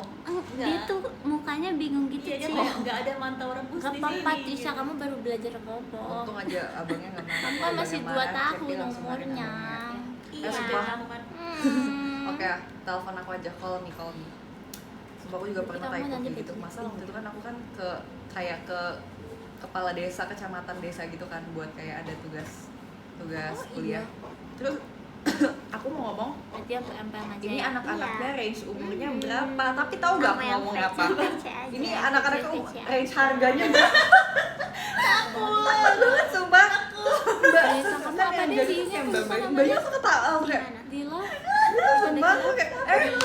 dia tuh mukanya bingung gitu Iya, dia sih. kayak nggak ada mantau rebus Gak di apa-apa, sini. Tisha, kamu baru belajar ngomong. Untung aja abangnya nggak marah. Kamu Kalau kan masih abangnya 2 marah, tahun Cepi langsung marahin umurnya. abangnya. Iya, sumpah. kamu kan. Oke, telepon aku aja, call me. Sumpah aku juga pernah Kamu typo nanti kayak gitu. bikin Masa video. waktu itu kan aku kan kayak ke kepala desa, kecamatan desa gitu kan buat kayak ada tugas kuliah. Terus aku mau ngomong, Berarti yang PMPM aja ini ya? anak-anaknya Iya. range umurnya berapa? Tapi tahu gak aku Sama yang ngomong PC, apa? PC aja. Ini anak-anaknya PC aja. range harganya berapa? Takut banget sumpah. Mbak, Desa, kamu apa deh jadi sih? kayak Aku mbak suka mbak namanya. aku ketawa kayak Gimana? Dila. sumpah aku kayak range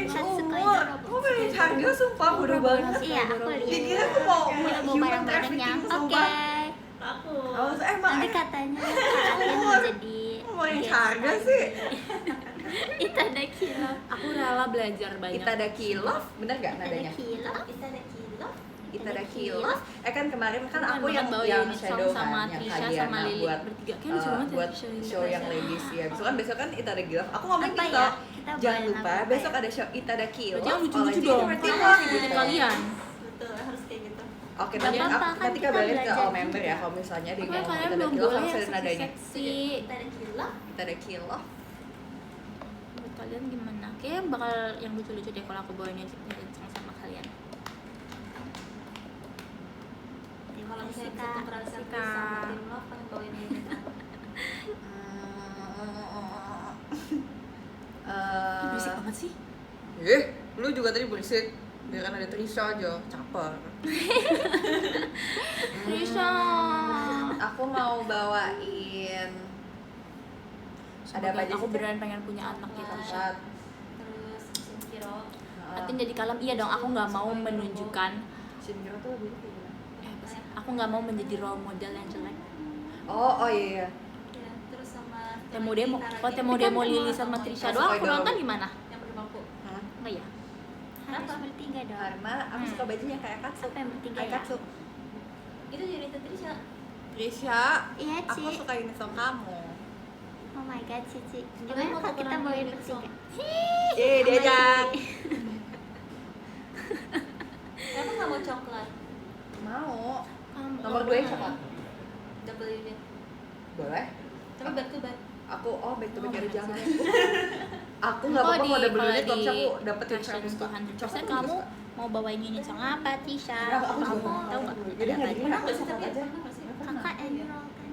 kan suka umur. itu. Aku range harga sumpah bodoh banget. Iya, aku lihat. Dikira aku mau Kita bawa human barang-barangnya. trafficking Oke. sumpah. Aku. Aku emang Nanti katanya saatnya mau jadi mau range guest harga lagi. sih. Itu ada kilo. Aku rela belajar banyak. Kita ada kilov, bener gak Ada nadanya? kilo. Kita ada kilo. Itadaki Love. Kan kemarin kan Keren aku banget yang bawain shadow song sama kan, yang Trisha Kadiana sama Lily buat bertiga. Kayaknya lucu banget ya buat show show yang ladies ya. Besok kan Itadaki Love. Aku ngomong Apa gitu. ya? Kita Jangan boleh lupa apa besok ya? ada show Itadaki Love. Berarti yang lucu-lucu oleh dong. Pretty Karena Love, ikutin gitu. kalian. Betul, harus kayak gitu. Oke, Gak nanti apa-apa, kan nanti kita kabarin ke belajar all member ya juga. kalau misalnya dia Pokoknya ngomong kalian Itadaki belum Love boleh harus yang ada nadanya. seksi-seksi. Kita ada gila. Itadaki Love. Buat kalian gimana? Kayaknya bakal yang lucu-lucu deh kalau aku bawainnya sama kalian. Kalau misalnya bisa Kak. tukeran selfie Kak. sama Tim Love pengen bawain ini kan. Ih, berisik banget sih. Lu juga tadi berisik. Biar kan ada Trisha aja, caper. Trisha. Aku mau bawain. Ada apa aja Aku sih, beneran pengen punya anak ya Trisha. Cak? Terus Shinkiro. Atin jadi kalem, iya dong. Aku nggak mau menunjukkan. Shinkiro tuh lebih kayak gimana? Apa sih? Aku nggak mau menjadi role model yang jelek. Oh iya. Ya, terus sama Demo, Taragi. kalau demo Lily sama Trisha doang, aku nonton gimana? Yang berbangku. Hah? Enggak ya? Harus Kenapa? bertiga dong. Karena aku suka bajunya kayak Katsu. Apa yang bertiga ya? Aikatsu. Itu jadi Trisha. Trisha, Iya, aku Ci. suka uniform kamu. Oh my god, Cici. Gimana Gimana mau kalau kita tukeran bawain uniform? bertiga? Diajak. Kenapa nggak mau coklat? Mau. Kamu- Nomor 2 yang siapa? Double unit. Boleh. Tapi back to back. Aku back to back Oh, ada makasih. jangan. Aku nggak apa-apa kalau double unit kalau misalnya aku dapetin Passion yang suka. 200%. Kamu mau bawain unit song apa, Trisha? Ya, aku juga Kamu mau. tahu nggak? Jadi Ada nggak apa? jadi Pernah aku nggak sih suka tapi aja. pernah nggak sih? Kakak enroll kan?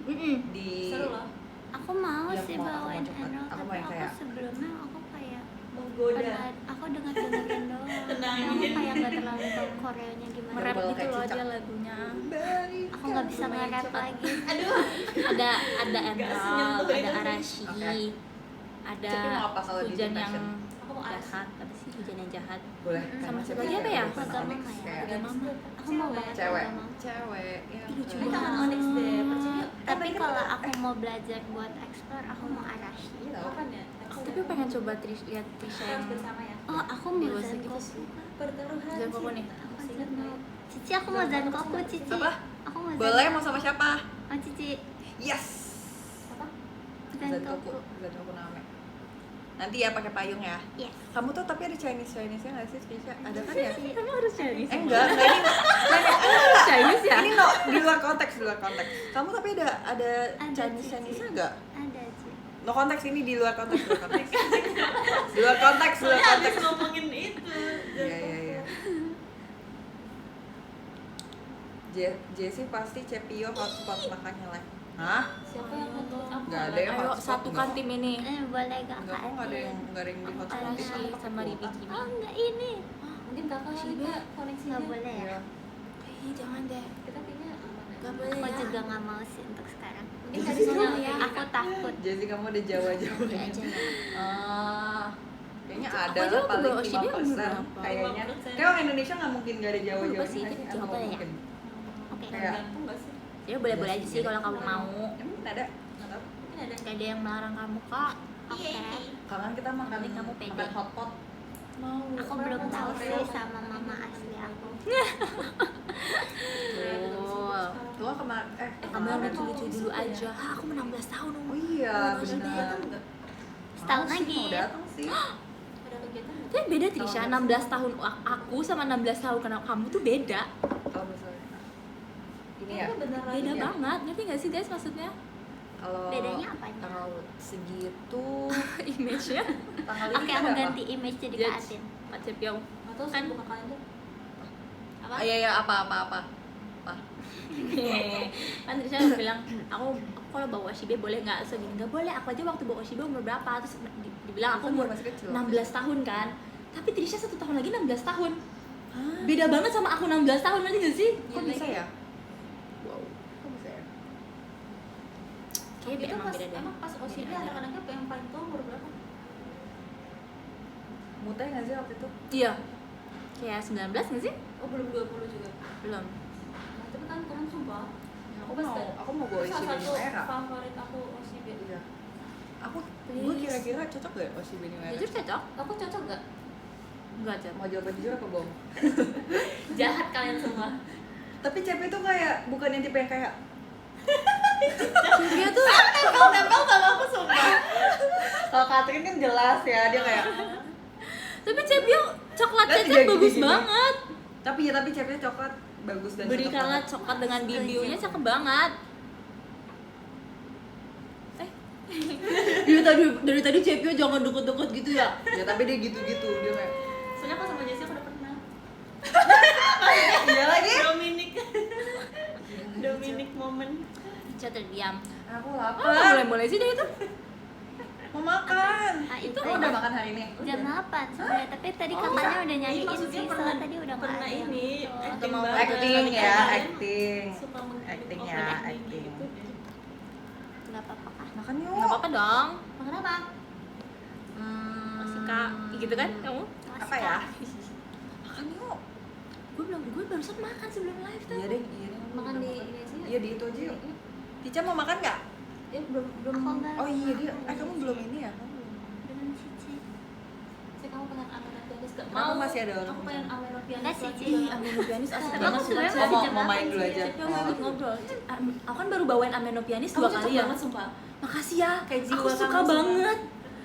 Di Seru loh. Aku mau Iya, sih aku mau bawain cepet. enroll, Aku mau tapi yang aku kayak- sebelumnya aku kayak Menggoda. aku dengerin doang. Tenangin. Aku kayak nggak terlalu tahu Koreanya gimana. Merap Double gitu kayak loh cicak. dia lagunya. Aku nggak bisa nge-rap lagi. Aduh. Ada Nggak Enral, senyentuh ada itu. Arashi, Oke. ada Tapi mau apa kalau di hujan Fashion? yang Aku mau Arashi. jahat. Apa sih hujan yang jahat? Boleh. Sama Karena satu cewek lagi apa ya? bukan Agama Onyx, ya? kayak Agama mama. Aku mau banget cewek. agama. Cewek. Ya, Ih, lucu Ini keren. tangan Onyx deh. Percaya. Tapi kalau aku mau belajar buat explore, aku mau Arashi. Iya tau. Kapan ya? Aku tapi pengen coba lihat Trisha Harus yang bersama ya. Oh, aku mau Dewasa gitu Zankoku. sih. Pertaruhan. Zankoku nih. Aku mau. Cici, aku mau Zankoku, Cici. Apa? Aku mau Boleh mau sama siapa? Oh, Cici. Yes. Apa? Zankoku. Zankoku Name. Nanti ya pakai payung ya. Yes. Kamu tuh tapi ada Chinese-nya nggak sih, Trisha? Ada kan ya? Kamu harus Chinese. Enggak ini. Chinese ya? Ini no, di luar konteks, di luar konteks. Kamu tapi ada Ada, Chinese-nya Cici. enggak? Ada, Ci. No konteks ini di luar konteks, di luar konteks. Di luar konteks, di luar Soalnya konteks. habis ngomongin itu. Iya, iya, iya. Jessie pasti Cepio hotspot makanya lah. Hah? Siapa yang nonton aku? Nggak ada yang Ayo hotspot, satukan enggak. tim ini. Boleh gak, Enggak Kak? kok nggak ada yang di hotspot. Arashi sama Ribi Kimi. Oh, enggak ini. Mungkin kakak kali Shiba. Kak, koneksinya. Enggak boleh ya? Iya. Ih, jangan deh. Kita kayaknya aman ya. Gak boleh Aku ya. juga nggak mau sih untuk sekarang. Mungkin tadi soalnya ya. Aku takut. Jessie kamu udah Jawa-Jawa. Nanti aja ya. Kayaknya Aku ada aja lah waktu paling bawa Shiba umur 5% berapa? kayaknya. 5%. Kayak orang Indonesia nggak mungkin nggak ada Jawa-Jawa. Lupa sih, itu coba boleh ya? Oke. Kayak- Tergantung nggak sih? Ya boleh-boleh aja sih kalau kamu mau. Mungkin ada. Nggak tahu. Mungkin ada. Gak ada yang melarang kamu kok. Oke. Kangen kita makan Nanti kamu pede. makan hotpot. Mau. Aku belum tahu sih sama mama asli aku. Tuh. Tua kemarin Kamu yang lucu-lucu dulu aja. Hah, aku mau 16 tahun. Oh iya, Oh, benar. Setahun Mau sih, lagi. Mau datang sih. Ada kegiatan nggak? Tapi beda Trisha, 16 tahun aku sama 16 tahun kamu tuh beda. Kalau misalnya ini ya. Kayaknya beneran. Beda Iya. banget. Ngerti gak sih guys maksudnya? Kalau Bedanya apanya? Tanggal segitu Image-nya. tanggal ini Oke, kita aku ada ganti image jadi Kak Judge. Atin. Pak Cepyong. Nggak tahu sih, Kan- bukan kalender. Apa? apa? Iya iya apa. Kan Trisha bilang, aku kalau bawa Shibe boleh nggak? Segini nggak boleh. Aku aja waktu bawa Shibe umur berapa? Terus dibilang aku Kan umur masih kecil. 16 tahun kan. Tapi Trisha 1 tahun lagi 16 tahun. Beda banget sama aku 16 tahun, ngerti gak sih? Kok bisa ya? Wow. Kok bisa ya? Kayaknya Itu emang pas, beda deh. emang pas OSID Beda aja. anak-anaknya yang paling tua umur berapa? Mutai nggak sih waktu itu? Iya. Kayak 19 nggak sih? Oh belum 20 juga. Belum. Nah, tapi kan keren sumpah. Aku mau bawa isi Salah Benny satu Era. favorit aku OSID. Iya. Gue Please. kira-kira cocok gak isi Benny Era? Jujur cocok. Aku cocok gak? Enggak, Cep. Mau jawaban jujur apa bohong? Jahat kalian semua. Tapi CP tuh kayak bukan yang tipe yang kayak Dia tuh Tempel sama aku sumpah. kalau Catherine kan jelas ya dia kayak. tapi Cepyo coklat Lihat Cecep dia bagus gini-gini. banget. Tapi CP coklat bagus dan Berikanlah cocok coklat dengan bibirnya cakep banget. Dari tadi Cepyo jangan deket-deket gitu ya. banget. Ya tapi dia gitu-gitu dia kayak. Soalnya aku sama Jessie aku udah pernah. Iya lagi. Dominic moment. Ica terdiam. Aku Oh, lapar. boleh sih deh itu. Mau makan. itu Kamu udah makan hari ini? jam 8 sebenarnya, tapi tadi kakaknya udah nyanyiin maksudnya sih, soalnya tadi udah nggak pernah ada. ini Oh, acting mau banget. Acting ya, Kalian acting. suka Acting open ya, acting acting. gitu deh. nggak apa-apa kah? Makan yuk. Enggak apa-apa dong. Makan apa? Suka gitu kan kamu? Apa ya? Makan yuk. Gue barusan makan sebelum live tuh. Iya deh, iya deh. Makan di ini aja yuk. Iya di itu aja yuk. Tica mau makan nggak? Ya belum Aku nggak. Oh iya dia. Kamu belum ini ya? Kamu belum. Belum sih, Ci. Sih kamu pengen Amenopianis gak Kenapa mau? masih ada orang Aku pengen Amenopianis Nggak sih, lagi Ci. banget. Amenopianis asik Tapi banget aku sih. sebenarnya Cep. masih mau jam main 8 dulu sih. aja. Cep, mau ikut ngobrol. Aku kan baru bawain Amenopianis Kamu 2 cocok kali ya. banget sumpah. Makasih ya. Kayak jiwa Aku kamu suka semua. banget.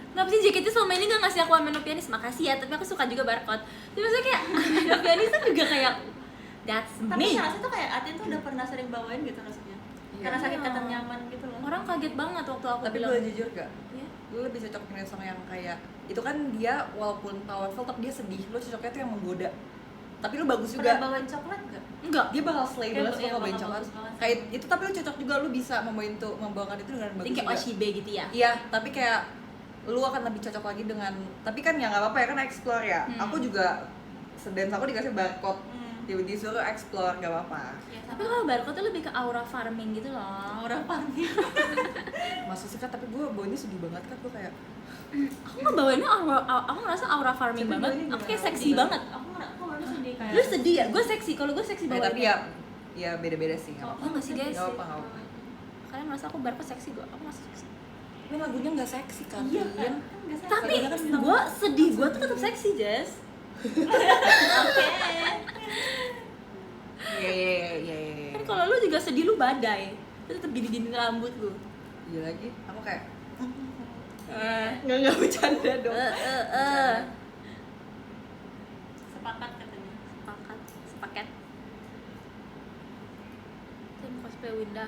Kenapa sih JKT selama ini gak ngasih aku Amenopianis? Makasih ya, tapi aku suka juga barcode. Tapi maksudnya kayak Amenopianis tuh juga kayak that's Tapi me. rasanya tuh kayak Atin tuh udah pernah sering bawain gitu rasanya. Iya. Karena sakit Iya. kata nyaman gitu loh. Orang kaget banget waktu aku Tapi bilang. boleh jujur gak? Iya. Lu lebih cocok dengan song yang kayak itu kan dia walaupun powerful tapi dia sedih. Lu cocoknya tuh yang menggoda. Tapi lu bagus Pernah juga. bawain coklat gak? Enggak. Dia bakal slay Kayak banget iya, kalau bawain bakal coklat. bagus banget. Kayak itu tapi lu cocok juga lu bisa membawakan itu dengan bagus. Ini kayak juga. Oshibe gitu ya. Iya, tapi kayak lu akan lebih cocok lagi dengan tapi kan ya nggak apa-apa ya kan explore ya. Aku juga sedance aku dikasih barcode. Disuruh explore nggak apa-apa. Ya Tapi sama kalau barcode tuh lebih ke aura farming gitu loh. orang farming. Maksud sih kan tapi gue bawanya sedih banget kan gue kayak Aku ngebawainnya aura, aku ngerasa aura farming Tapi banget. bawanya Aku kayak gimana? seksi banget. Aku baru sedih kayak. Lu sedih ya? Gue seksi. Kalau gue seksi ya, bawainnya. tapi ya beda-beda sih nggak apa-apa. Oh, nggak sih, guys? Nggak apa-apa, nggak apa-apa. Kalian merasa aku barcode seksi gue? Aku masih seksi. Tapi lagunya nggak seksi kan? Iya kan? Rian? Kan nggak salah. Tapi Lagunya kan gue sedih gue tuh tetap seksi, Jess. Oke. Iya. Kan kalau lu juga sedih lu badai. Lu tetap gini-gini rambut lu. Iya lagi, aku kayak nggak bercanda dong. Sepakat katanya. Sepaket. Tim cosplay Winda.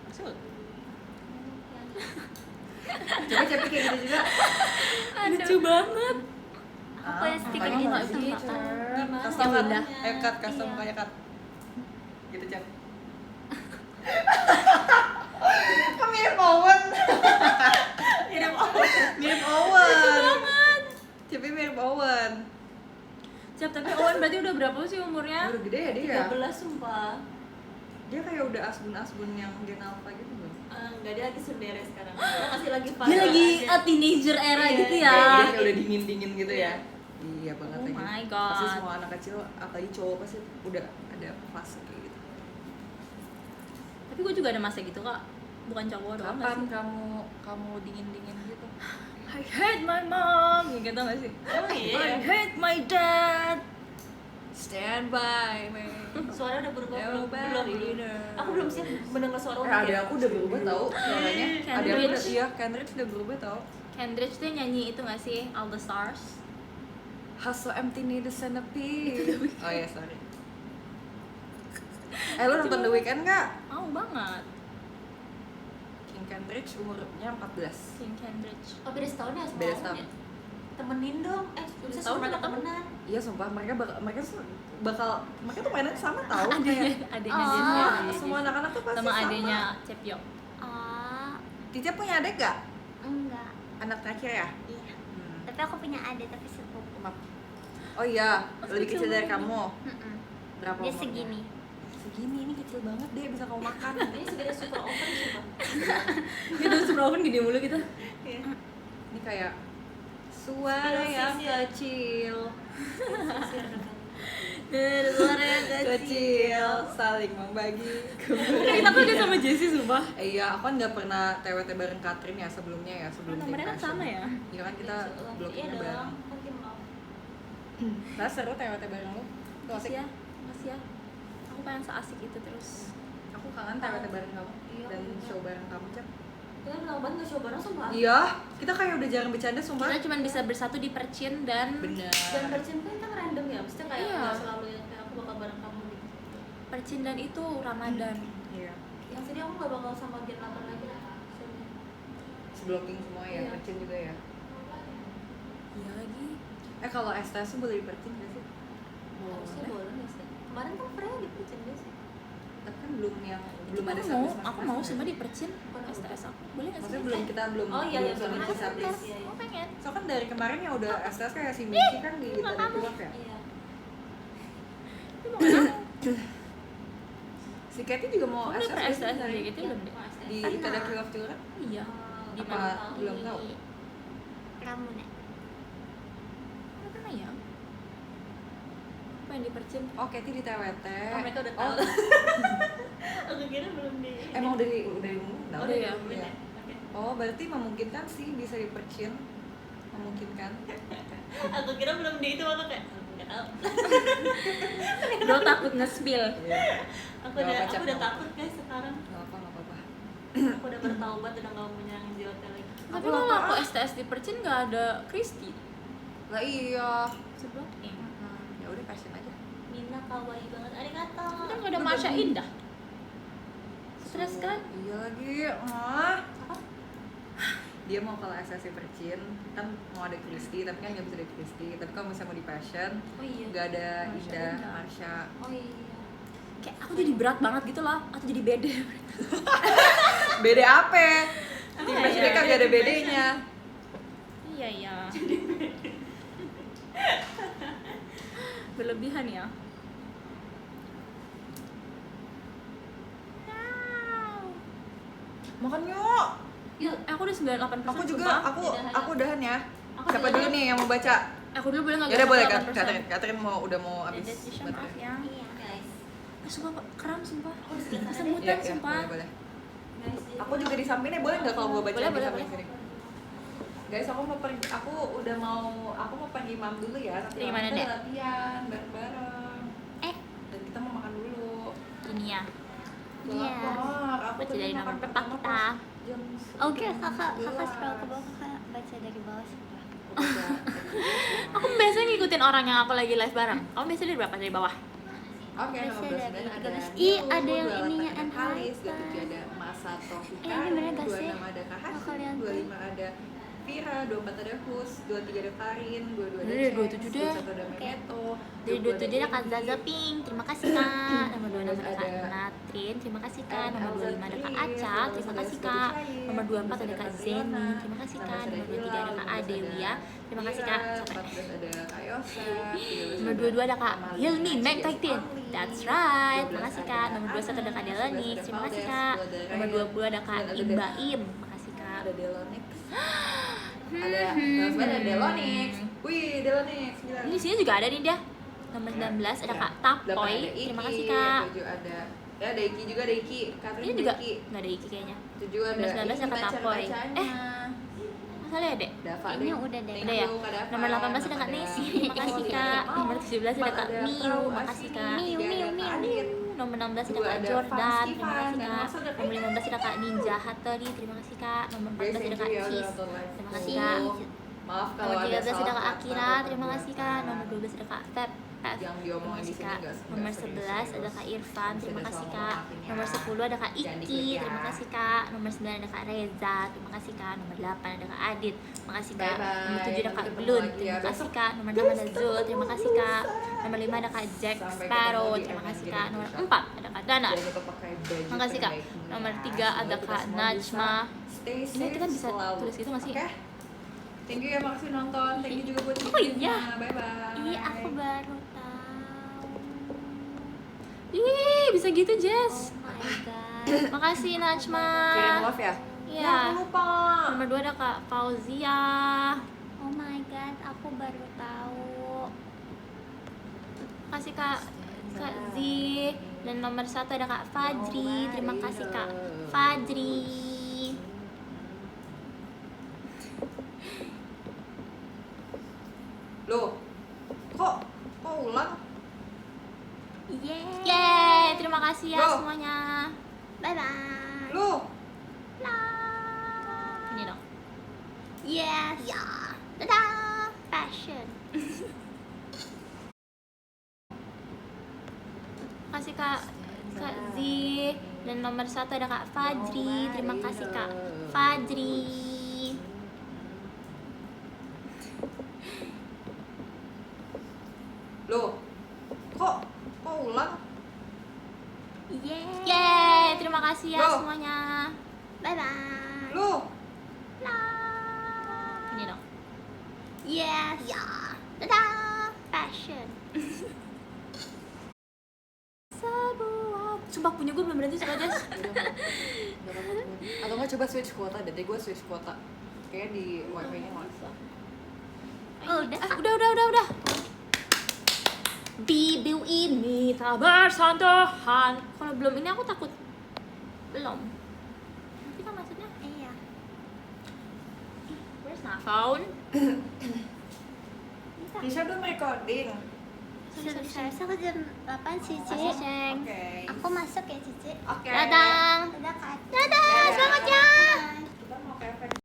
Maksud? Coba kayak gitu juga. Lucu banget. Aku ya stiker makanya gitu nggak sama bisa. Gimana Custom caranya? cut custom Iya. kayak cut. Gitu Cak. Mirip Owen. Mirip Owen. Tapi mirip Owen. Siap, tapi Owen berarti udah berapa sih umurnya? Udah gede ya dia. 13 sumpah. Dia kayak udah asbun-asbun yang Gen Alpha gitu belum? Enggak, dia lagi sundere sekarang. Dia masih lagi Dia lagi aja. teenager era Iya, gitu Kayak ya. dia kayak udah dingin-dingin gitu ya. Iya banget Oh lagi. my Pasti God. semua anak kecil, apalagi cowok pasti udah ada fase kayak gitu. Tapi gue juga ada masa gitu kak. Bukan cowok doang nggak Kapan sih? kamu dingin-dingin gitu? I hate my mom, gitu gak sih? Oh iya. I hate my dad. Stand by me. Suara udah berubah belum? Nobody Belum. knows. Aku belum siap mendengar suara orang. Ada aku udah berubah tau suaranya. Ada aku udah Kendrick. iya, Kendrick udah berubah tau. Kendrick tuh nyanyi itu gak sih? All the Stars. Hustle empty need a centipede. Oh iya sorry. Lu nonton The Weeknd nggak? Mau banget. King Kendrick umurnya 14. King Kendrick. Oh beda setahun ya sama Beda aku setahun. ya? Temenin dong. Bisa Setahun sama mereka berapa? temenan. Iya sumpah mereka mereka tuh mainan sama tau Adanya, kayak adanya Oh. dia. semua anak-anak tuh pasti sama adanya Cepyo. Oh, Tica punya adik gak? enggak. Anak terakhir ya? Iya. Hmm. Tapi aku punya adik tapi sepupu. Oh iya, Oh, lebih kecil kecil dari banget. kamu. Mm-mm. Berapa Dia umurnya? segini. Segini, ini kecil banget deh, bisa kamu makan. Ini segede super open sumpah. Gitu super open gede mulu gitu. Iya. Ini kayak suara yang kecil, Suara yang kecil, saling membagi. Kita tuh udah sama Jessie sumpah. Iya, aku kan nggak pernah TWT bareng Katrin ya sebelumnya ya sebelum Nomornya kan Tim Fashion. sama ya? Iya kan kita Iya bloknya dong. bareng. Kan tim mau. Nah, seru TWT bareng lu. Lu asik. Masih ya. Aku pengen seasik itu terus. Aku kangen TWT bareng kamu Iya, dan aku juga. show bareng kamu, Cep. Kita lama banget nggak show bareng sumpah. Iya, kita kayak udah jarang bercanda sumpah. Kita cuma bisa bersatu di Percin dan Bener. Dan bercinta kan random ya, maksudnya kayak Iya. nggak selalu yang kayak aku bakal bareng kamu gitu. Percin dan itu Ramadan. Iya. Yang sedih aku nggak bakal sama Gen 8 lagi lah. Soalnya. Blocking semua ya, Iya. percin juga ya. Iya lagi. Kalau STS tuh boleh dipercin gak sih? Harusnya boleh nggak sih? Kemarin kan Freya di Percin gak sih? Tapi kan belum ada Aku mau, sublis aku mau cuma di Percin. Bukan aku. STS aku. Boleh nggak sih? Maksudnya kita belum Oh, iya, iya, belum belum. sublis sublis. Iya, iya. Aku pengen. So kan dari kemarin ya udah STS kayak si Michi kan di Ini Tanda kamu. Pilaf ya. Iya. Si Katy juga mau Kamu udah pernah STS STS dari gitu belum deh? di Tanda Pilaf juga kan? Iya. Di Apa mana? belum tahu? Ramuan. Udah pernah ya? Pengen di Percin. Oh, Katy di TWT. Oh, mereka udah Oh, tahu. Aku kira belum di. emang udah diumum? Udah ya? Iya. Oke. Oh, berarti memungkinkan sih bisa dipercin. Memungkinkan. Aku kira belum di itu, aku kayak nggak tahu. Bro takut nge-spill. Aku Nggak udah apa-apa, aku Cep, udah nggak takut guys sekarang. Nggak apa-apa. Aku udah bertaubat udah nggak mau menyerang JOT lagi. Tapi Aku kalau lapar, aku ah. STS di Percin nggak ada Kristi. Lah iya. Sebelumnya. Ya udah passion aja. Mina kawaii banget. Arigato. Kan nggak ada Marsha Indah. Stres kan? Iya lagi. Dia mau kalau SSC Percin kan mau ada Kristi, tapi kan nggak bisa ada Kristi. Tapi kalau misalnya mau di passion, Oh iya. nggak ada Marsha Indah, Indah. Marsha. Oh iya. Kayak aku jadi berat banget gitu loh. Atau jadi beda. Beda apa? Tim Apa passion ya? kan nggak ada bedanya. Iya ya. Berlebihan ya. Makan yuk. Yuk. Aku udah 98%. Aku juga, sumpah. aku udahan ya. Aku Siapa juga. dulu nih yang mau baca? Aku dulu boleh nggak? Ya udah boleh kan, 98%? Catherine udah mau habis. Decision, baterai. maaf ya. Iya. Guys. Sumpah kram sumpah. Aku udah selesai. Kesemutan Iya, iya, sumpah. boleh. Guys. Aku juga di sampingnya boleh nggak kalau gua baca Boleh, di boleh, samping sini? Guys, aku mau pergi, aku mau pergi mam dulu ya. Nanti Pergi mana, kita Dek? latihan bareng-bareng. Dan kita mau makan dulu. Ini ya. Iya. Lapar. Aku Baca tadi dari makan nomor berapa pertama kita? pas jam Oke, kakak 11. scroll ke bawah, kakak baca dari bawah sebelah. Aku biasanya ngikutin orang yang aku lagi live bareng. Kamu biasanya dari berapa? Dari bawah? Oke, Biasanya nomor 12 dari ada 13. Niu, Ih, ada yang 28 ininya, ada and Kalis, Haisa. 27 ada Masato ini bener gak sih? 26 ada Kak Kakak Hasin, lihat. 25 ada Vira, 24 ada Hus, 23 ada Karin, 22 ada Udah, Chance, 27 deh. 21 ada Memeto, Dari 27 ada Kak Zaza Pink, terima kasih Kak. Nomor 26 ada Kak Ada Natrin, terima kasih Kak. Nomor Elza 25 ada Kak Tris, Aca, terima 22 kasih ada Kak. Cair, Nomor 24 ada 23 Kak ada Zeni, Riona, terima kasih 16 Kak. ada Nomor 23 ada Hilal, Kak 15 ada Adelia, terima kasih Kak. Vira, Capek. 14 ada Kak Yosa, Nomor 22 ada Kak Hilmi Megtaitin, that's right, terima kasih Kak. Nomor 21 ada Kak Delanix, terima kasih Kak. Nomor 20 ada Kak Imbaim, terima kasih Kak. ada Delonix, ada ada Delonix, wih Delonix, gila. Ini di sini juga ada nih dia. Nomor 19 ada Kak Tapoy, terima kasih Kak. 7 ada ya ada Iki juga, ada Iki, Catherine Ini juga Iki. nggak ada Iki kayaknya. 7 ada 19 ada Kak Tapoy. Masalah ya dek? Dava Ini udah deh. Udah ya? Nomor 18 ada Kak Nesi, terima kasih Kak. Nomor 17 ada Kak Miu, makasih Kak. Nomor 16 ada Kak Jordan, terima kasih Kak. Nomor 15 ada Kak Ninja Hattori, terima kasih Kak. Nomor 14 ada Kak Cheese, terima kasih Kak. Maaf kalau Nomor ada 13 ada salah Kak kata Akira, terima buat kasih Kak. Nomor 12 ada Kak Feb, yang diomongin di terima kasih sini Kak. nggak Nomor serius-serius. 11 ada Kak Irfan, terima Masih ada kasih soal Kak. maafin ya. Nomor 10 ada Kak Jangan Iki, diklik ya. terima kasih Kak. Nomor 9 ada Kak Reza, terima kasih Kak. Nomor 8 ada Kak Adit, terima kasih Kak. Bye-bye. Nomor 7 ada Kak Sampai ketemu Blun, lagi ya. terima kasih Besok. Kak. Nomor 6 ada Zul, terima kasih Kak. Nomor 5 ada Kak Jack Sampai ketemu Sparrow, di terima event kasih Gini Kak. Gini Nomor Shop. 4 ada Kak Dana, Jangan lupa pakai baju terima kasih Kak. terbaikmu ya. Nomor 3 ada Semoga Kak kita semua Najma. bisa stay Ini safe kita bisa selalu. tulis gitu nggak sih? Oke? Thank you ya, makasih nonton. Thank you juga buat Oh, Cici. iya. Bye bye. Ih, aku baru tahu. Ih, bisa gitu Oh Jess. my god. Makasih Najma. Kirim love ya? Iya. aku lupa. Nomor 2 ada Kak Fauzia. Oh my god, aku baru tahu. Makasih Kak Z. Dan nomor 1 ada Kak Fajri. Terima kasih Kak Fajri. Loh, Kok ulang? Yeay, terima kasih ya Loh. semuanya. Bye bye. Lu Ini dong. Yes. Ya. Dadah. Passion. Kasih Kak Z, dan nomor 1 ada Kak Fajri. Terima kasih Kak Fajri. Loh, kok ulang? Yeay, terima kasih ya Loh. semuanya. Bye bye. Lu Ini dong. Yes. Ya. Dadah. Passion. Sumpah punya gue belum berhenti suka Jas. atau nggak coba switch kuota deh gue switch kuota kayak di wifi-nya nggak bisa. Oh, udah. Udah. Bibiu ini tak bersentuhan. Kalau belum ini aku takut. Belum. Nanti kan maksudnya Iya. where's my phone? Tisha belum recording. Selesai jam 8 Cici. Makasih, Ceng. Oke. Aku masuk ya Cici. Oke. Dadah. Dadah Kak. Dadah, selamat ya. Bye. Kita mau ke efek